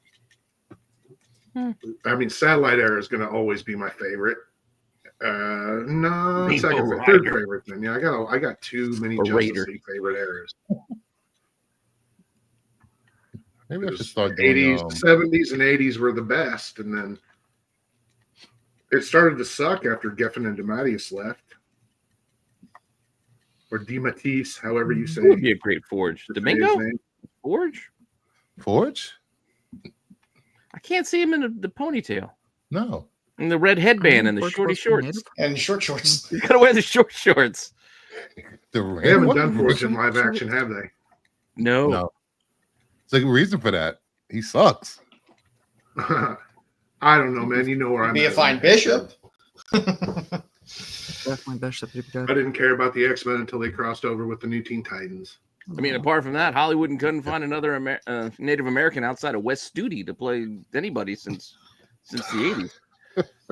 [SPEAKER 4] I mean, Satellite Era is going to always be my favorite. No, third favorite then. Yeah, I got too many Justice League favorite eras.
[SPEAKER 1] Maybe I should start doing
[SPEAKER 4] 80s, 70s, and 80s were the best, and then it started to suck after Geffen and DeMatteis left, or DeMatteis, however you say.
[SPEAKER 3] It would be a great Forge. Domingo? Forge? I can't see him in the ponytail.
[SPEAKER 1] No.
[SPEAKER 3] And the red headband and the shorty shorts.
[SPEAKER 2] And short shorts.
[SPEAKER 3] You gotta wear the short shorts.
[SPEAKER 4] They haven't done Forge in live action, have they?
[SPEAKER 3] No.
[SPEAKER 1] There's a reason for that. He sucks.
[SPEAKER 4] I don't know, man. You know where I'm
[SPEAKER 2] be a fine bishop.
[SPEAKER 5] Definitely Bishop.
[SPEAKER 4] I didn't care about the X-Men until they crossed over with the new Teen Titans.
[SPEAKER 3] I mean, apart from that, Hollywood couldn't find another Native American outside of Wes Studi to play anybody since the 80s.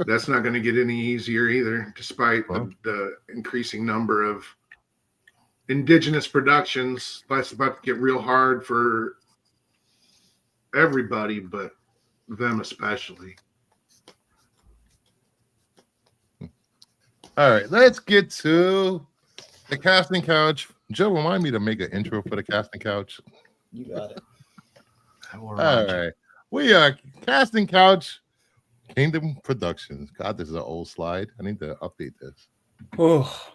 [SPEAKER 4] That's not going to get any easier either, despite the increasing number of indigenous productions. That's about to get real hard for everybody, but them especially.
[SPEAKER 1] All right, let's get to the casting couch. Joe, remind me to make an intro for the casting couch.
[SPEAKER 2] You got it.
[SPEAKER 1] All right, we are casting couch. Kingdom Productions. God, this is an old slide. I need to update this.
[SPEAKER 6] Oh,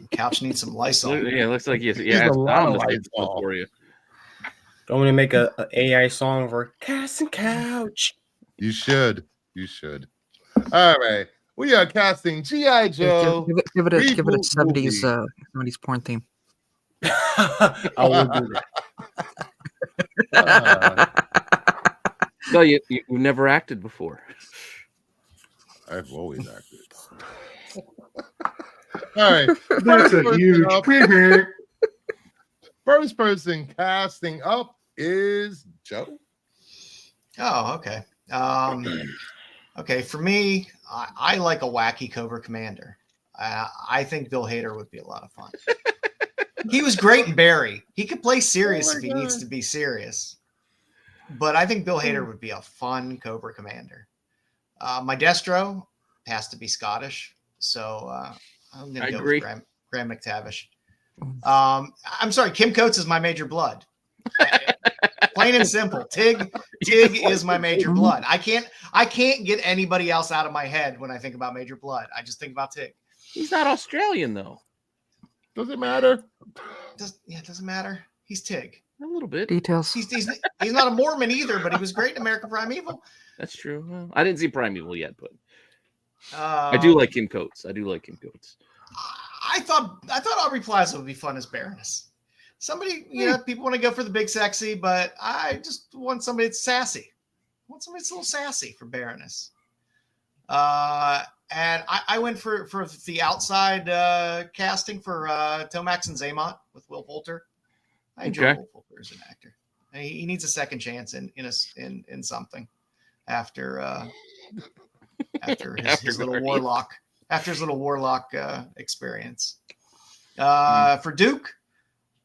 [SPEAKER 2] Couch needs some Lysol.
[SPEAKER 3] Yeah, it looks like it's
[SPEAKER 1] a lot of
[SPEAKER 3] Lysol for you.
[SPEAKER 6] don't want to make a AI song for casting couch.
[SPEAKER 1] You should. All right, we are casting G.I. Joe.
[SPEAKER 5] Give it a
[SPEAKER 1] reboot
[SPEAKER 5] 70s porn theme.
[SPEAKER 6] I will do that.
[SPEAKER 3] No, you've never acted before.
[SPEAKER 1] I've always acted. All right,
[SPEAKER 4] That's a huge
[SPEAKER 1] first person casting up is Joe.
[SPEAKER 2] Oh, okay. Okay, for me, I like a wacky Cobra Commander. I think Bill Hader would be a lot of fun. He was great in Barry. He could play serious if he needs to be serious. But I think Bill Hader would be a fun Cobra Commander. My Destro has to be Scottish, so I'm going to go with Graham McTavish. I'm sorry, Kim Coates is my Major Blood. Plain and simple. Tig is my Major Blood. I can't get anybody else out of my head when I think about Major Blood. I just think about Tig.
[SPEAKER 3] He's not Australian though.
[SPEAKER 1] Does it matter?
[SPEAKER 2] It doesn't matter. He's Tig.
[SPEAKER 3] A little bit.
[SPEAKER 5] Details.
[SPEAKER 2] He's not a Mormon either, but he was great in American Primeval.
[SPEAKER 3] That's true. Well, I didn't see Primeval yet, but I do like Kim Coates.
[SPEAKER 2] I thought Aubrey Plaza would be fun as Baroness. Somebody, people want to go for the big sexy, but I just want somebody that's sassy. I want somebody that's a little sassy for Baroness. And I went for the outside casting for Tomax and Zaymont with Will Poulter. I enjoy Will Poulter as an actor. He needs a second chance in something after his little warlock experience. For Duke,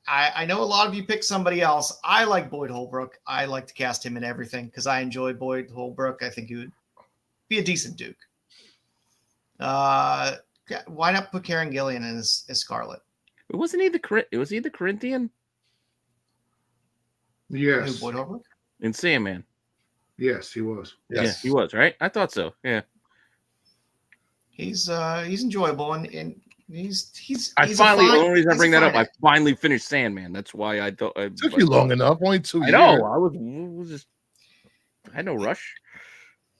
[SPEAKER 2] I know a lot of you picked somebody else. I like Boyd Holbrook. I like to cast him in everything because I enjoy Boyd Holbrook. I think he would be a decent Duke. Why not put Karen Gillian in as Scarlet?
[SPEAKER 3] Wasn't he the Corinthian?
[SPEAKER 4] Yes.
[SPEAKER 2] Who, Boyd Holbrook?
[SPEAKER 3] In Sandman.
[SPEAKER 4] Yes, he was.
[SPEAKER 1] Yes.
[SPEAKER 3] Yeah, he was, right? I thought so. Yeah.
[SPEAKER 2] He's enjoyable and he's
[SPEAKER 3] the only reason I bring that up, I finally finished Sandman. That's why I thought it
[SPEAKER 1] took you long enough. Only 2 years.
[SPEAKER 3] I know. I had no rush.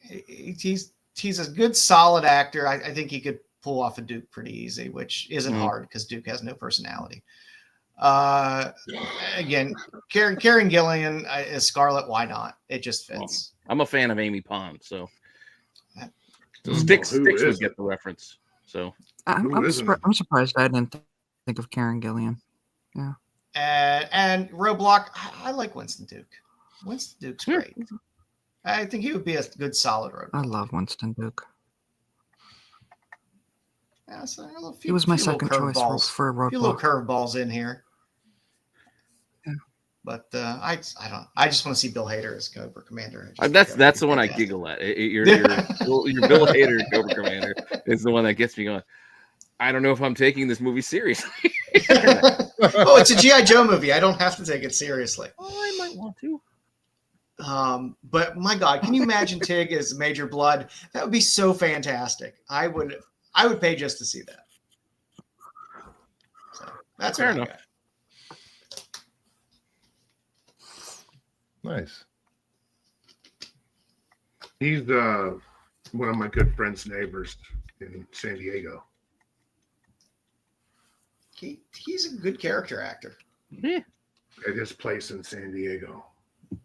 [SPEAKER 2] He's a good, solid actor. I think he could pull off a Duke pretty easy, which isn't hard because Duke has no personality. Again, Karen Gillian as Scarlet. Why not? It just fits.
[SPEAKER 3] I'm a fan of Amy Pond, so Sticks would get the reference. So
[SPEAKER 5] I'm surprised I didn't think of Karen Gillian. Yeah.
[SPEAKER 2] And Roadblock, I like Winston Duke. Winston Duke's great. I think he would be a good, solid Roadblock.
[SPEAKER 5] I love Winston Duke.
[SPEAKER 2] Yeah, so
[SPEAKER 5] he was my second choice for a Roadblock.
[SPEAKER 2] A few little curveballs in here.
[SPEAKER 5] Yeah.
[SPEAKER 2] But I just want to see Bill Hader as Cobra Commander.
[SPEAKER 3] That's the one I giggle at. Your Bill Hader Cobra Commander is the one that gets me going. I don't know if I'm taking this movie seriously.
[SPEAKER 2] Oh, it's a G.I. Joe movie. I don't have to take it seriously.
[SPEAKER 3] Oh, I might want to.
[SPEAKER 2] But my God, can you imagine Tig as Major Blood? That would be so fantastic. I would pay just to see that. So that's
[SPEAKER 3] fair enough.
[SPEAKER 1] Nice.
[SPEAKER 4] He's one of my good friend's neighbors in San Diego.
[SPEAKER 2] He's a good character actor.
[SPEAKER 3] Yeah.
[SPEAKER 4] At his place in San Diego.
[SPEAKER 1] He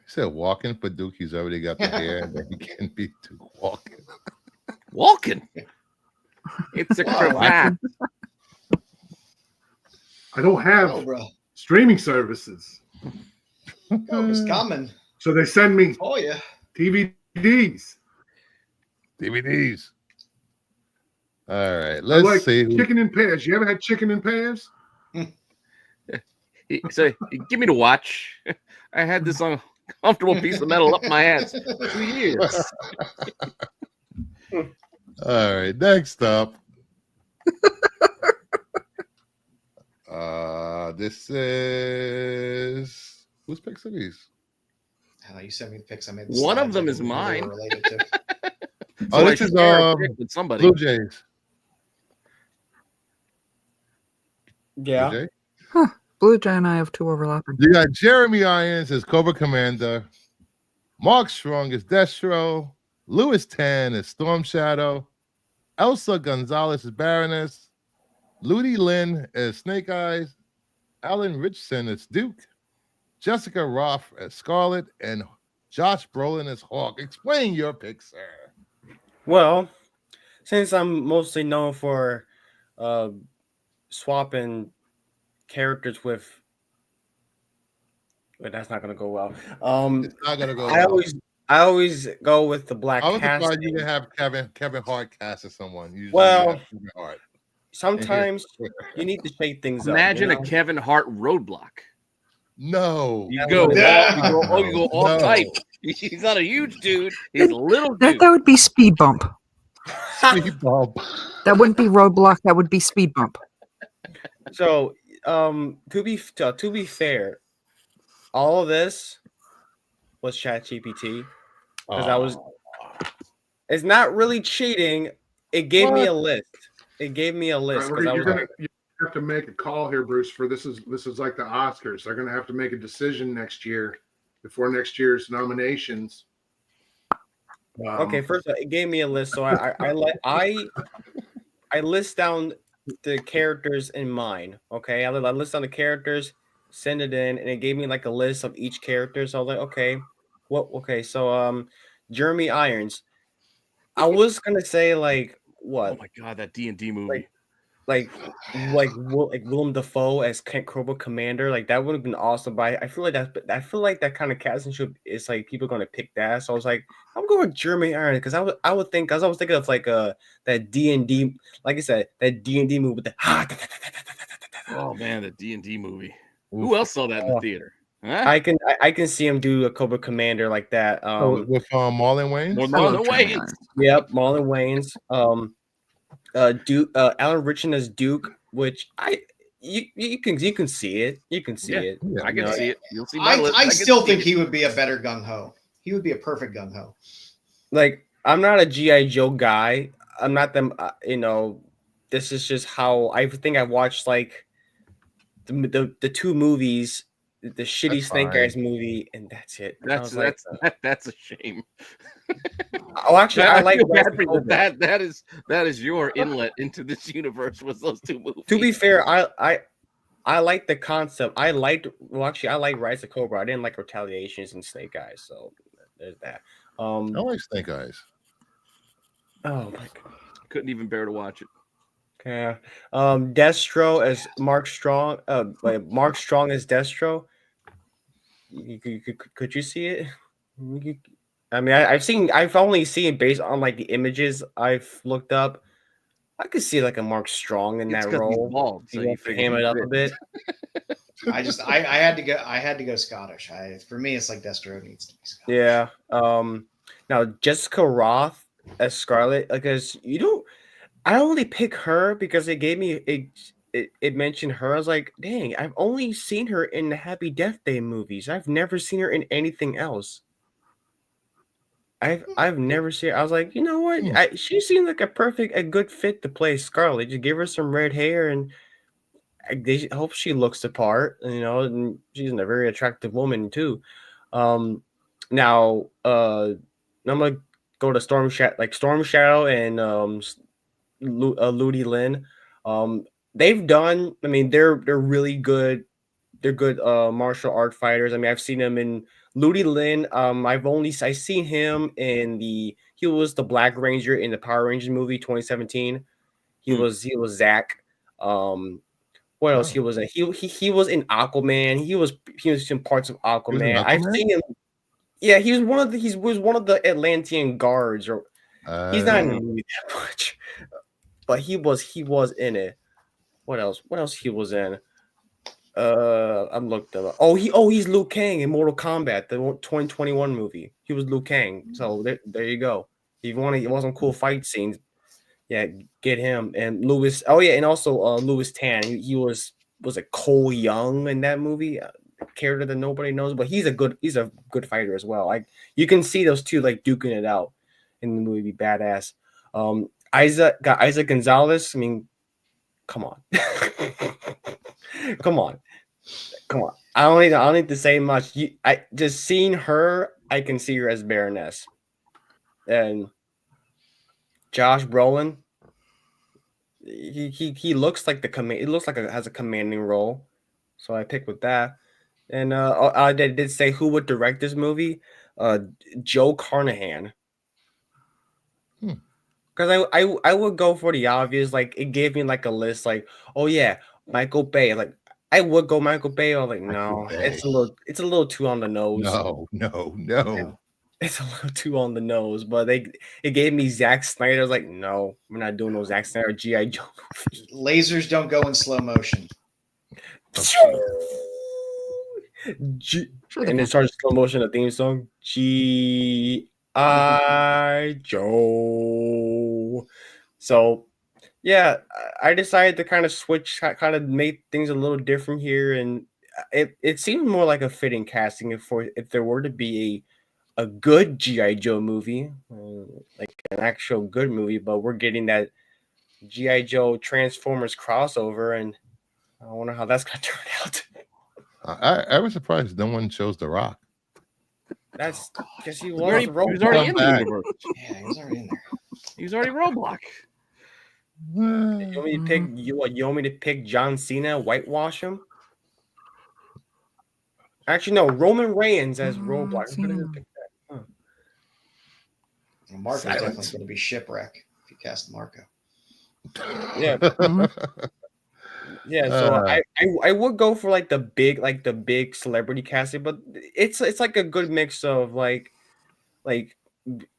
[SPEAKER 1] said walking for Duke. He's already got the hair that he can't be Duke walking.
[SPEAKER 3] Walking. It's a cravat.
[SPEAKER 4] I don't have streaming services.
[SPEAKER 2] It's coming.
[SPEAKER 4] So they send me DVDs.
[SPEAKER 1] All right, let's see.
[SPEAKER 4] Chicken and pears. You ever had chicken and pears?
[SPEAKER 3] So give me to watch. I had this uncomfortable piece of metal up my ass for 2 years.
[SPEAKER 1] All right, next up. This is whose picks are these?
[SPEAKER 2] You sent me the picks. I made
[SPEAKER 3] one of them is mine.
[SPEAKER 1] Oh, this is
[SPEAKER 3] somebody.
[SPEAKER 1] Blue Jays.
[SPEAKER 6] Yeah.
[SPEAKER 1] Blue Jay?
[SPEAKER 5] Huh. Blue Jay and I have two overlapping.
[SPEAKER 1] You got Jeremy Irons as Cobra Commander, Mark Strong as Destro, Louis Tan as Storm Shadow, Elsa Gonzalez as Baroness, Ludi Lin as Snake Eyes, Alan Richardson as Duke, Jessica Roth as Scarlet, and Josh Brolin as Hawk. Explain your pick, sir.
[SPEAKER 6] Well, since I'm mostly known for swapping characters with, that's not gonna go well.
[SPEAKER 1] It's not gonna go.
[SPEAKER 6] I always go with the black.
[SPEAKER 1] I was
[SPEAKER 6] casting.
[SPEAKER 1] surprised you didn't have Kevin Hart cast as someone. Usually
[SPEAKER 6] well,
[SPEAKER 1] Kevin Hart.
[SPEAKER 6] Sometimes you need to shake things
[SPEAKER 3] Imagine
[SPEAKER 6] up.
[SPEAKER 3] a Kevin Hart roadblock.
[SPEAKER 1] No.
[SPEAKER 3] You go all type. He's not a huge dude. He's a little dude.
[SPEAKER 5] That would be Speed Bump.
[SPEAKER 1] Speed Bump.
[SPEAKER 5] That wouldn't be Roadblock. That would be Speed Bump.
[SPEAKER 6] So, to be fair, all of this was ChatGPT because I was. It's not really cheating. It gave me a list. It gave me a list because I was.
[SPEAKER 4] You have to make a call here, Bruce. For this is like the Oscars. They're going to have to make a decision next year before next year's nominations.
[SPEAKER 6] Okay, first it gave me a list, so I list down the characters in mine. Okay, I list down the characters, send it in, and it gave me like a list of each character. So I was like, okay, what? Okay, so Jeremy Irons. I was gonna say like what?
[SPEAKER 3] Oh my god, that D&D movie.
[SPEAKER 6] Like Willem Dafoe as Cobra Commander, like that would have been awesome. But I feel like that kind of casting should is like people are gonna pick that. So I was like, I'm going with Jeremy Irons because I was thinking of like that D&D, like I said, that D&D movie with the
[SPEAKER 3] oh man, the D&D movie. Who else saw that in the theater? Huh?
[SPEAKER 6] I can see him do a Cobra Commander like that.
[SPEAKER 1] With Marlon Wayans.
[SPEAKER 3] Marlon Wayans.
[SPEAKER 6] Yep, Marlon Wayans. Duke, Alan Ritchson as Duke, which you can see it. You can see it.
[SPEAKER 1] Yeah,
[SPEAKER 3] I can see it. You'll see my list.
[SPEAKER 2] I still think he would be a better gung ho. He would be a perfect gung ho.
[SPEAKER 6] Like I'm not a GI Joe guy. I'm not them. This is just how I think I watched like the two movies, the shitty Snake Eyes movie, and that's it.
[SPEAKER 3] That's a shame.
[SPEAKER 6] Oh, actually, I like
[SPEAKER 3] that is your inlet into this universe was those two movies.
[SPEAKER 6] To be fair, I like the concept. I liked Rise of Cobra. I didn't like Retaliations and Snake Eyes, so there's that.
[SPEAKER 1] I like Snake Eyes.
[SPEAKER 6] Oh my god,
[SPEAKER 3] couldn't even bear to watch it.
[SPEAKER 6] Yeah. Destro as Mark Strong. Mark Strong as Destro. Could you see it? I mean, I've only seen it based on like the images I've looked up. I could see like a Mark Strong in that role.
[SPEAKER 3] Bald, so you
[SPEAKER 6] ham it up a bit.
[SPEAKER 2] I had to go Scottish. For me, it's like Destro needs to be Scottish.
[SPEAKER 6] Yeah. Now Jessica Roth as Scarlet, because I only pick her because it gave me it mentioned her. I was like, dang, I've only seen her in the Happy Death Day movies. I've never seen her in anything else. I've never seen her. I was like, you know what? She seemed like a good fit to play Scarlet. Just give her some red hair and I hope she looks the part, and she's a very attractive woman too. Now I'm gonna go to Storm Shadow and Ludi Lin. They've done. I mean, they're really good. They're good martial art fighters. I mean, I've seen them in Ludi Lin. I've seen him in he was the Black Ranger in the Power Rangers movie 2017. He was Zach. What else? He was he was in Aquaman. He was in parts of Aquaman. I've seen him. Yeah, he was one of the Atlantean guards. Or he's not in the movie that much, but he was in it. What else? What else he was in? I'm looked up. He's Liu Kang in Mortal Kombat, the 2021 movie. He was Liu Kang. So there you go. If you want some cool fight scenes, yeah, get him. And Louis. Oh yeah, and also Louis Tan. He was a Cole Young in that movie. Character that nobody knows, but he's a good fighter as well. Like you can see those two like duking it out in the movie. Be badass. Isaac Gonzalez. I mean, come on. Come on. I don't need to say much. I just seeing her, I can see her as Baroness. And Josh Brolin, he looks like it looks like has a commanding role, so I picked with that. And I did say who would direct this movie. Joe Carnahan. Because I would go for the obvious. Like it gave me like a list. Like, oh yeah, Michael Bay. Like I would go Michael Bay. I was like, no, it's a little too on the nose.
[SPEAKER 1] No.
[SPEAKER 6] It's a little too on the nose. But it gave me Zack Snyder. I was like, no, we're not doing no Zack Snyder G.I. Joe movie.
[SPEAKER 2] Lasers don't go in slow motion.
[SPEAKER 6] And it starts slow motion. The theme song G.I. Joe. So yeah, I decided to kind of switch, kind of make things a little different here, and it seems more like a fitting casting if there were to be a good G.I. Joe movie, like an actual good movie, but we're getting that G.I. Joe Transformers crossover, and I wonder how that's gonna turn out.
[SPEAKER 1] I was surprised no one chose The Rock.
[SPEAKER 6] That's because he
[SPEAKER 3] He was already
[SPEAKER 6] loves
[SPEAKER 3] in the
[SPEAKER 1] back.
[SPEAKER 3] universe.
[SPEAKER 2] Yeah, he was already in there.
[SPEAKER 3] He was already Roblox.
[SPEAKER 6] You want me to pick you want me to pick John Cena, whitewash him? Actually, no, Roman Reigns as Roblox. I'm gonna pick that. Huh.
[SPEAKER 2] Marco's
[SPEAKER 1] Silence.
[SPEAKER 2] definitely going to be shipwreck if you cast Marco.
[SPEAKER 6] Yeah.
[SPEAKER 5] Mhm.
[SPEAKER 6] Yeah, so I would go for like the big celebrity casting, but it's like a good mix of like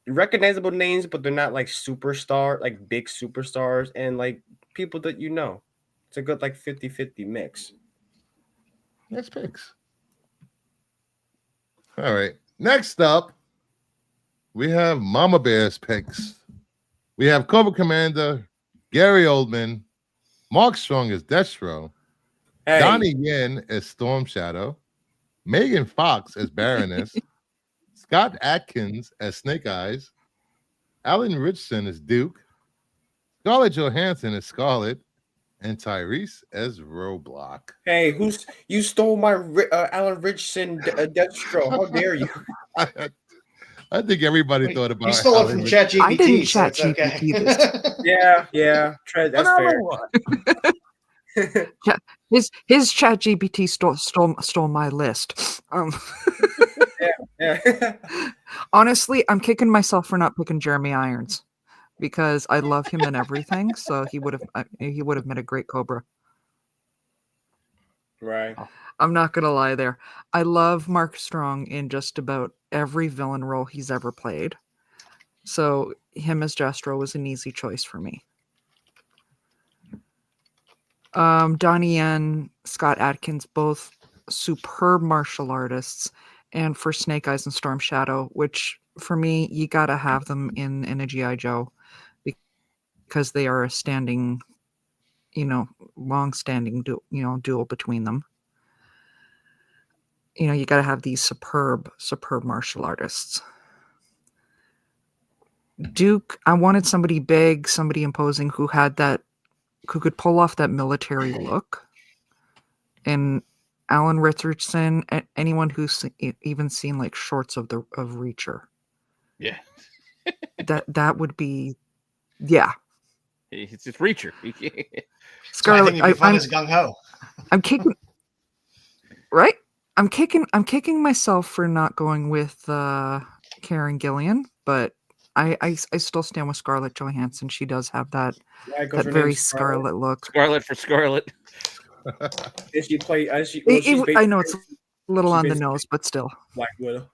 [SPEAKER 6] recognizable names, but they're not like big superstars, and like people that you know. It's a good like 50-50 mix.
[SPEAKER 1] Next picks. All right. Next up, we have Mama Bear's picks. We have Cobra Commander, Gary Oldman, Mark Strong as Destro,
[SPEAKER 6] Hey,
[SPEAKER 1] Donnie Yen as Storm Shadow, Megan Fox as Baroness, Scott Adkins as Snake Eyes, Alan Richardson as Duke, Scarlett Johansson as Scarlet, and Tyrese as Roblox.
[SPEAKER 6] hey, you stole my Alan Richardson Deathstroke? How dare you?
[SPEAKER 1] I think everybody
[SPEAKER 2] Wait,
[SPEAKER 1] thought about
[SPEAKER 2] you stole it
[SPEAKER 1] Alan
[SPEAKER 2] from
[SPEAKER 1] Richardson.
[SPEAKER 5] I didn't
[SPEAKER 2] ChatGPT, so it's okay.
[SPEAKER 5] ChatGPT this.
[SPEAKER 6] Yeah, that's fair.
[SPEAKER 5] His ChatGPT stole my list.
[SPEAKER 6] Yeah.
[SPEAKER 5] Honestly, I'm kicking myself for not picking Jeremy Irons because I love him and everything. So he would have made a great Cobra.
[SPEAKER 6] Right.
[SPEAKER 5] I'm not gonna lie there. I love Mark Strong in just about every villain role he's ever played. So him as Destro was an easy choice for me. Donnie Yen, Scott Adkins, both superb martial artists, and for Snake Eyes and Storm Shadow, which for me you gotta have them in a G.I. Joe because they are a standing, long-standing duel between them. You got to have these superb martial artists. Duke, I wanted somebody big, somebody imposing who could pull off that military look. And Alan Richardson, anyone who's even seen like shorts of Reacher.
[SPEAKER 3] Yeah.
[SPEAKER 5] that would be, yeah.
[SPEAKER 3] It's just Reacher.
[SPEAKER 2] So I think it'd be fun as Gung Ho.
[SPEAKER 5] I'm kicking, right? I'm kicking myself for not going with Karen Gillan, but I still stand with Scarlett Johansson. She does have that very Scarlet look.
[SPEAKER 3] Scarlet for Scarlet.
[SPEAKER 6] Did she play?
[SPEAKER 5] I know it's a little on the nose, but still.
[SPEAKER 6] Black Widow.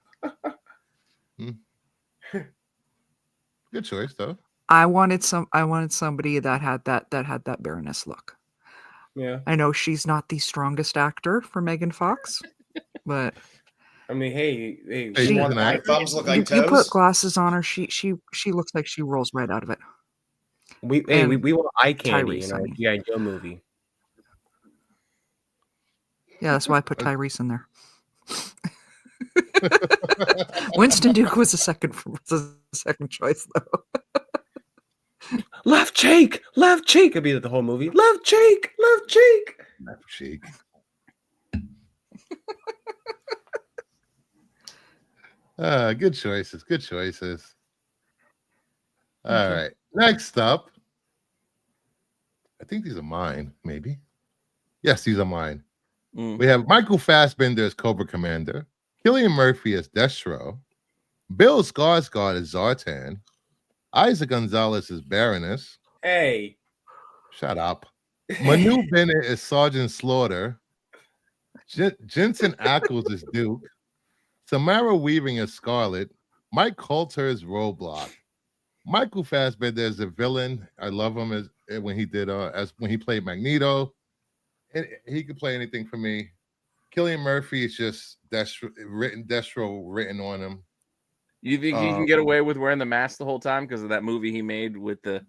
[SPEAKER 1] Good choice, though.
[SPEAKER 5] I wanted somebody that had that Baroness look.
[SPEAKER 6] Yeah.
[SPEAKER 5] I know she's not the strongest actor for Megan Fox, but
[SPEAKER 6] I mean, hey,
[SPEAKER 1] She-
[SPEAKER 6] want
[SPEAKER 2] My thumbs look like
[SPEAKER 5] you
[SPEAKER 2] toes.
[SPEAKER 5] put glasses on her, she looks like she rolls right out of it.
[SPEAKER 6] we
[SPEAKER 5] and
[SPEAKER 6] want eye candy
[SPEAKER 5] Tyrese,
[SPEAKER 6] in our
[SPEAKER 5] I mean.
[SPEAKER 6] G.I. Joe movie.
[SPEAKER 5] Yeah, that's why I put Tyrese in there. Winston Duke was the second choice though.
[SPEAKER 6] Left cheek. It'd be the whole movie. Left cheek.
[SPEAKER 1] Left cheek. Good choices. All right. Next up, I think these are mine, maybe. Yes, these are mine. We have Michael Fassbender as Cobra Commander, Cillian Murphy as Destro, Bill Skarsgård as Zartan, Isaac Gonzalez as Baroness.
[SPEAKER 6] Hey.
[SPEAKER 1] Shut up. Manu Bennett as Sergeant Slaughter, Jensen Ackles as Duke, Samara Weaving as Scarlet, Mike Coulter as Roblox, Michael Fassbender as a villain. I love him as when he played Magneto. And he could play anything for me. Cillian Murphy is just Destro written on him.
[SPEAKER 3] You think he can get away with wearing the mask the whole time because of that movie he made with the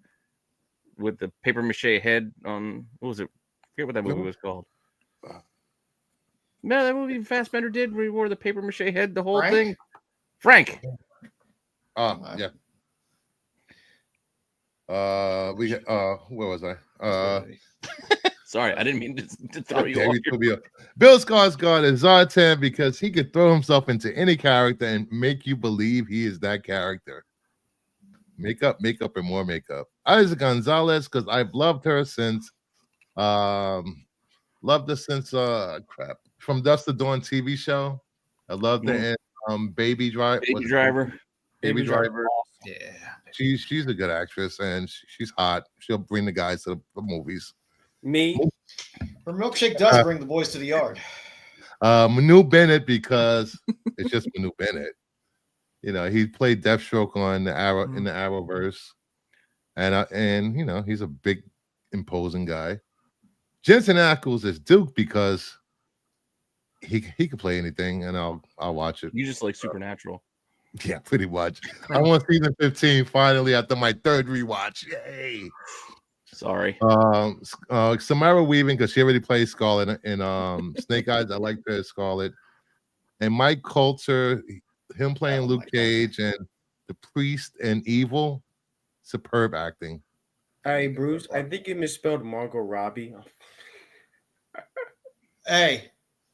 [SPEAKER 3] paper mache head on? What was it? I forget what that movie was called. No, that movie Fassbender did where he wore the paper mache head, the whole
[SPEAKER 2] Frank?
[SPEAKER 3] thing. Frank.
[SPEAKER 1] Yeah. We where was I?
[SPEAKER 3] Sorry, I didn't mean to throw you
[SPEAKER 1] Okay,
[SPEAKER 3] off.
[SPEAKER 1] we threw me off. Bill Skarsgård is Zartan because he could throw himself into any character and make you believe he is that character. Makeup, and more makeup. Isa Gonzalez, because I've loved her since from Dust to Dawn TV show. I loved her in Baby Driver.
[SPEAKER 3] Baby Driver.
[SPEAKER 1] Baby Driver.
[SPEAKER 2] Yeah.
[SPEAKER 1] She's a good actress and she's hot. She'll bring the guys to the movies.
[SPEAKER 6] Me,
[SPEAKER 2] Her milkshake does bring the boys to the yard.
[SPEAKER 1] Manu Bennett, because it's just Manu Bennett. You know, he played Deathstroke on the Arrow in the Arrowverse, and you know he's a big, imposing guy. Jensen Ackles is Duke because he could play anything, and I'll watch it.
[SPEAKER 3] You just like Supernatural.
[SPEAKER 1] Yeah, pretty much. I want season 15 finally after my third rewatch. Yay!
[SPEAKER 3] Sorry.
[SPEAKER 1] Samara Weaving, because she already plays Scarlet in Snake Eyes. I like her as Scarlet. And Mike Coulter, him playing Luke Cage and the Priest and Evil, superb acting.
[SPEAKER 6] hey Bruce, I think you misspelled Margot Robbie.
[SPEAKER 2] Hey,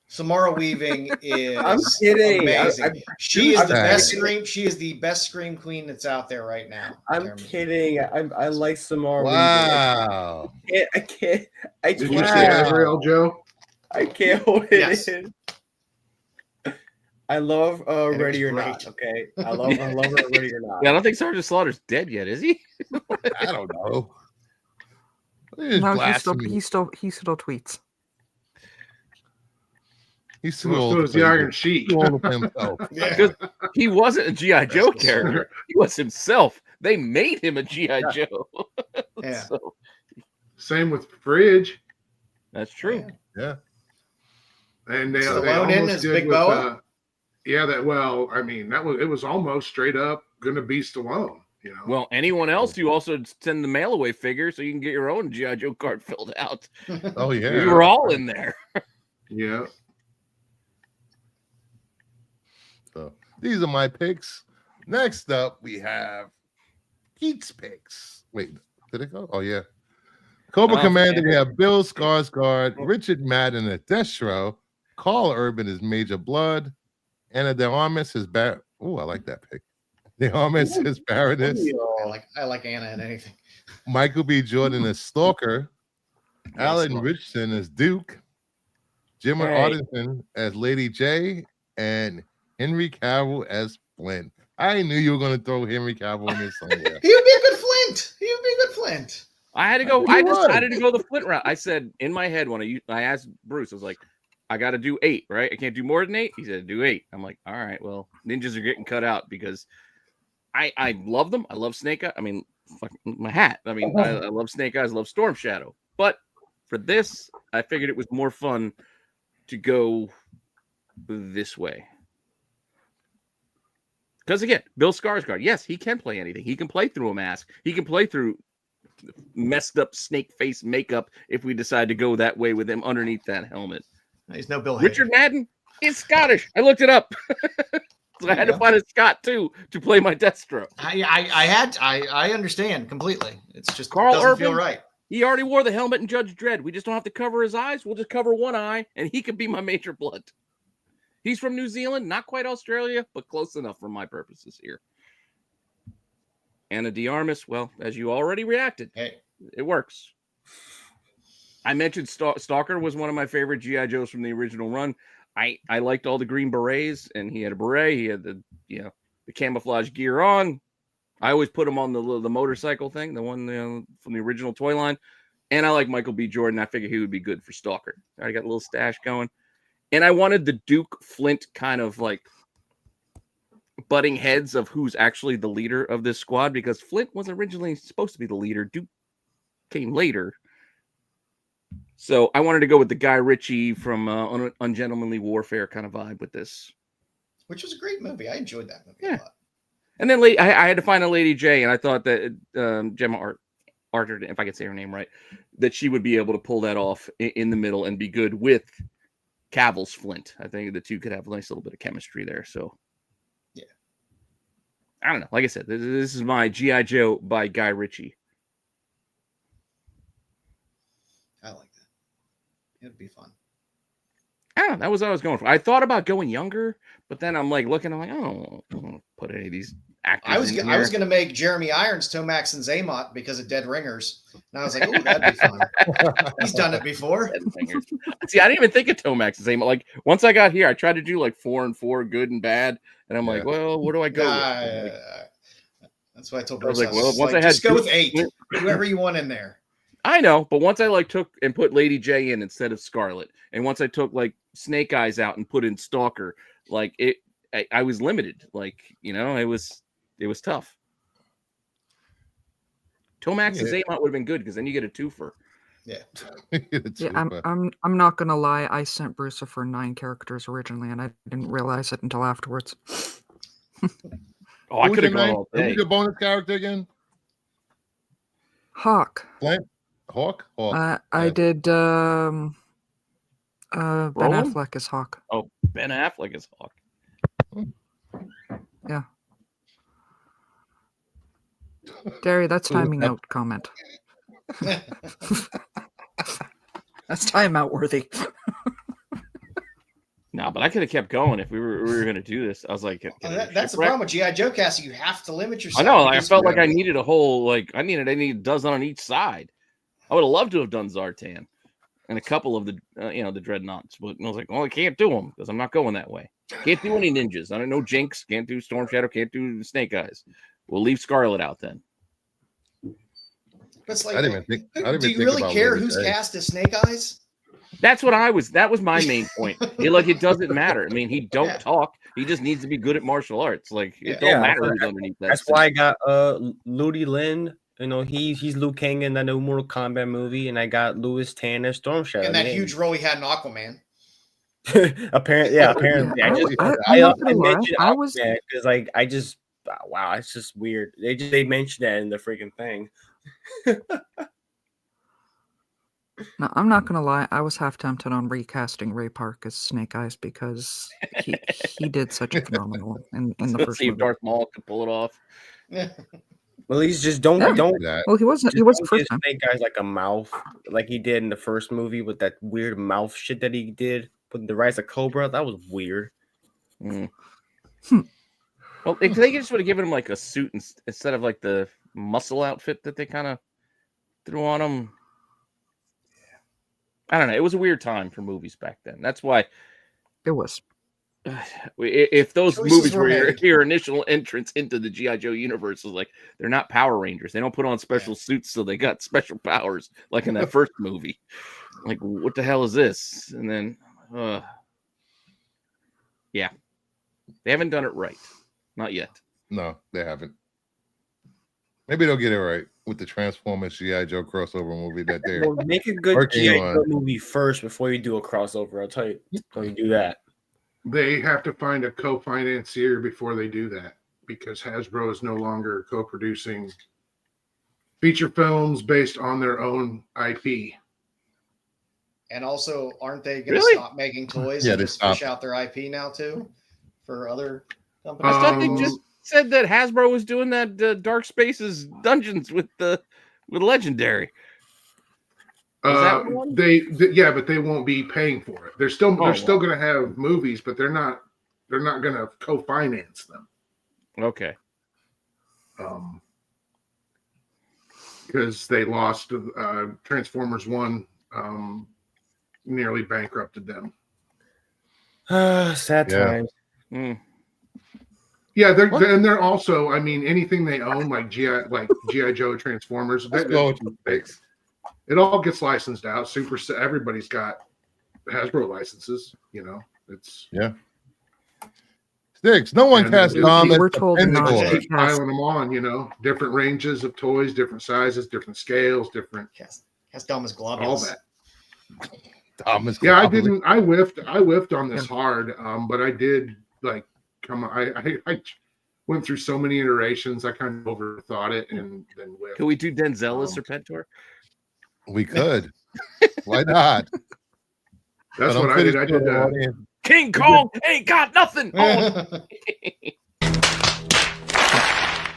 [SPEAKER 2] Samara Weaving is
[SPEAKER 6] I'm kidding.
[SPEAKER 2] amazing. She is the
[SPEAKER 1] I'm
[SPEAKER 2] best
[SPEAKER 1] kidding.
[SPEAKER 2] scream. She is the best scream queen that's out there right now.
[SPEAKER 6] I'm kidding. I like Samara.
[SPEAKER 1] Wow.
[SPEAKER 6] Weaving. I can't.
[SPEAKER 4] Did you say Azrael, Joe?
[SPEAKER 6] I can't hold it
[SPEAKER 2] Yes.
[SPEAKER 6] in. I love
[SPEAKER 2] it
[SPEAKER 6] Ready or
[SPEAKER 2] was
[SPEAKER 6] Not.
[SPEAKER 2] great.
[SPEAKER 6] Okay, I love her Ready or Not.
[SPEAKER 3] Yeah, I don't think Sergeant Slaughter's dead yet, is he?
[SPEAKER 1] I don't know.
[SPEAKER 5] No, he still tweets.
[SPEAKER 1] He's too
[SPEAKER 4] Well,
[SPEAKER 1] old.
[SPEAKER 4] so is the Iron Sheik.
[SPEAKER 1] Too old for himself.
[SPEAKER 2] Yeah.
[SPEAKER 3] He wasn't a G.I. Joe
[SPEAKER 2] That's
[SPEAKER 3] character. He was himself. They made him a G.I.
[SPEAKER 2] Yeah.
[SPEAKER 3] Joe.
[SPEAKER 2] Yeah.
[SPEAKER 3] So,
[SPEAKER 4] Same with Fridge.
[SPEAKER 3] that's true.
[SPEAKER 1] Yeah.
[SPEAKER 4] And they
[SPEAKER 2] Stallone in
[SPEAKER 4] almost
[SPEAKER 2] as
[SPEAKER 4] did
[SPEAKER 2] Big
[SPEAKER 4] with,
[SPEAKER 2] Boa?
[SPEAKER 4] I mean, it was almost straight up gonna be Stallone, you know.
[SPEAKER 3] Well, anyone else, you also send the mail away figure so you can get your own G.I. Joe card filled out.
[SPEAKER 1] Oh yeah.
[SPEAKER 3] We were all in there.
[SPEAKER 4] Yeah.
[SPEAKER 1] So these are my picks. Next up, we have Geeks picks. Wait, did it go? Oh yeah. Cobra
[SPEAKER 3] Oh,
[SPEAKER 1] Commander,
[SPEAKER 3] man.
[SPEAKER 1] we have Bill Skarsgård, Richard Madden as Destro, Carl Urban as Major Blood, Anna de Armas as I like that pick. De Armas as Baroness,
[SPEAKER 2] I like Anna and anything.
[SPEAKER 1] Michael B. Jordan as Stalker, Alan
[SPEAKER 2] Stalker.
[SPEAKER 1] Richardson as Duke, Jim
[SPEAKER 6] Hey.
[SPEAKER 1] Arterton as Lady J, and Henry Cavill as Flint. I knew you were going to throw Henry Cavill in this somewhere.
[SPEAKER 2] He would be a good Flint. He would be a good Flint.
[SPEAKER 3] I had to go.
[SPEAKER 1] He
[SPEAKER 3] I
[SPEAKER 1] was.
[SPEAKER 3] decided to go the Flint route. I said in my head when I asked Bruce, I was like, I got to do 8, right? I can't do more than 8. He said, do 8. I'm like, all right, well, ninjas are getting cut out because I love them. I love Snake Eyes. I mean, fuck my hat. I mean, I love Snake Eyes. I love Storm Shadow. But for this, I figured it was more fun to go this way. Because again, Bill Skarsgård, yes, he can play anything. He can play through a mask. He can play through messed up snake face makeup if we decide to go that way with him underneath that helmet.
[SPEAKER 2] He's no Bill Hader.
[SPEAKER 3] Richard Madden is Scottish. I looked it up. So I had to find a Scot too to play my Destro.
[SPEAKER 2] I understand completely. It's just
[SPEAKER 3] Carl
[SPEAKER 2] doesn't
[SPEAKER 3] Urban.
[SPEAKER 2] feel right.
[SPEAKER 3] He already wore the helmet in Judge Dredd. We just don't have to cover his eyes. We'll just cover one eye, and he could be my Major Blood. He's from New Zealand, not quite Australia, but close enough for my purposes here. Anna de Armas, well, as you already reacted,
[SPEAKER 2] Hey,
[SPEAKER 3] it works. I mentioned Stalker was one of my favorite G.I. Joes from the original run. I liked all the green berets, and he had a beret. He had the camouflage gear on. I always put him on the motorcycle thing, the one from the original toy line. And I like Michael B. Jordan. I figured he would be good for Stalker. I got a little stash going. And I wanted the Duke Flint kind of like butting heads of who's actually the leader of this squad, because Flint was originally supposed to be the leader. Duke came later. So I wanted to go with the Guy Ritchie from Ungentlemanly Warfare kind of vibe with this.
[SPEAKER 2] which was a great movie. I enjoyed that movie
[SPEAKER 3] Yeah.
[SPEAKER 2] a lot.
[SPEAKER 3] And then I had to find a Lady J, and I thought that Gemma Arterton, if I could say her name right, that she would be able to pull that off in the middle and be good with Cavill's Flint. I think the two could have a nice little bit of chemistry there. So,
[SPEAKER 2] yeah,
[SPEAKER 3] I don't know. Like I said, this is my G.I. Joe by Guy Ritchie.
[SPEAKER 2] I like that. It'd be fun.
[SPEAKER 3] I don't know. That was what I was going for. I thought about going younger, but then I'm like looking. I'm like, I don't want to put any of these actors.
[SPEAKER 2] I was going to make Jeremy Irons, Tomax, and Zaymot because of Dead Ringers, and I was like, "Oh, that'd be fun." He's done it before.
[SPEAKER 3] See, I didn't even think of Tomax and Zaymot. Like once I got here, I tried to do like 4 and 4, good and bad, and I'm like, well, where do I go? With?
[SPEAKER 2] That's why I told
[SPEAKER 3] Bruce.
[SPEAKER 2] I was like, well,
[SPEAKER 3] once I had
[SPEAKER 2] just go with 8, whoever you want in there.
[SPEAKER 3] I know, but once I like took and put Lady J in instead of Scarlet, and once I took like Snake Eyes out and put in Stalker, like I was limited. Like it was tough. Tomax and Zaymot would have been good because then you get a twofer.
[SPEAKER 2] Yeah.
[SPEAKER 5] I'm not gonna lie. I sent Bruce for 9 characters originally, and I didn't realize it until afterwards.
[SPEAKER 3] I could have gone all day.
[SPEAKER 1] Who's your bonus character again?
[SPEAKER 5] Hawk.
[SPEAKER 1] Hawk?
[SPEAKER 5] I did Ben Affleck as Hawk.
[SPEAKER 3] Oh, Ben Affleck as Hawk.
[SPEAKER 5] Yeah. Gary, that's timing out comment. That's timeout worthy.
[SPEAKER 3] No, but I could have kept going if we were going to do this. I was like,
[SPEAKER 2] that's the problem with G.I. Joe casting. You have to limit yourself.
[SPEAKER 3] I know. I felt like I needed a whole, I needed a dozen on each side. I would have loved to have done Zartan and a couple of the, the Dreadnoughts, but I was like, well, I can't do them because I'm not going that way. Can't do any ninjas. I don't know Jinx. Can't do Storm Shadow. Can't do Snake Eyes. We'll leave Scarlet out then.
[SPEAKER 2] But it's like,
[SPEAKER 1] I didn't even think.
[SPEAKER 2] Do you really care who's cast as Snake Eyes?
[SPEAKER 3] That was my main point. It doesn't matter. I mean, he don't talk. He just needs to be good at martial arts. Like it don't matter who's underneath that.
[SPEAKER 6] That's why I got Ludi Lin. He's Liu Kang in that new Mortal Kombat movie, and I got Louis Tan as Storm Shadow.
[SPEAKER 2] And that huge role he had in Aquaman.
[SPEAKER 6] Apparently. I mentioned Aquaman because I just wow, it's just weird. They mentioned that in the freaking thing.
[SPEAKER 5] No, I'm not gonna lie. I was half tempted on recasting Ray Park as Snake Eyes because he did such a phenomenal in the first.
[SPEAKER 3] See if Darth Maul could pull it off.
[SPEAKER 6] Well, he's just don't.
[SPEAKER 5] Well, he wasn't. He wasn't first time.
[SPEAKER 6] Snake Eyes like a mouth, like he did in the first movie with that weird mouth shit that he did with the Rise of Cobra. That was weird.
[SPEAKER 3] Well, they just would have given him like a suit instead of like the muscle outfit that they kind of threw on him. I don't know. It was a weird time for movies back then. That's why
[SPEAKER 5] it was.
[SPEAKER 3] If those movies were your initial entrance into the G.I. Joe universe, was like they're not Power Rangers. They don't put on special suits, so they got special powers, like in that first movie. Like, what the hell is this? And then, they haven't done it right. Not yet.
[SPEAKER 1] No, they haven't. Maybe they'll get it right with the Transformers G.I. Joe crossover movie that they're
[SPEAKER 6] make a good G.I. Joe movie first before you do a crossover. I'll tell you how you do that.
[SPEAKER 4] They have to find a co-financier before they do that because Hasbro is no longer co-producing feature films based on their own IP.
[SPEAKER 2] And also, aren't they going to stop making toys and just push out their IP now too for other companies?
[SPEAKER 3] I thought they just said that Hasbro was doing that Dark Spaces Dungeons with Legendary.
[SPEAKER 4] But they won't be paying for it. They're still going to have movies, but they're not going to co-finance them.
[SPEAKER 3] Okay.
[SPEAKER 4] Because they lost Transformers 1 nearly bankrupted them.
[SPEAKER 6] Sad times.
[SPEAKER 4] Yeah, they're also, I mean, anything they own like G.I. Joe Transformers, it all gets licensed out. Everybody's got Hasbro licenses, it's
[SPEAKER 1] Sticks. No one cast Dom.
[SPEAKER 5] We're told not to
[SPEAKER 4] keep piling them on, different ranges of toys, different sizes, different scales, different.
[SPEAKER 2] Has Dom as globules.
[SPEAKER 4] All that. I whiffed on this hard, but I did I went through so many iterations. I kind of overthought it and then whiffed.
[SPEAKER 3] Can we do Denzel as Serpentor?
[SPEAKER 1] We could. Why not?
[SPEAKER 4] That's
[SPEAKER 1] But I'm
[SPEAKER 4] what I did.
[SPEAKER 1] pretty
[SPEAKER 4] I
[SPEAKER 1] sure
[SPEAKER 4] did.
[SPEAKER 1] the audience-
[SPEAKER 3] King Kong ain't got nothing. Oh,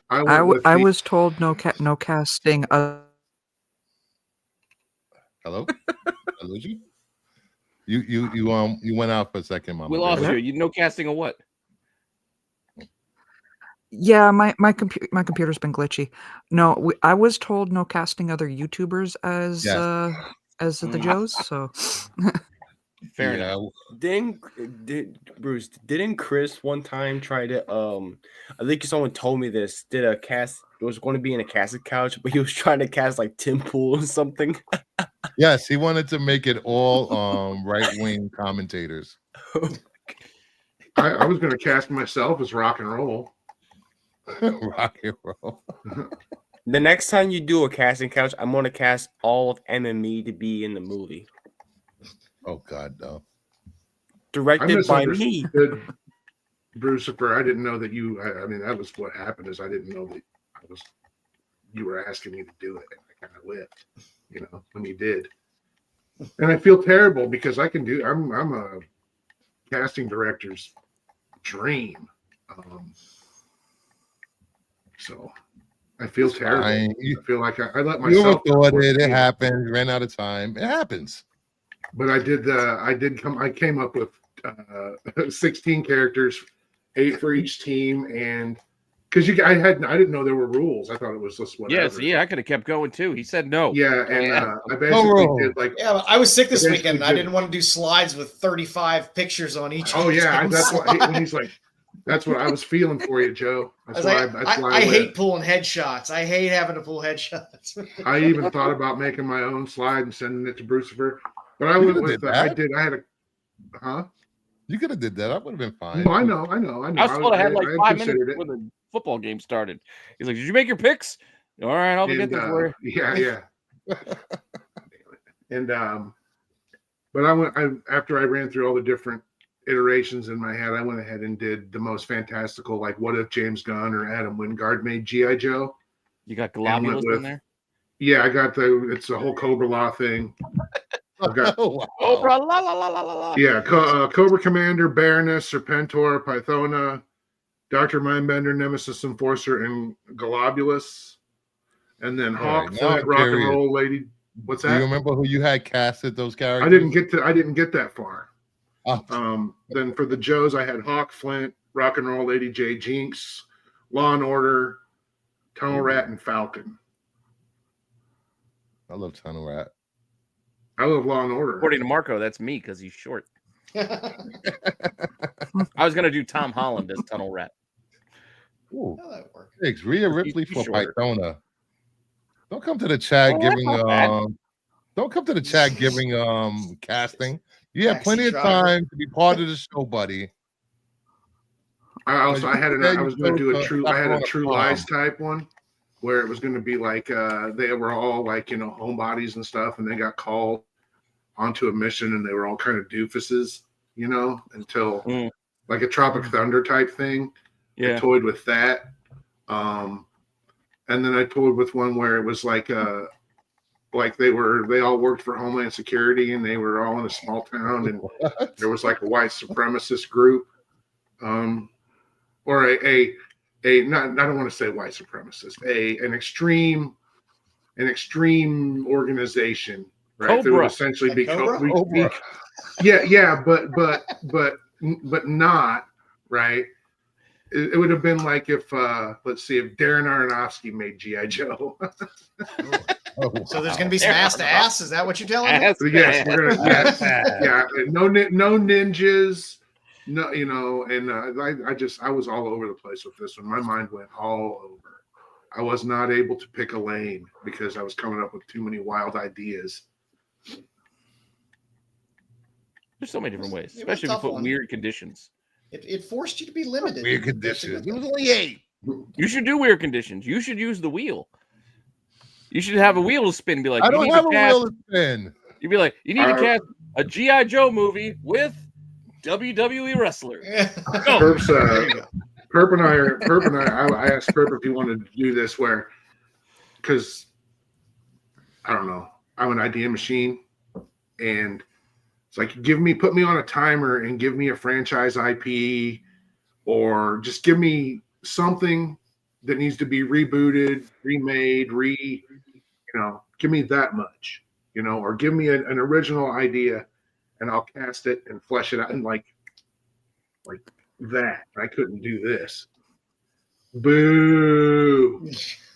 [SPEAKER 4] I, went
[SPEAKER 5] I
[SPEAKER 4] with
[SPEAKER 5] I
[SPEAKER 4] the-
[SPEAKER 5] was told no casting.
[SPEAKER 1] Hello? I lose you? You went out for a second, Mama.
[SPEAKER 3] we
[SPEAKER 1] Bear.
[SPEAKER 3] lost you. You know casting of what?
[SPEAKER 5] Yeah, my computer's been glitchy. No, I was told no casting other YouTubers as
[SPEAKER 1] Yes.
[SPEAKER 5] the Joes. So
[SPEAKER 3] Fair
[SPEAKER 1] Yeah,
[SPEAKER 3] enough.
[SPEAKER 6] Didn't Chris one time try to I think someone told me this, did a cast, it was going to be in a casting couch, but he was trying to cast like Tim Pool or something.
[SPEAKER 1] Yes, he wanted to make it all right-wing commentators.
[SPEAKER 4] I was going to cast myself as rock and roll.
[SPEAKER 1] Rock and roll.
[SPEAKER 6] The next time you do a casting couch, I'm going to cast all of MME to be in the movie.
[SPEAKER 1] Oh God, no.
[SPEAKER 6] Directed by me.
[SPEAKER 4] Brucifer, I didn't know that you. I mean, that was what happened. Is I didn't know that you were asking me to do it, and I kind of whipped, when you did. And I feel terrible because I can do. I'm a casting director's dream. So I feel terrible. I feel like I let myself.
[SPEAKER 1] You thought it happened. Ran out of time. It happens.
[SPEAKER 4] But I came up with 16 characters, 8 for each team, and because I didn't know there were rules. I thought it was just whatever.
[SPEAKER 3] Yes, I could have kept going too. He said no.
[SPEAKER 4] Yeah, and I basically did like.
[SPEAKER 2] Yeah, I was sick this weekend. I didn't want to do slides with 35 pictures on each.
[SPEAKER 4] Oh yeah, that's what when he's like. That's what I was feeling for you, Joe.
[SPEAKER 2] I hate pulling headshots. I hate having to pull headshots.
[SPEAKER 4] I even thought about making my own slide and sending it to Brucifer. But I went with I had a
[SPEAKER 1] You could have did that. I would have been fine.
[SPEAKER 4] No, I know.
[SPEAKER 3] I still had like 5 minutes before the football game started. He's like, "Did you make your picks?" All right, I'll get there for you.
[SPEAKER 4] Yeah. And but after I ran through all the different iterations in my head, I went ahead and did the most fantastical, like what if James Gunn or Adam Wingard made G.I. Joe?
[SPEAKER 3] You got Globules in there?
[SPEAKER 4] Yeah, I got it's a whole Cobra Law thing. I've got
[SPEAKER 3] Cobra la la la la la.
[SPEAKER 4] Yeah, Cobra Commander, Baroness, Serpentor, Pythona, Dr. Mindbender, Nemesis Enforcer, and Globulus. And then Hawk, Flint, Rock and Roll Lady. What's that?
[SPEAKER 1] Do you remember who you had casted those characters?
[SPEAKER 4] I didn't get that far. Oh. Then for the Joes, I had Hawk, Flint, Rock and Roll Lady, J Jinx, Law and Order, Tunnel Rat, and Falcon.
[SPEAKER 1] I love Tunnel Rat.
[SPEAKER 4] I love Law and Order.
[SPEAKER 3] According to Marco, that's me because he's short. I was gonna do Tom Holland as Tunnel Rat.
[SPEAKER 1] Ooh, thanks. Rhea Ripley for Pythona. Don't come to the chat giving Don't come to the chat giving casting. You have plenty of time to be part of the show, buddy.
[SPEAKER 4] I was going to do a True Lies type one where it was going to be like they were all like homebodies and stuff, and they got called onto a mission, and they were all kind of doofuses, until like a Tropic Thunder type thing. Yeah, I toyed with that, and then I toyed with one where it was like they all worked for Homeland Security, and they were all in a small town, and there was like a white supremacist group, or I don't want to say white supremacist, an extreme organization, right?
[SPEAKER 3] Cobra.
[SPEAKER 4] That would essentially be Cobra. Yeah, but not right. It would have been like if let's see, if Darren Aronofsky made G.I. Joe.
[SPEAKER 2] So there's going to be some ass to ass. Is that what you're telling me?
[SPEAKER 4] Yes, we're going to. Yes, yeah. No ninjas. No, and I was all over the place with this one. My mind went all over. I was not able to pick a lane because I was coming up with too many wild ideas.
[SPEAKER 3] There's so many different ways, especially if you put weird conditions.
[SPEAKER 2] It forced you to be limited.
[SPEAKER 1] Weird conditions. It was only 8.
[SPEAKER 3] You should do weird conditions. You should use the wheel. You should have a wheel to spin and be like,
[SPEAKER 1] I don't have a wheel to spin.
[SPEAKER 3] You'd be like, you need to cast a G.I. Joe movie with WWE wrestler.
[SPEAKER 4] Perp and I asked Perp if he wanted to do this because I don't know, I'm an idea machine, and It's like put me on a timer and give me a franchise IP, or just give me something that needs to be rebooted, remade, give me that much, or give me an original idea, and I'll cast it and flesh it out. And like that, I couldn't do this. Boo.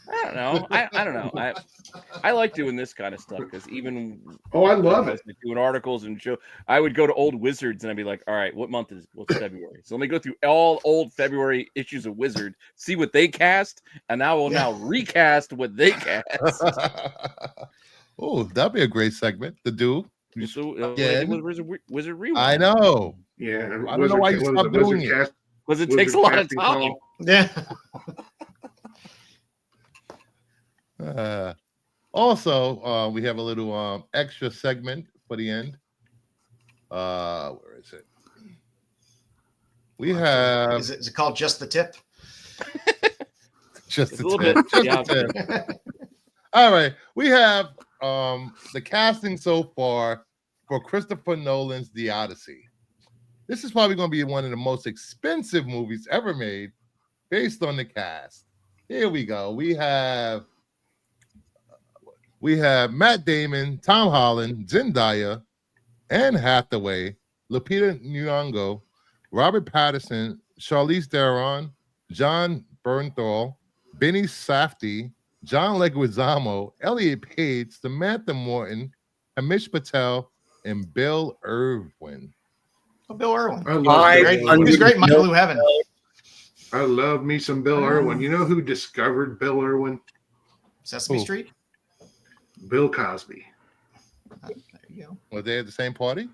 [SPEAKER 3] I don't know. I don't know. I like doing this kind of stuff because even
[SPEAKER 4] I love it.
[SPEAKER 3] Doing articles and show, I would go to old Wizards and I'd be like, all right, what's February? So let me go through all old February issues of Wizard, see what they cast, and I will now recast what they cast.
[SPEAKER 1] Oh, that'd be a great segment to do.
[SPEAKER 3] Wizard Rewind.
[SPEAKER 1] I know.
[SPEAKER 4] Yeah,
[SPEAKER 1] I don't know why you stopped doing it.
[SPEAKER 3] Because it takes a lot of time.
[SPEAKER 2] Yeah.
[SPEAKER 1] Also, we have a little extra segment for the end. Where is it? We have.
[SPEAKER 2] Is it called Just the Tip?
[SPEAKER 1] Just
[SPEAKER 3] a
[SPEAKER 1] the
[SPEAKER 3] little
[SPEAKER 1] tip.
[SPEAKER 3] bit.
[SPEAKER 1] Just
[SPEAKER 3] Yeah.
[SPEAKER 1] the tip. All right, we have the casting so far for Christopher Nolan's The Odyssey. This is probably going to be one of the most expensive movies ever made, based on the cast. Here we go. We have Matt Damon, Tom Holland, Zendaya, Anne Hathaway, Lupita Nyong'o, Robert Pattinson, Charlize Theron, John Bernthal, Benny Safdie, John Leguizamo, Elliot Page, Samantha Morton, Amish Patel, and Bill Irwin.
[SPEAKER 2] Oh, Bill Irwin.
[SPEAKER 4] He's
[SPEAKER 2] great. My Blue Heaven.
[SPEAKER 4] I love me some Bill Irwin. You know who discovered Bill Irwin?
[SPEAKER 2] Sesame Street.
[SPEAKER 4] Bill Cosby.
[SPEAKER 2] There you go.
[SPEAKER 1] Were they at the same party?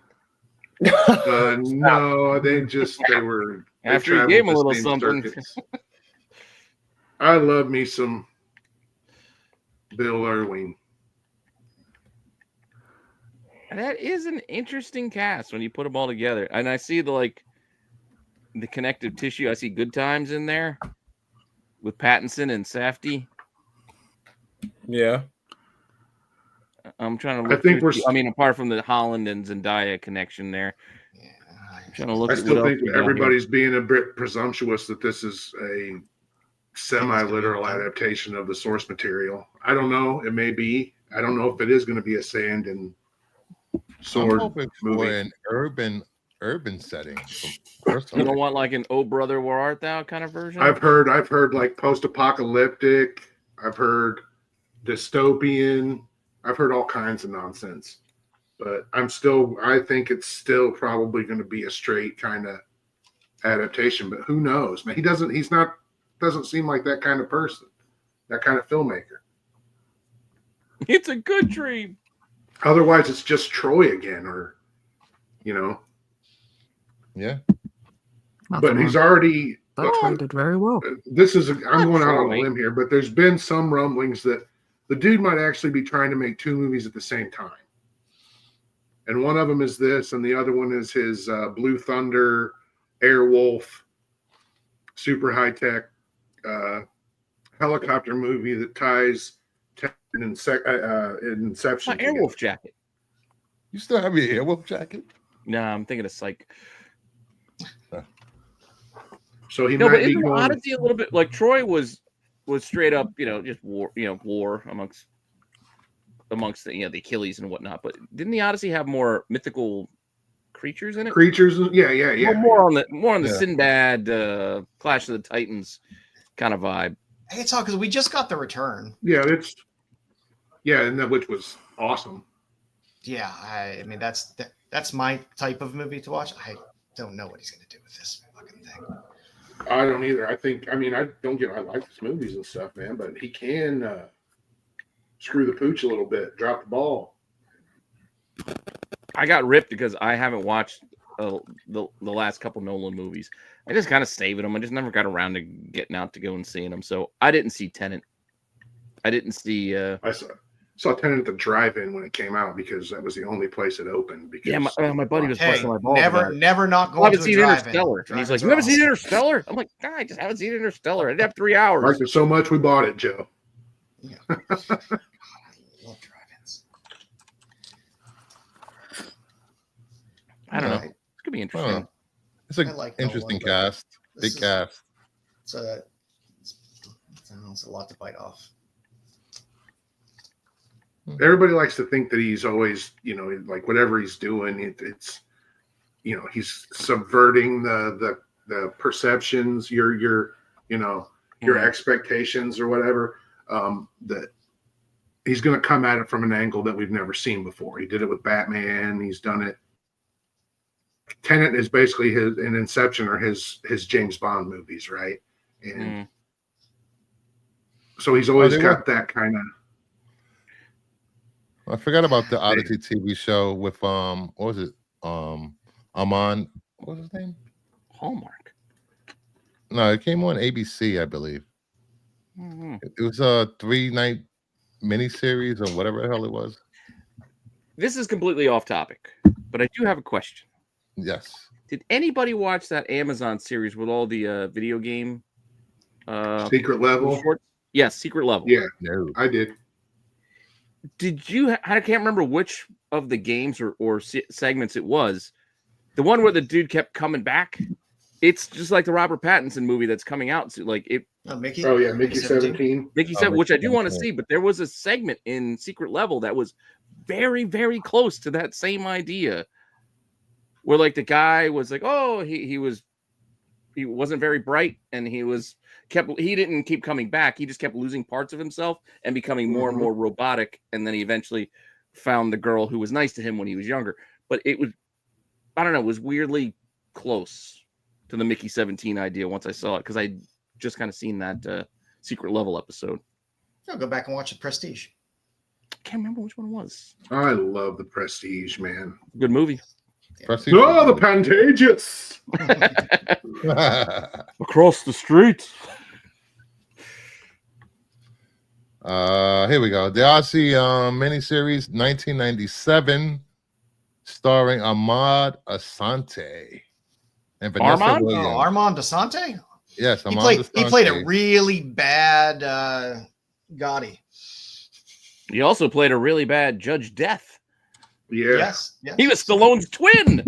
[SPEAKER 4] No, they were.
[SPEAKER 3] After he gave him a little something.
[SPEAKER 4] I love me some Bill Irwin.
[SPEAKER 3] That is an interesting cast when you put them all together. And I see the connective tissue. I see Good Times in there with Pattinson and Safdie.
[SPEAKER 6] Yeah.
[SPEAKER 3] I'm trying to look. Apart from the Holland and Zendaya connection there.
[SPEAKER 2] Yeah.
[SPEAKER 3] I'm trying to look.
[SPEAKER 4] I still think everybody's being a bit presumptuous that this is a semi-literal adaptation of the source material. I don't know. It may be. I don't know if it is going to be a sand and sword
[SPEAKER 1] I'm hoping
[SPEAKER 4] movie.
[SPEAKER 1] for an urban setting.
[SPEAKER 3] You don't want like an "Oh Brother, Where Art Thou" kind of version?
[SPEAKER 4] I've heard like post-apocalyptic. I've heard dystopian. I've heard all kinds of nonsense. But I think it's still probably going to be a straight kind of adaptation. But who knows? Man, doesn't seem like that kind of person, that kind of filmmaker.
[SPEAKER 3] It's a good dream.
[SPEAKER 4] Otherwise, it's just Troy again, or
[SPEAKER 1] Yeah.
[SPEAKER 4] But he's already.
[SPEAKER 5] That Troy did very well.
[SPEAKER 4] I'm going out on a limb here, but there's been some rumblings that the dude might actually be trying to make two movies at the same time. And one of them is this, and the other one is his Blue Thunder, Airwolf, super high-tech helicopter movie that ties Inception.
[SPEAKER 3] My Airwolf jacket.
[SPEAKER 1] You still have your Airwolf jacket?
[SPEAKER 3] No, I'm thinking of Psych.
[SPEAKER 4] So he
[SPEAKER 3] No,
[SPEAKER 4] might
[SPEAKER 3] but
[SPEAKER 4] be
[SPEAKER 3] isn't
[SPEAKER 4] going.
[SPEAKER 3] Odyssey a little bit like Troy was straight up, just war amongst the Achilles and whatnot. But didn't the Odyssey have more mythical creatures in it?
[SPEAKER 4] Creatures, yeah.
[SPEAKER 3] More on the Sinbad, Clash of the Titans kind of vibe.
[SPEAKER 2] Hey, it's all because we just got The Return.
[SPEAKER 4] Which was awesome.
[SPEAKER 2] Yeah, I mean that's my type of movie to watch. I don't know what he's going to do with this fucking thing.
[SPEAKER 4] I don't either. I like his movies and stuff, man, but he can screw the pooch a little bit, drop the ball.
[SPEAKER 3] I got ripped because I haven't watched the last couple Nolan movies. I just kind of saving them. I just never got around to getting out to go and seeing them. So I didn't see Tenet. I didn't see.
[SPEAKER 4] I saw Tenet at the drive-in when it came out because that was the only place it opened. Because
[SPEAKER 3] my buddy was busting my balls.
[SPEAKER 2] Never not going to a drive-in.
[SPEAKER 3] Interstellar. And he's like, "You haven't seen Interstellar?" I'm like, "God, I just haven't seen Interstellar. I didn't have 3 hours."
[SPEAKER 4] Liked it so much we bought it, Joe.
[SPEAKER 2] Yeah. I love drive-ins.
[SPEAKER 3] interesting.
[SPEAKER 1] It's an
[SPEAKER 2] I like
[SPEAKER 1] interesting
[SPEAKER 2] Nolan, but
[SPEAKER 1] cast.
[SPEAKER 2] this
[SPEAKER 1] Big
[SPEAKER 2] is-
[SPEAKER 1] cast.
[SPEAKER 2] It's a lot to bite off.
[SPEAKER 4] Everybody likes to think that he's always, like whatever he's doing, it's, he's subverting the perceptions, your
[SPEAKER 3] Mhm.
[SPEAKER 4] expectations or whatever. That he's going to come at it from an angle that we've never seen before. He did it with Batman. He's done it. Tenet is basically an Inception or his James Bond movies, right? And
[SPEAKER 3] Mm.
[SPEAKER 4] so he's always
[SPEAKER 1] they
[SPEAKER 4] got that kind of.
[SPEAKER 1] I forgot about the Odyssey TV show with what was it? Amon. What was his name?
[SPEAKER 3] Hallmark.
[SPEAKER 1] No, it came on ABC, I believe.
[SPEAKER 3] Mhm.
[SPEAKER 1] It was a 3-night miniseries or whatever the hell it was.
[SPEAKER 3] This is completely off topic, but I do have a question.
[SPEAKER 1] Yes.
[SPEAKER 3] Did anybody watch that Amazon series with all the video game
[SPEAKER 4] Secret Level.
[SPEAKER 3] shorts? Yes, Secret Level.
[SPEAKER 4] Yeah,
[SPEAKER 1] No.
[SPEAKER 4] I did.
[SPEAKER 3] Did you? I can't remember which of the games or segments it was. The one where the dude kept coming back. It's just like the Robert Pattinson movie that's coming out. So like it,
[SPEAKER 2] Mickey.
[SPEAKER 4] Oh yeah, Mickey 17.
[SPEAKER 3] Mickey
[SPEAKER 1] Oh,
[SPEAKER 3] said, which I
[SPEAKER 1] Mickey
[SPEAKER 3] do want to
[SPEAKER 1] 17.
[SPEAKER 3] see. But there was a segment in Secret Level that was very, very close to that same idea, where like the guy was like, oh, he wasn't very bright, and he didn't keep coming back. He just kept losing parts of himself and becoming more and more robotic. And then he eventually found the girl who was nice to him when he was younger. But it was, I don't know, it was weirdly close to the Mickey 17 idea once I saw it, because I just kind of seen that Secret Level episode.
[SPEAKER 2] I'll go back and watch The Prestige.
[SPEAKER 3] I can't remember which one it was.
[SPEAKER 4] I love The Prestige, man.
[SPEAKER 3] Good movie.
[SPEAKER 1] Prestige.
[SPEAKER 4] Oh, the Pantages.
[SPEAKER 3] Across the street.
[SPEAKER 1] Here we go. The Odyssey miniseries 1997, starring Ahmad Asante and Vanessa
[SPEAKER 3] Armand?
[SPEAKER 1] Williams.
[SPEAKER 2] Oh, Armand Asante?
[SPEAKER 1] Yes,
[SPEAKER 2] He
[SPEAKER 1] Armand
[SPEAKER 2] played a
[SPEAKER 1] Asante.
[SPEAKER 2] really bad Gotti.
[SPEAKER 3] He also played a really bad Judge Death.
[SPEAKER 4] Yeah.
[SPEAKER 2] Yes. Yes.
[SPEAKER 3] He was Stallone's twin.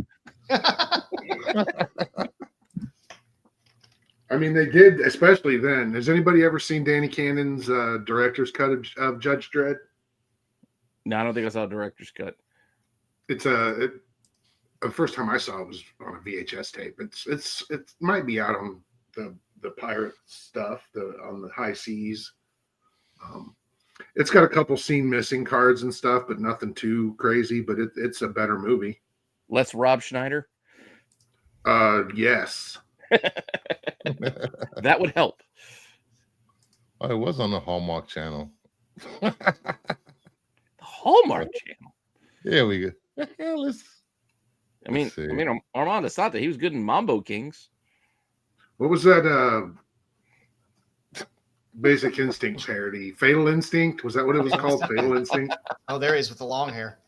[SPEAKER 4] I mean, they did, especially then. Has anybody ever seen Danny Cannon's director's cut of Judge Dredd?
[SPEAKER 3] No, I don't think I saw a director's cut.
[SPEAKER 4] It's the first time I saw it was on a VHS tape. It might be out on the pirate stuff, on the high seas. It's got a couple scene missing cards and stuff, but nothing too crazy. But it's a better movie.
[SPEAKER 3] Less Rob Schneider.
[SPEAKER 4] Yes.
[SPEAKER 3] That would help.
[SPEAKER 1] Oh, it was on the Hallmark Channel.
[SPEAKER 3] The Hallmark Channel.
[SPEAKER 1] Here we go. Yeah, let's
[SPEAKER 3] I
[SPEAKER 1] see.
[SPEAKER 3] mean, Armand Asante, he was good in Mambo Kings.
[SPEAKER 4] What was that? Basic Instinct parody, Fatal Instinct. Was that what it was called? Fatal Instinct.
[SPEAKER 2] Oh, there he is with the long hair.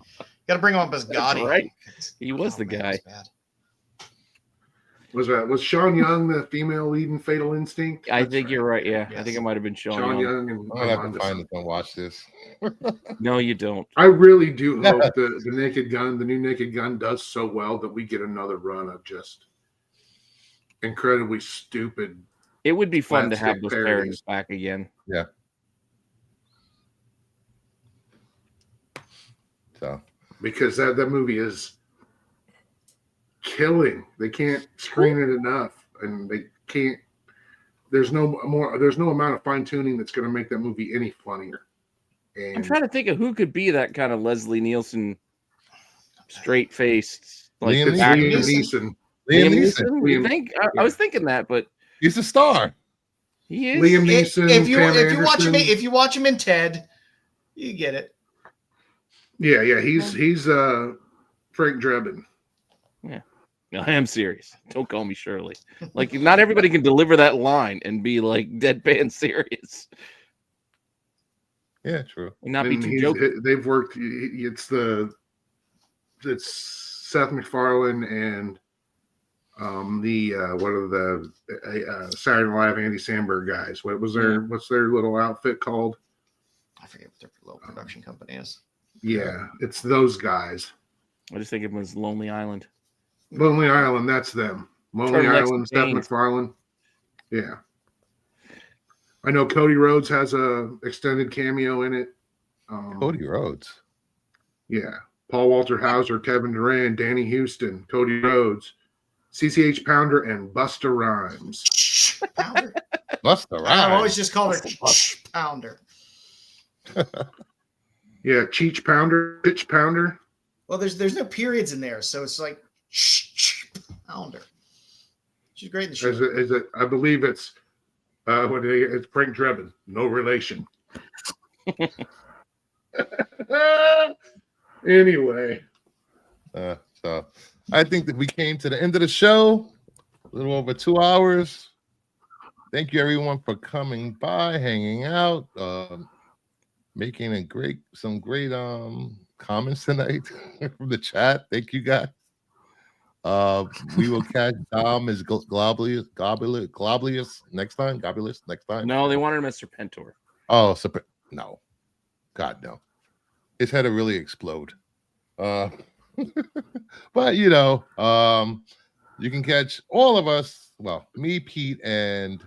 [SPEAKER 2] Got to bring him up as
[SPEAKER 3] That's
[SPEAKER 2] Gotti.
[SPEAKER 3] right. He was the
[SPEAKER 2] man,
[SPEAKER 3] guy.
[SPEAKER 2] that's bad.
[SPEAKER 4] Was Sean Young the female lead in Fatal Instinct?
[SPEAKER 3] I
[SPEAKER 4] That's
[SPEAKER 3] think
[SPEAKER 4] right.
[SPEAKER 3] you're right. Yeah, I
[SPEAKER 2] Yes.
[SPEAKER 3] think it might have been Sean.
[SPEAKER 4] Sean
[SPEAKER 3] Young.
[SPEAKER 4] Young and
[SPEAKER 1] I'll have
[SPEAKER 4] Armand
[SPEAKER 1] to find
[SPEAKER 4] Asante.
[SPEAKER 1] it and watch this.
[SPEAKER 3] No, you don't.
[SPEAKER 4] I really do hope the Naked Gun, the new Naked Gun, does so well that we get another run of just incredibly stupid.
[SPEAKER 3] It would be fun to have
[SPEAKER 4] Slapstick
[SPEAKER 3] those
[SPEAKER 4] parodies.
[SPEAKER 3] parodies back again.
[SPEAKER 1] So
[SPEAKER 4] Because that movie is killing. They can't screen it enough, and they can't. There's no amount of fine tuning that's going to make that movie any funnier.
[SPEAKER 3] I'm
[SPEAKER 4] And
[SPEAKER 3] trying to think of who could be that kind of Leslie Nielsen, straight faced, like
[SPEAKER 1] Liam
[SPEAKER 3] actor.
[SPEAKER 4] Liam
[SPEAKER 2] Neeson.
[SPEAKER 4] Neeson.
[SPEAKER 1] Liam
[SPEAKER 3] Liam
[SPEAKER 1] Neeson.
[SPEAKER 3] Neeson? You
[SPEAKER 4] Liam-
[SPEAKER 3] think?
[SPEAKER 4] yeah.
[SPEAKER 3] I was thinking that, but
[SPEAKER 1] He's a star.
[SPEAKER 3] he is.
[SPEAKER 4] Liam Neeson.
[SPEAKER 2] If you
[SPEAKER 4] Pam
[SPEAKER 2] watch him,
[SPEAKER 4] Anderson.
[SPEAKER 2] if you watch him in Ted, you get it.
[SPEAKER 4] Yeah, he's Frank Drebin.
[SPEAKER 3] No, I am serious. Don't call me Shirley. Like, not everybody can deliver that line and be like deadpan serious
[SPEAKER 1] Yeah, true.
[SPEAKER 3] and not be
[SPEAKER 4] And
[SPEAKER 3] too jokey.
[SPEAKER 4] they've worked. It's Seth MacFarlane and what are the Saturday Night Live Andy Samberg guys? What's their little outfit called?
[SPEAKER 2] I forget what their little production company is.
[SPEAKER 4] Yeah, it's those guys.
[SPEAKER 3] I just think it was Lonely Island.
[SPEAKER 4] Lonely Island, that's them. Lonely
[SPEAKER 3] Turtlenecks
[SPEAKER 4] Island,
[SPEAKER 3] and
[SPEAKER 4] Seth
[SPEAKER 3] Chains.
[SPEAKER 4] MacFarlane. Yeah. I know Cody Rhodes has a extended cameo in it.
[SPEAKER 1] Cody Rhodes.
[SPEAKER 4] Yeah. Paul Walter Hauser, Kevin Durant, Danny Houston, Cody Rhodes, CCH Pounder, and Busta Rhymes.
[SPEAKER 2] Pounder.
[SPEAKER 1] Busta
[SPEAKER 2] I've
[SPEAKER 1] Rhymes.
[SPEAKER 2] always just called her Pounder.
[SPEAKER 4] Yeah, Cheech Pounder, Pitch Pounder.
[SPEAKER 2] Well, there's no periods in there, so it's like Pounder. She's great in the show.
[SPEAKER 4] Is it? I believe it's it's Frank Drebin. No relation. Anyway,
[SPEAKER 1] So I think that we came to the end of the show. A little over 2 hours. Thank you everyone for coming by, hanging out, making some great comments tonight from the chat. Thank you guys. We will catch Dom as Globulus next time. Globulus next time.
[SPEAKER 3] No, they wanted him as Serpentor.
[SPEAKER 1] Oh, no. God, no. His head will really explode. But, you can catch all of us, well, me, Pete, and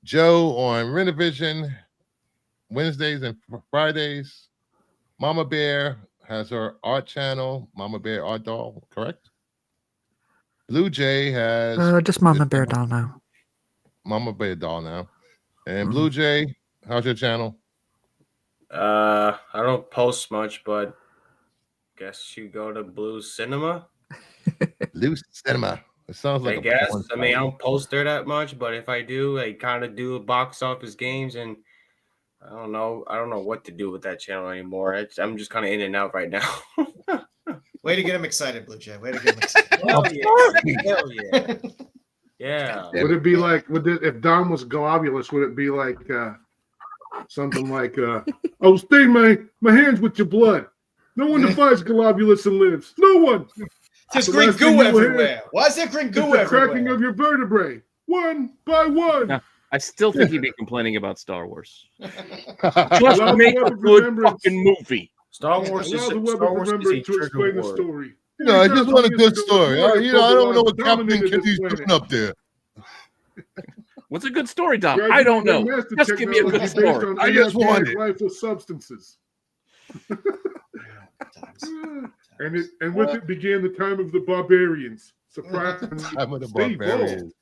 [SPEAKER 1] Joe on Renovision Wednesdays and Fridays. Mama Bear has her art channel, Mama Bear Art Doll, correct? Blue Jay has
[SPEAKER 5] Just Mama Bear Doll now.
[SPEAKER 1] Mama Bear Doll now. And Blue Jay, how's your channel?
[SPEAKER 6] I don't post much, but guess you go to Blue Cinema.
[SPEAKER 1] Blue Cinema. It sounds like
[SPEAKER 6] I guess. I mean, I don't post there that much, but if I do, I kind of do box office games, and I don't know what to do with that channel anymore. I'm just kind of in and out right now.
[SPEAKER 2] Way to get him excited, Blue Jay. Way to get him excited.
[SPEAKER 6] Hell yeah! Hell yeah! Yeah.
[SPEAKER 4] would it be like if Dom was Globulus? Would it be like something like "I'll stain my hands with your blood. No one defies Globulus and lives. No one."
[SPEAKER 2] There's
[SPEAKER 4] The
[SPEAKER 2] green
[SPEAKER 4] last thing
[SPEAKER 2] goo
[SPEAKER 4] you will
[SPEAKER 2] everywhere.
[SPEAKER 4] hear
[SPEAKER 2] Why is there green
[SPEAKER 4] It's
[SPEAKER 2] goo
[SPEAKER 4] the cracking
[SPEAKER 2] everywhere?
[SPEAKER 4] of your vertebrae, one by one.
[SPEAKER 3] Yeah. I still think he'd be complaining about Star Wars. Just
[SPEAKER 4] Allow the
[SPEAKER 3] make a
[SPEAKER 4] web of
[SPEAKER 3] good
[SPEAKER 4] remembrance.
[SPEAKER 3] fucking movie.
[SPEAKER 6] Star Wars is
[SPEAKER 4] Allow the web
[SPEAKER 6] Star
[SPEAKER 4] of
[SPEAKER 6] Wars is a
[SPEAKER 4] remembrance to
[SPEAKER 6] trigger
[SPEAKER 4] explain the
[SPEAKER 6] word.
[SPEAKER 4] story.
[SPEAKER 1] I just want a good story. I don't know what Captain
[SPEAKER 4] Dominated this
[SPEAKER 1] Kitty's
[SPEAKER 4] planet.
[SPEAKER 1] doing up there.
[SPEAKER 3] What's a good story, Dom?
[SPEAKER 4] Gradually,
[SPEAKER 3] I don't know.
[SPEAKER 4] master
[SPEAKER 3] Just give me a good
[SPEAKER 4] technology based
[SPEAKER 3] story.
[SPEAKER 4] on
[SPEAKER 1] I just want
[SPEAKER 4] inorganic
[SPEAKER 1] it.
[SPEAKER 4] lifeless substances. And with it began the time of the barbarians. Surprise!
[SPEAKER 1] Time of the
[SPEAKER 4] Stay
[SPEAKER 1] barbarians.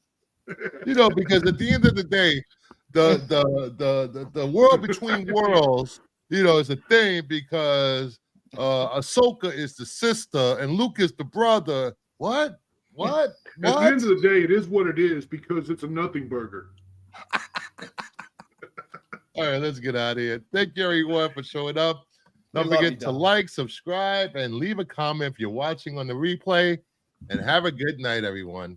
[SPEAKER 1] Because at the end of the day, the world between worlds, is a thing because Ahsoka is the sister and Luke is the brother. What?
[SPEAKER 4] At the end of the day, it is what it is because it's a nothing burger.
[SPEAKER 1] All right, let's get out of here. Thank you, everyone, for showing up. Don't
[SPEAKER 2] We love
[SPEAKER 1] forget
[SPEAKER 2] you,
[SPEAKER 1] to
[SPEAKER 2] Dom.
[SPEAKER 1] like, subscribe, and leave a comment if you're watching on the replay. And have a good night, everyone.